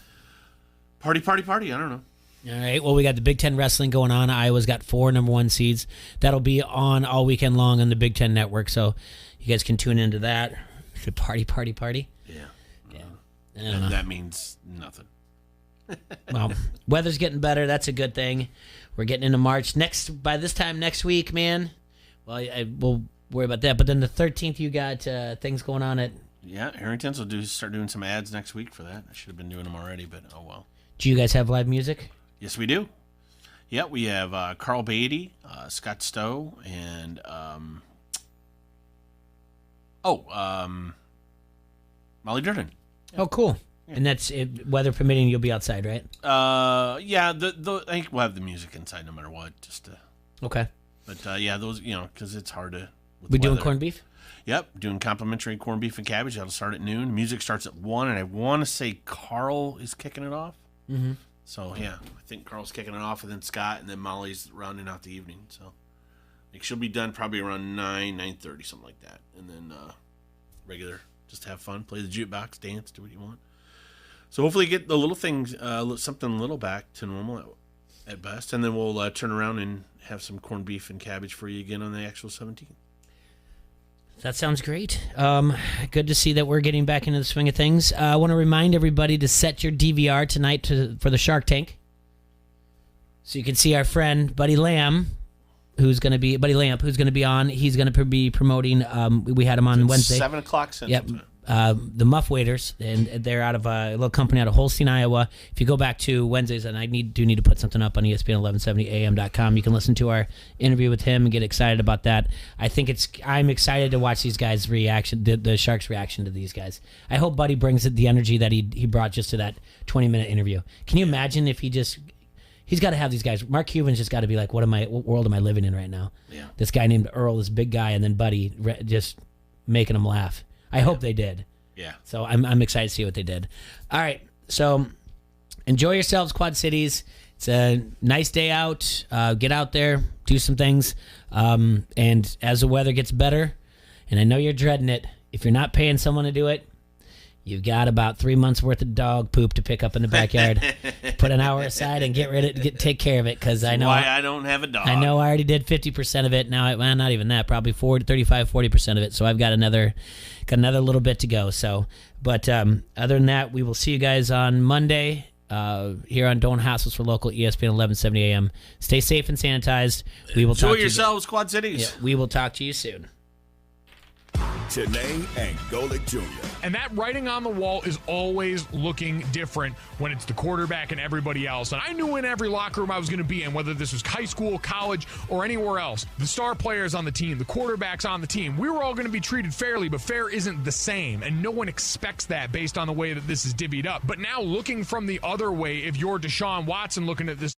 Party. I don't know. All right. Well, we got the Big Ten wrestling going on. Iowa's got 4 number 1 seeds. That'll be on all weekend long on the Big Ten Network, so you guys can tune into that. Should party. Yeah. I don't know. That means nothing. Well, weather's getting better. That's a good thing. We're getting into March. By this time next week, man. Well, we'll worry about that. But then the 13th, you got things going on at. Yeah, Harrington's will start doing some ads next week for that. I should have been doing them already, but oh well. Do you guys have live music? Yes, we do. Yeah, we have Carl Beatty, Scott Stowe, and Molly Durden. Yeah. Oh, cool. Yeah. And that's weather permitting. You'll be outside, right? Yeah. I think we'll have the music inside no matter what. Just to. Okay. But yeah, those because it's hard to. We doing corned beef? Yep, doing complimentary corned beef and cabbage. That'll start at noon. Music starts at 1, and I want to say Carl is kicking it off. Mm-hmm. So yeah, I think Carl's kicking it off, and then Scott, and then Molly's rounding out the evening. So like she'll be done probably around 9:30, something like that, and then regular, just have fun, play the jukebox, dance, do what you want. So hopefully get the little things, something little back to normal at best, and then we'll turn around and have some corned beef and cabbage for you again on the actual 17th. That sounds great. Good to see that we're getting back into the swing of things. I want to remind everybody to set your DVR tonight for the Shark Tank, so you can see our friend Buddy Lamp, who's going to be on. He's going to be promoting. We had him on Wednesday, 7 o'clock Central. Yep. The Muff Waiters, and they're out of a little company out of Holstein, Iowa. If you go back to Wednesdays, and I do need to put something up on ESPN1170am.com, you can listen to our interview with him and get excited about that. I'm excited to watch these guys' reaction, the Sharks' reaction to these guys. I hope Buddy brings the energy that he brought just to that 20-minute interview. Can you imagine if he's got to have these guys. Mark Cuban's just got to be like, what world am I living in right now? Yeah. This guy named Earl, this big guy, and then Buddy just making him laugh. I hope they did. Yeah. So I'm excited to see what they did. All right. So enjoy yourselves, Quad Cities. It's a nice day out. Get out there, do some things. And as the weather gets better, and I know you're dreading it, if you're not paying someone to do it, you've got about 3 months worth of dog poop to pick up in the backyard. Put an hour aside and take care of it, because I know why I don't have a dog. I know I already did 50% of it. Now, not even that, probably 40% of it. So I've got another little bit to go. So, but other than that, we will see you guys on Monday here on Don't Hassles for Local, ESPN 1170 AM. Stay safe and sanitized. We will enjoy yourselves, Quad Cities. Yeah, we will talk to you soon. Janae and Golick Jr. And that writing on the wall is always looking different when it's the quarterback and everybody else. And I knew in every locker room I was going to be in, whether this was high school, college, or anywhere else, the star players on the team, the quarterbacks on the team, we were all going to be treated fairly, but fair isn't the same. And no one expects that based on the way that this is divvied up. But now looking from the other way, if you're Deshaun Watson looking at this